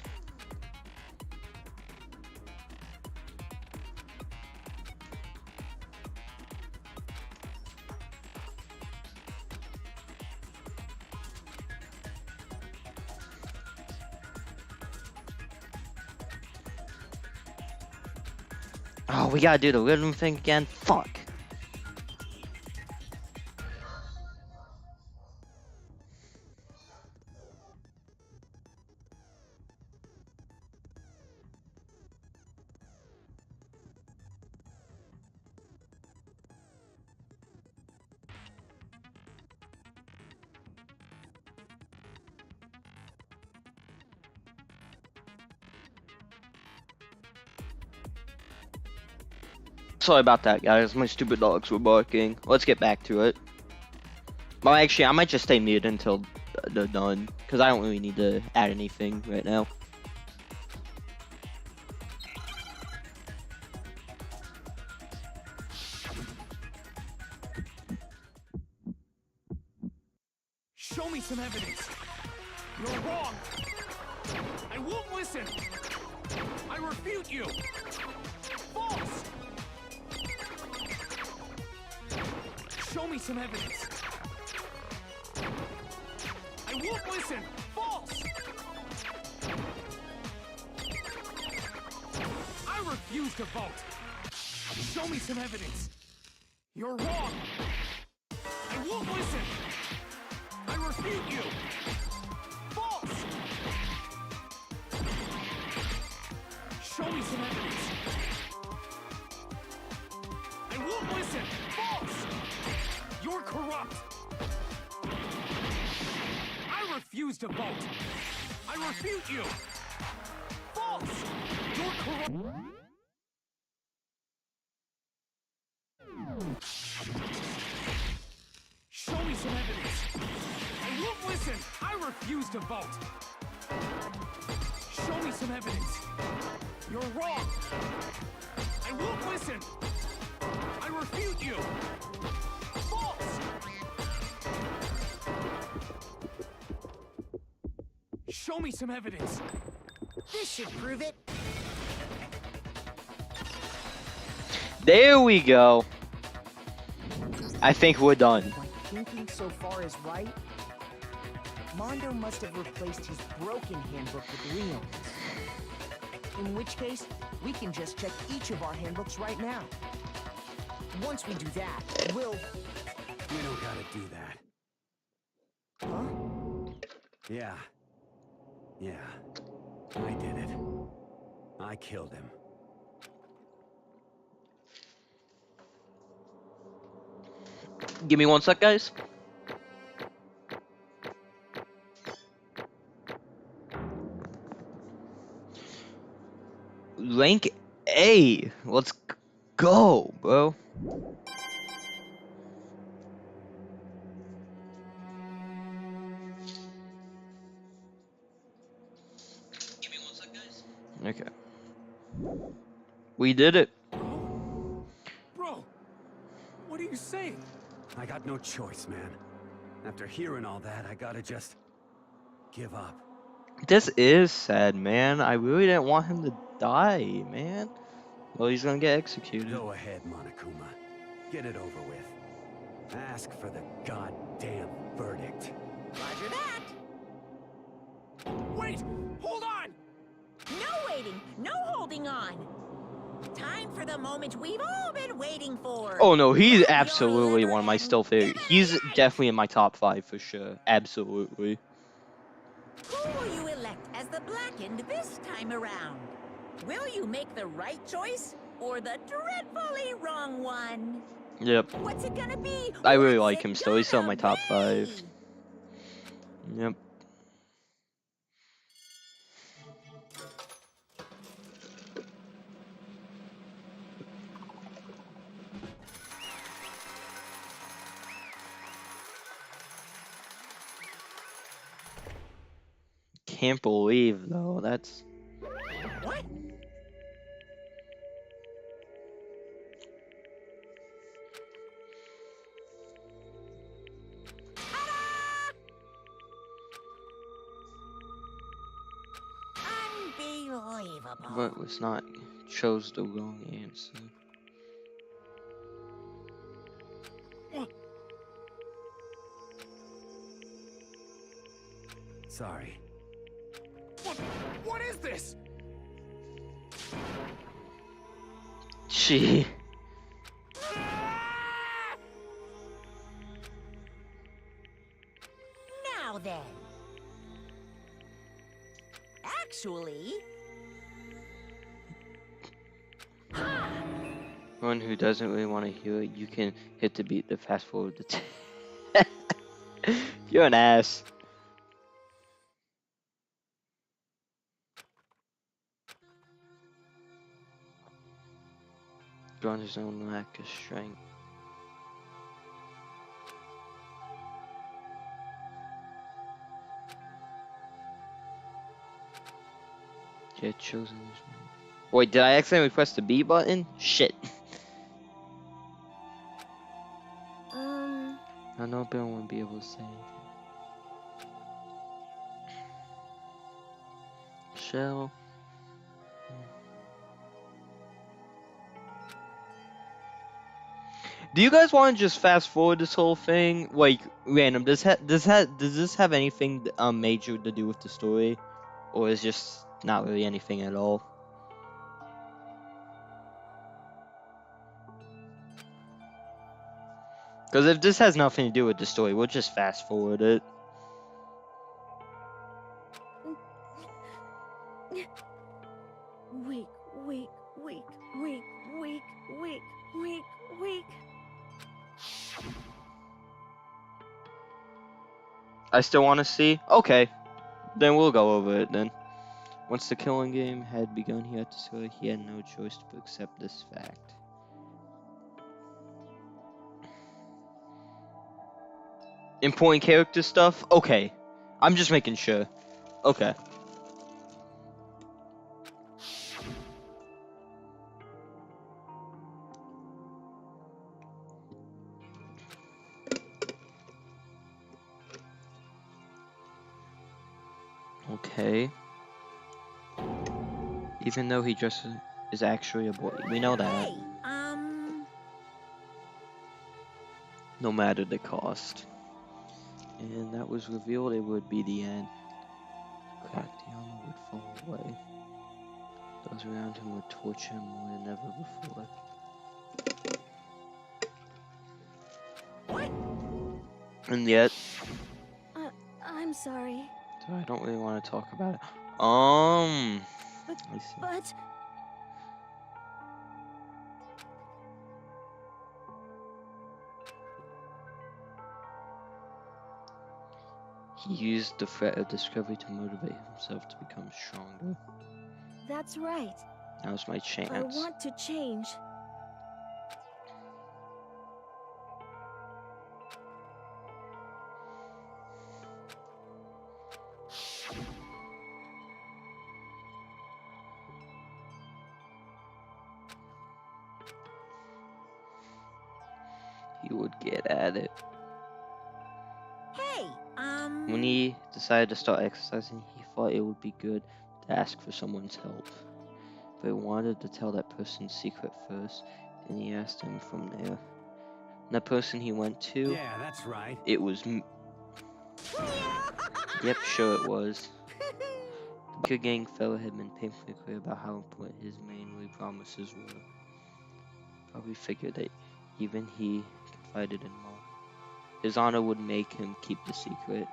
Oh, we gotta do the rhythm thing again? Fuck. Sorry about that, guys. My stupid dogs were barking. Let's get back to it. Well, actually, I might just stay muted until they're done, because I don't really need to add anything right now. Show me some evidence. You're wrong. I won't listen. I refute you. False. Show me some evidence. I won't listen. False. I refuse to vote. Show me some evidence. You're wrong. I won't listen. I refute you. False. Show me some evidence. I won't listen. False. You're corrupt. I refuse to vote. I refute you. False. You're corrupt. Show me some evidence. I won't listen. I refuse to vote. Show me some evidence. You're wrong. I won't listen. I refute you. False. Show me some evidence. This should prove it. There we go. I think we're done. My thinking so far is right. Mondo must have replaced his broken handbook with Leon's. In which case, we can just check each of our handbooks right now. Once we do that, we'll... We don't gotta do that. Huh? Yeah. I did it. I killed him. Give me 1 sec, guys. Rank A. Let's go, bro. Give me 1 sec, guys. Okay. We did it. Bro, what are you saying? I got no choice, man. After hearing all that, I gotta just give up. This is sad, man. I really didn't want him to die, man. Well, he's gonna get executed. Go ahead, Monokuma. Get it over with. Ask for the goddamn verdict. Roger that. Wait! Hold on! No waiting, no holding on. Time for the moment we've all been waiting for. Oh no, he's absolutely one of my still favorite. He's definitely in my top 5 for sure. Absolutely. Who will you elect as the Blackened this time around? Will you make the right choice or the dreadfully wrong one? Yep. What's it gonna be? I really What's like it him still. He's still in my top gonna 5. Yep. Can't believe though, that's... What? Unbelievable. But was not chose the wrong answer. Sorry. What is this? She... Now then. Actually... One who doesn't really want to hear it, you can hit the beat to fast forward the You're an ass. on his own lack of strength. He had chosen his mate. Wait, did I accidentally press the B button? Shit. I know Bill won't be able to say anything. Shell. Do you guys want to just fast forward this whole thing? Like, random. Does this have anything major to do with the story, or is just not really anything at all? Because if this has nothing to do with the story, we'll just fast forward it. Weak, weak, weak, weak, weak, weak, weak, weak. I still want to see? Okay. Then we'll go over it then. Once the killing game had begun, he had to say he had no choice to accept this fact. Important character stuff? Okay. I'm just making sure. Okay. Okay. Even though he just is actually a boy. We know that. Hey, No matter the cost. And that was revealed, it would be the end. Crack, the armor would fall away. Those around him would torture him more than ever before. What? And yet, I'm sorry. so I don't really want to talk about it. I see. But He used the threat of discovery to motivate himself to become stronger. that's right. Now's my chance. I want to change. He would get at it. Hey, When he decided to start exercising, he thought it would be good to ask for someone's help. But he wanted to tell that person's secret first, and he asked him from there. And that person he went to, Yeah, that's right. it was Yep, sure it was. The good gang fellow had been painfully clear about how important his mainly promises were. Probably figured that even he confided in Mom. His honor would make him keep the secret.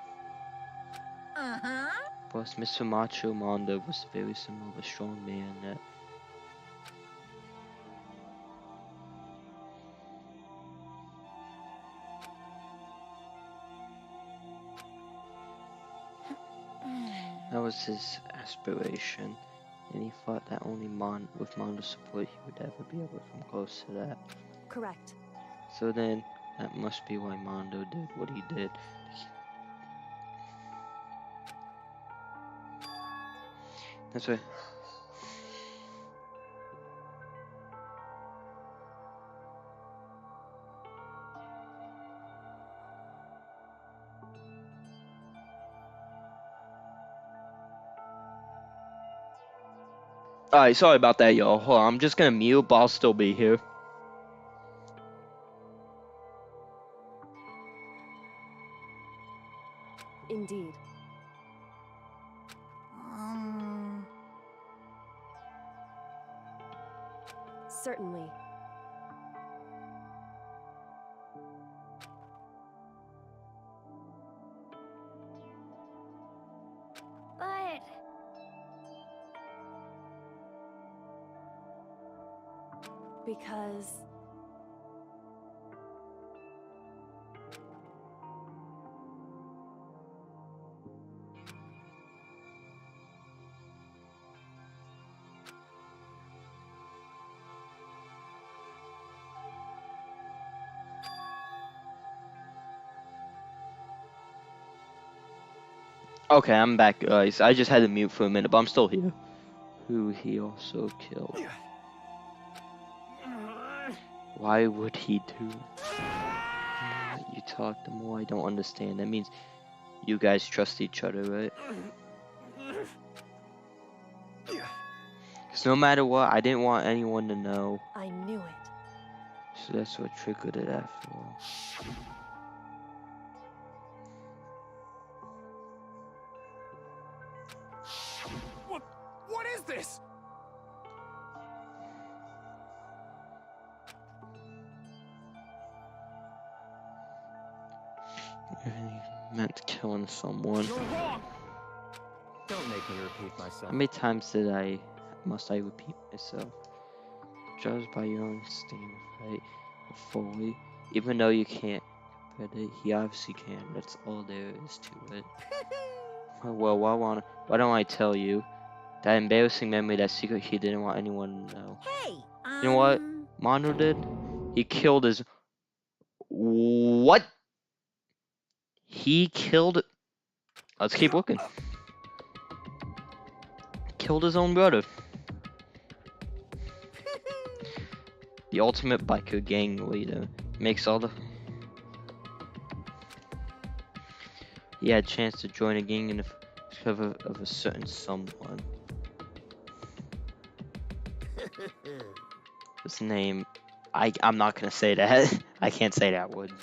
Plus, Mr. Macho Mondo was very similar to a strong man that was his aspiration, and he thought that only with Mondo's support he would ever be able to come close to that. Correct. So then, that must be why Mondo did what he did. That's right. Alright, sorry about that, y'all. Hold on, I'm just gonna mute, but I'll still be here. Indeed. Certainly. But Because Okay, I'm back, guys. I just had to mute for a minute, but I'm still here. Who he also killed. Why would he do? You talk the more I don't understand. That means you guys trust each other, right? Because no matter what, I didn't want anyone to know. I knew it. So that's what triggered it after all. What is this? He meant killing someone. You're wrong. Don't make me repeat myself. How many times must I repeat myself? Judged by your own standard, right? Fully. Even though you can't predict, he obviously can. That's all there is to it. Well, why don't I tell you that embarrassing memory, that secret he didn't want anyone to know? Hey, You know what Mondo did? He killed his... What? He killed... Let's keep looking. Killed his own brother. The ultimate biker gang leader. Makes all the... He had a chance to join a gang in the cover of a certain someone. His name... I'm not gonna say that. I can't say that word.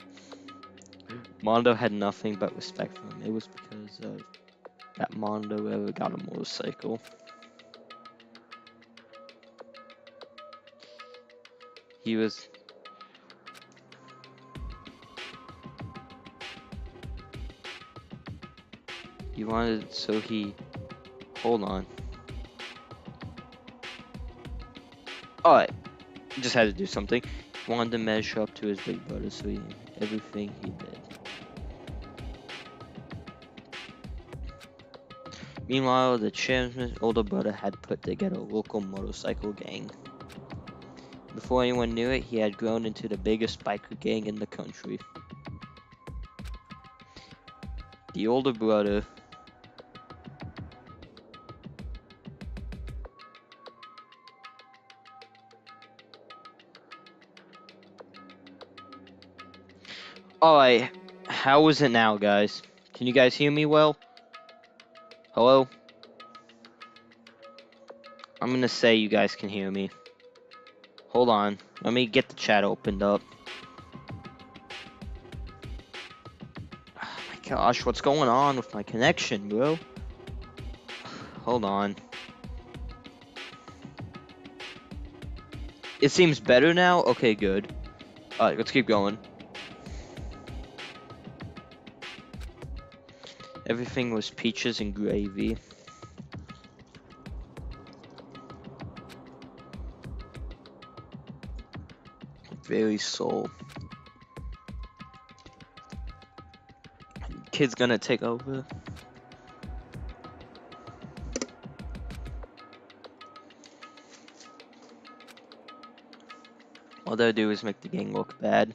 Mondo had nothing but respect for him. It was because of that Mondo ever got a motorcycle. He was... He wanted, so he... Hold on. Alright. Just had to do something. He wanted to measure up to his big brother, so everything he did. Meanwhile, the chairman's older brother had put together a local motorcycle gang. Before anyone knew it, he had grown into the biggest biker gang in the country. The older brother... Alright, how is it now, guys? Can you guys hear me well? Hello? I'm gonna say you guys can hear me. Hold on, let me get the chat opened up. Oh my gosh, what's going on with my connection, bro? Hold on. It seems better now? Okay, good. Alright, let's keep going. Everything was peaches and gravy. Very soul. Kid's gonna take over. All they do is make the gang look bad.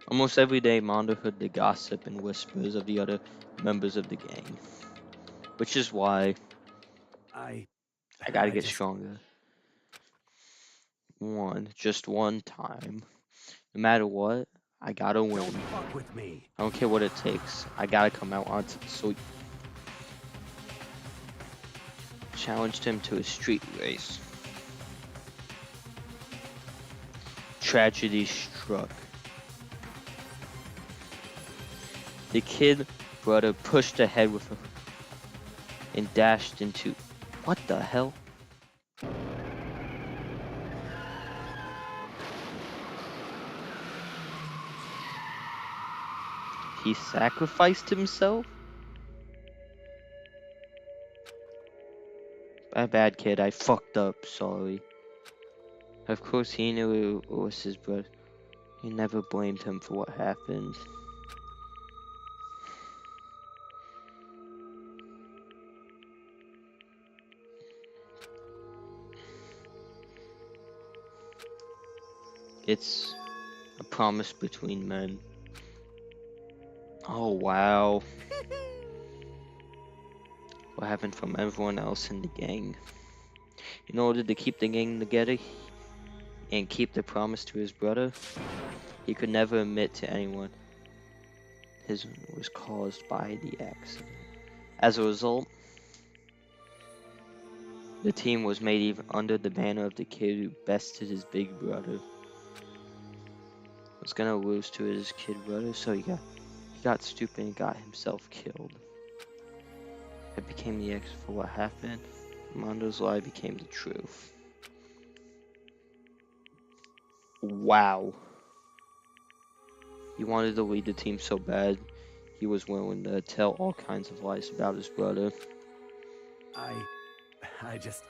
Almost every day, Mondo heard the gossip and whispers of the other members of the gang. Which is why I gotta get stronger. Just one time. No matter what, I gotta win. Don't fuck with me. I don't care what it takes. I gotta come out on top. So challenged him to a street race. Tragedy struck. The kid brother pushed ahead with her and dashed into... What the hell? He sacrificed himself? My bad, kid. I fucked up. Sorry. Of course, he knew it was his brother. He never blamed him for what happened. It's a promise between men. Oh, wow. what happened from everyone else in the gang. In order to keep the gang together and keep the promise to his brother, he could never admit to anyone his was caused by the accident. As a result, the team was made even under the banner of the kid who bested his big brother. Was gonna lose to his kid brother, so he got stupid and got himself killed. It became the X for what happened. Mondo's lie became the truth. Wow. He wanted to lead the team so bad, he was willing to tell all kinds of lies about his brother. I just...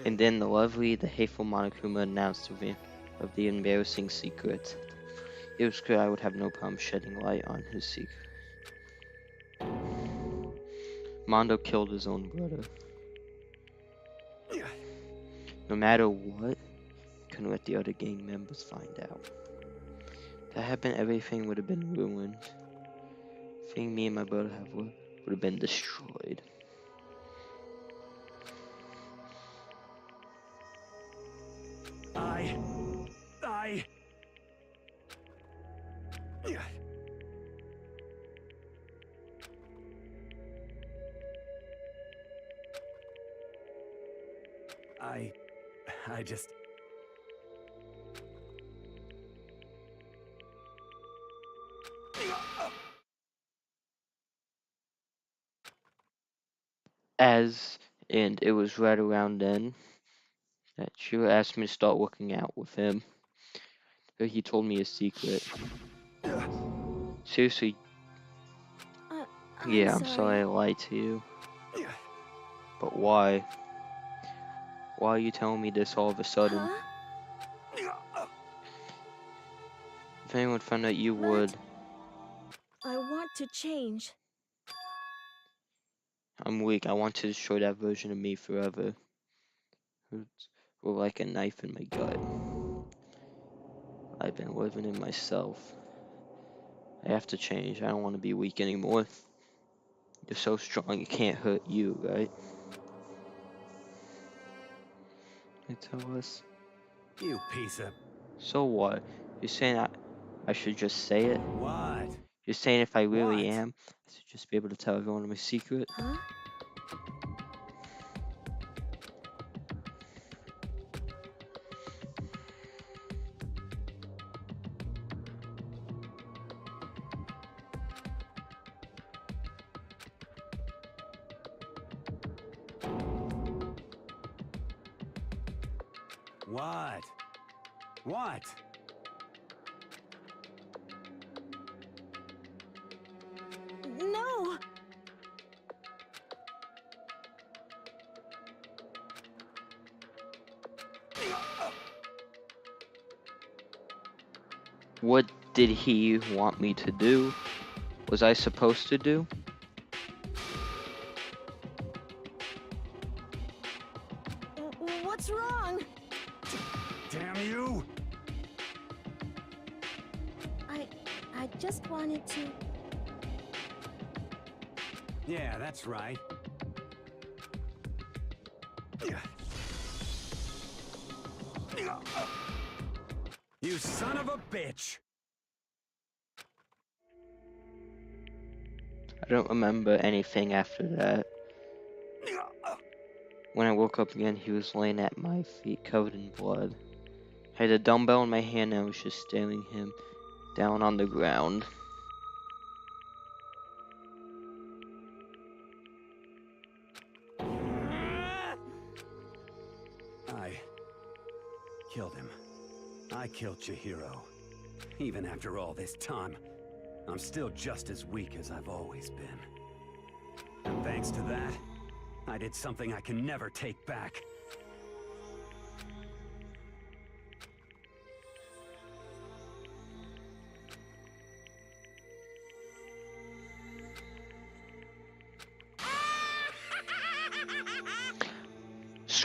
And then the hateful Monokuma announced of the embarrassing secret. It was clear I would have no problem shedding light on his secret. Mondo killed his own brother. No matter what, he couldn't let the other gang members find out. If that happened, everything would have been ruined. Everything me and my brother have would have been destroyed. I just... And it was right around then that Shiro asked me to start working out with him. But he told me a secret. Seriously. I'm sorry I lied to you. But why? Why are you telling me this all of a sudden? Huh? If anyone found out, you would. I want to change. I'm weak. I want to destroy that version of me forever. Or like a knife in my gut. I've been living in myself. I have to change. I don't want to be weak anymore. You're so strong, it can't hurt you, right? You tell us. You piece of... So what? You're saying I should just say it? What? You're saying if I really What? am, I should just be able to tell everyone my secret? Huh? What? What? No! What did he want me to do? Was I supposed to do? What's wrong? Damn you! I just wanted to... Yeah, that's right. You son of a bitch! I don't remember anything after that. When I woke up again, he was laying at my feet covered in blood. I had a dumbbell in my hand and I was just staring him down on the ground. I killed him. I killed Chihiro. Even after all this time, I'm still just as weak as I've always been. And thanks to that, I did something I can never take back.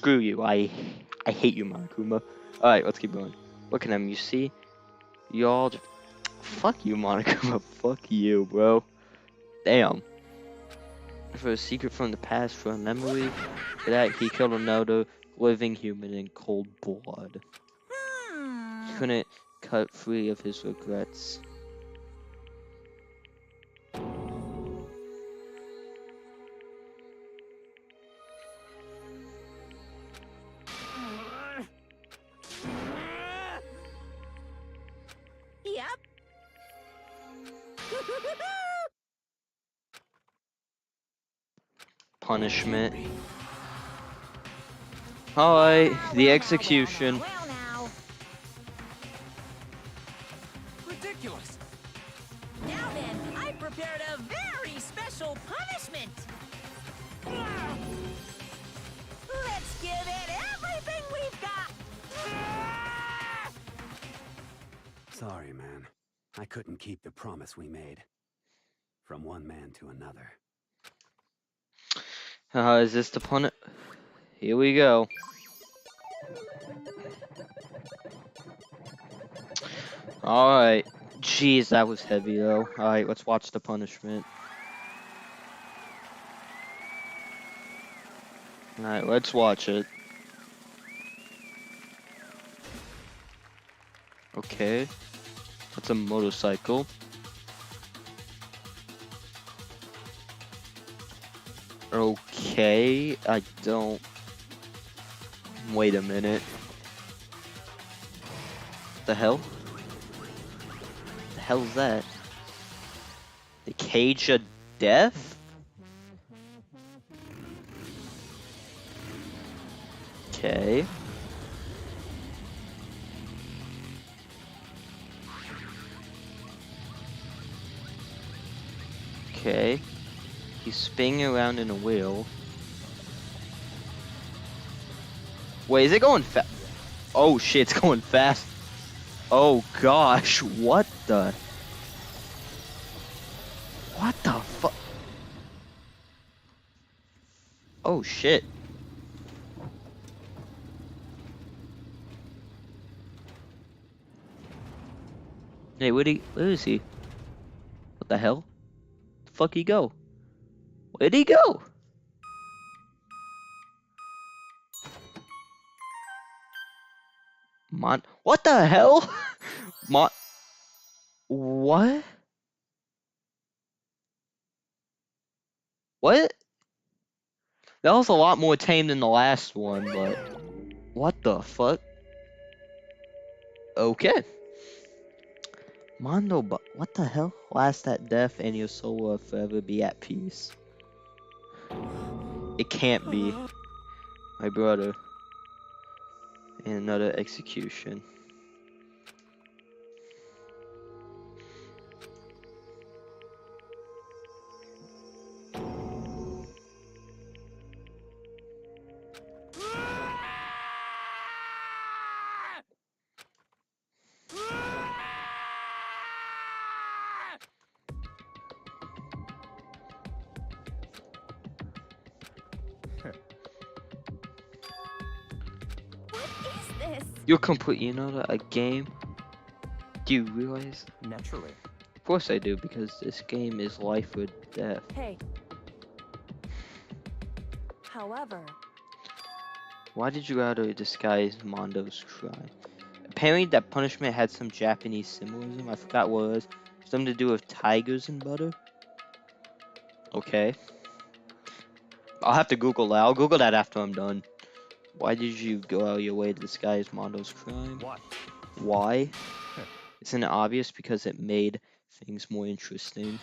screw you. I hate you, Monokuma. Alright, let's keep going. Look at him, you see? Y'all just... Fuck you, Monokuma. Fuck you, bro. Damn. For a secret from the past, for a memory, for that he killed another living human in cold blood. He couldn't cut free of his regrets. Yep. Punishment. Alright, the execution. Well, now. Ridiculous. Now then, I prepared a very special punishment. Let's give it everything we've got. Sorry, man. I couldn't keep the promise we made. From one man to another. Is this the punish? Here we go. Alright. Jeez, that was heavy though. Alright, let's watch the punishment. Alright, let's watch it. Okay. That's a motorcycle. Okay, I don't... Wait a minute. The hell? The hell's that? The cage of death? Okay. Okay. He's spinning around in a wheel. Wait, is it going fast? Oh shit, it's going fast. Oh gosh, what the? What the fuck? Oh shit. Hey, where is he? What the hell? The fuck he go? Where'd he go? What the hell? What? What? That was a lot more tame than the last one, but what the fuck? Okay. Mondo, but what the hell? Last at death and your soul will forever be at peace. It can't be. My brother. And another execution. You're complete, you know that a game? Do you realize? Naturally. Of course I do, because this game is life or death. Hey. However... Why did you rather disguise Mondo's crime? Apparently that punishment had some Japanese symbolism. I forgot what it was. Something to do with tigers and butter? Okay. I'll have to Google that. I'll Google that after I'm done. Why did you go out of your way to disguise Mondo's crime? What? Why? Isn't it obvious? Because it made things more interesting.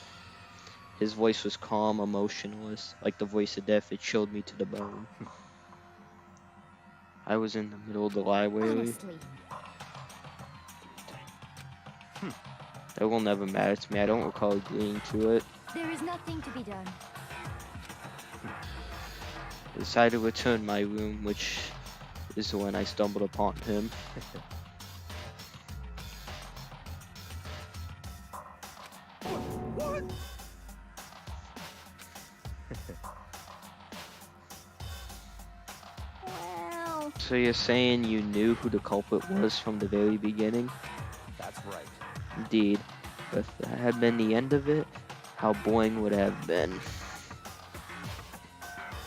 His voice was calm, emotionless, like the voice of death. It chilled me to the bone. I was in the middle of the library. Honestly. That will never matter to me. I don't recall agreeing to it. There is nothing to be done. I decided to return my room, which is when I stumbled upon him. What? So you're saying you knew who the culprit was from the very beginning? That's right. Indeed. If that had been the end of it, how boring would it have been?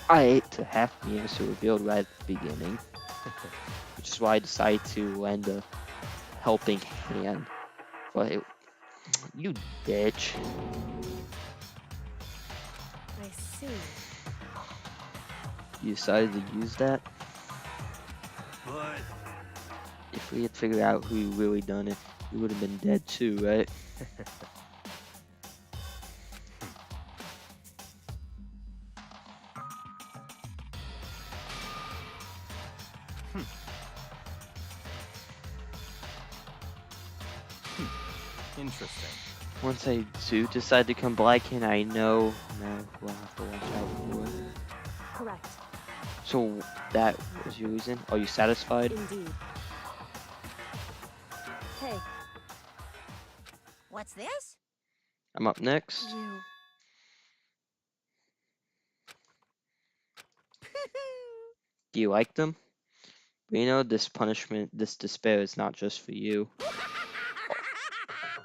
I hate to have the answer revealed right at the beginning, which is why I decided to lend a helping hand. But you bitch. I see. You decided to use that? But If we had figured out who really done it, you would have been dead too, right? Interesting. Once I do decide to come black in, I know now we'll have to watch out for it. Correct. So that was your reason? Are you satisfied? Indeed. Hey, What's this? I'm up next. you. Do you like them? But you know, this punishment, this despair is not just for you.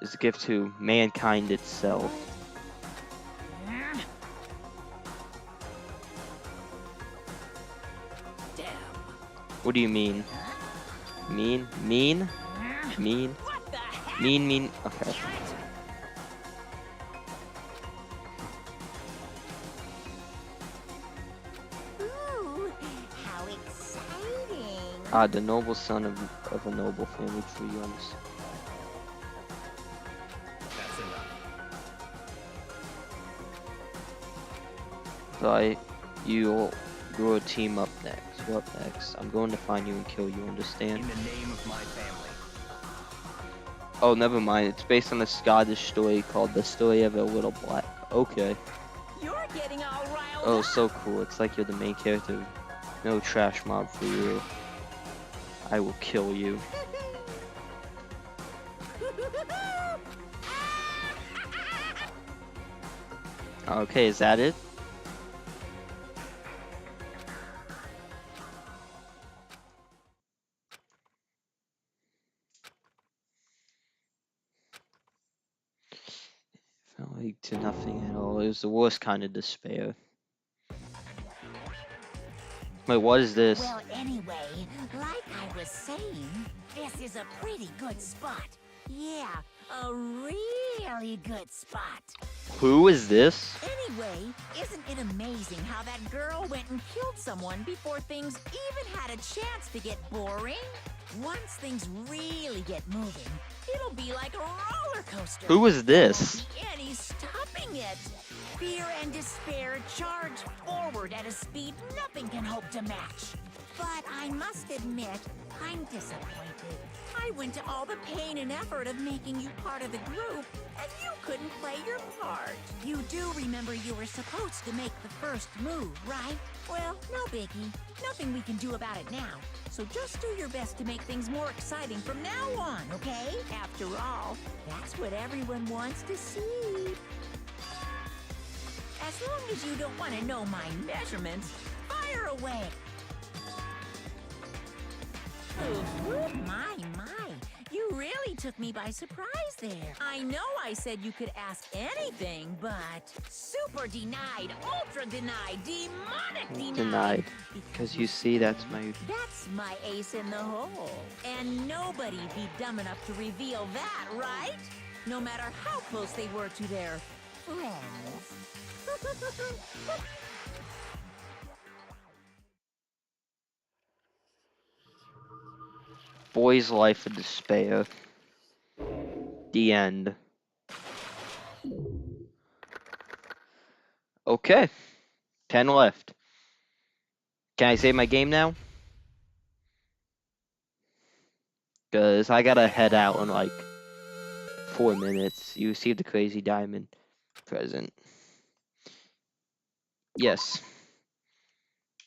It's a gift to mankind itself. Damn. What do you mean? Mean? Mean? Mean? What the heck? Mean? Okay. Ooh, how exciting! The noble son of a noble family tree, you understand? That's enough. So you'll team up next. You're up next. I'm going to find you and kill you, understand? In the name of my family. Oh, never mind. It's based on a Scottish story called The Story of a Little Black. Okay. You're getting all riled Oh, up. so cool. It's like you're the main character. No trash mob for you. I will kill you. Okay, is that it? Felt like to nothing at all. It was the worst kind of despair. Wait, what is this? Well, anyway, like I was saying, this is a pretty good spot. Yeah, a really good spot. Who is this? Anyway, isn't it amazing how that girl went and killed someone before things even had a chance to get boring? Once things really get moving, it'll be like a roller coaster. Who is this? And he's stopping it. Fear and despair charge forward at a speed nothing can hope to match. But I must admit, I'm disappointed. I went to all the pain and effort of making you part of the group, and you couldn't play your part. You do remember you were supposed to make the first move, right? Well, no biggie. Nothing we can do about it now. So just do your best to make things more exciting from now on, okay? After all, that's what everyone wants to see. As long as you don't want to know my measurements, fire away. Ooh, my. You really took me by surprise there. I know I said you could ask anything, but super denied, ultra denied, demonic denied. Denied. Because you see, that's my ace in the hole. And nobody'd be dumb enough to reveal that, right? No matter how close they were to their friends. Boy's life of despair. The end. Okay. 10 left. Can I save my game now? Because I gotta head out in like 4 minutes. You received a crazy diamond present. Yes.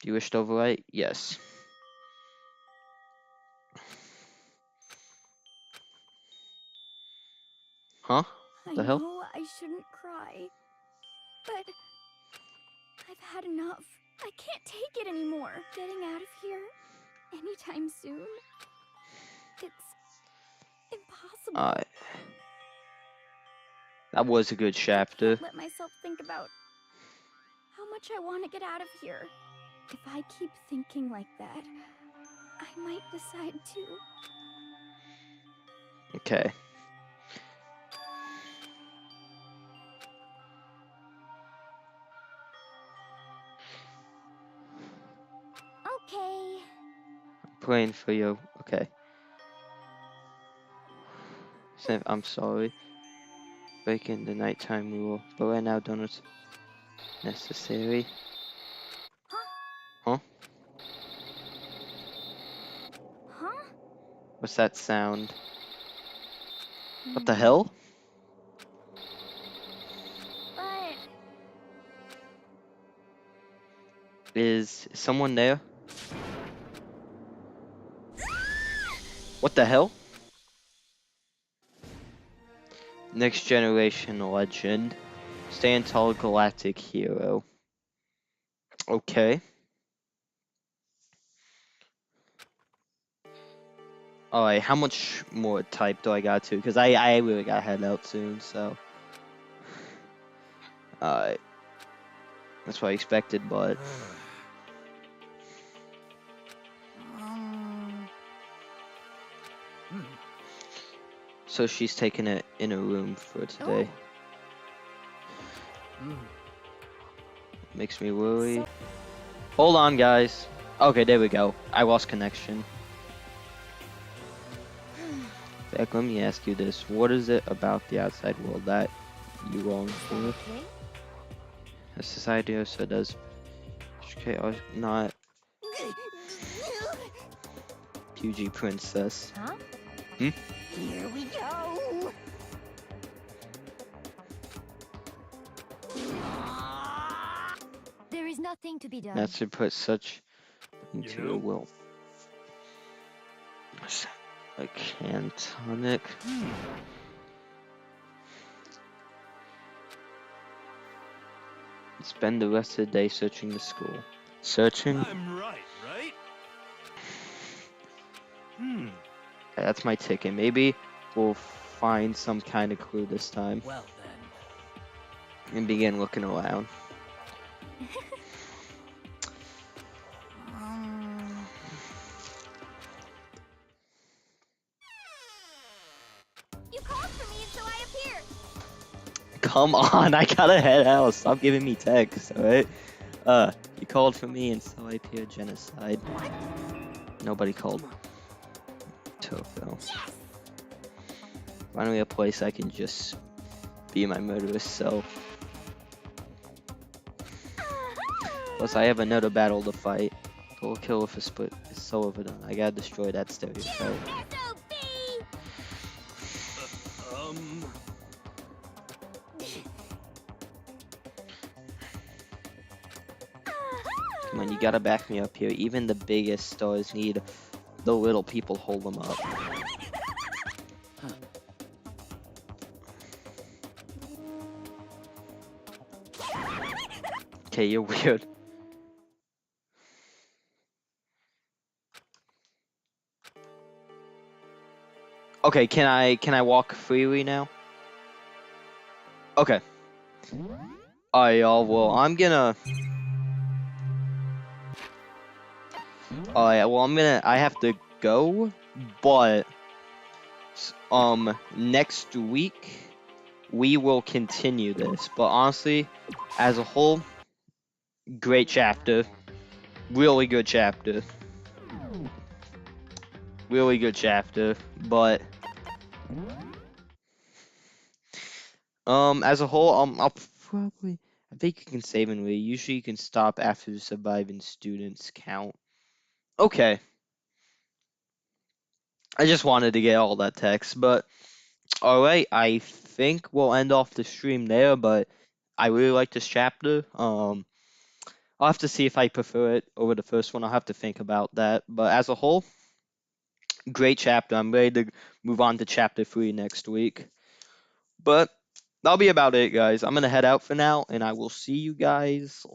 Do you wish to overwrite? Yes. Huh? The hell? I know I shouldn't cry, but I've had enough. I can't take it anymore. Getting out of here anytime soon. It's impossible. That was a good I chapter. can't let myself think about how much I want to get out of here. If I keep thinking like that, I might decide to. Okay. Okay. Praying for you. Okay. I'm sorry. Breaking the nighttime rule, but right now donuts necessary. Huh? Huh? What's that sound? What the hell? But Is someone there? What the hell? Next generation legend. Stand tall galactic hero. Okay. Alright, how much more type do I got to? Because I really gotta head out soon, so. Alright. That's what I expected, but. So she's taking it in a room for today. Makes me worry. Hold on, guys. Okay, there we go. I lost connection. Beck, let me ask you this. What is it about the outside world that you long for? A society also does. Okay, not PG princess. Huh? Hmm? Here we go. There is nothing to be done. That's to put such into a will. A cantonic. Spend the rest of the day searching the school. Searching? I'm right? That's my ticket. Maybe we'll find some kind of clue this time. Well then. And begin looking around. you called for me, so I appeared. Come on, I gotta head out. Stop giving me texts, alright? You called for me and so I appear genocide. Nobody called Toko. Finally a place I can just be my murderous self. Plus I have another battle to fight. Total kill with a split is so overdone. I gotta destroy that stereotype. Come on, you gotta back me up here. Even the biggest stars need the little people hold them up. Okay, you're weird. Okay, can I walk freely now? Okay. Alright, y'all. Well, I'm gonna. Alright, well, I have to go, but next week we will continue this. But honestly, as a whole, great chapter. Really good chapter. Really good chapter, but as a whole, I'll probably, I think you can save and read. Usually you can stop after the surviving students count. Okay. I just wanted to get all that text, but alright, I think we'll end off the stream there, but I really like this chapter. I'll have to see if I prefer it over the first one. I'll have to think about that. But as a whole, great chapter. I'm ready to move on to chapter 3 next week. But that'll be about it, guys. I'm going to head out for now, and I will see you guys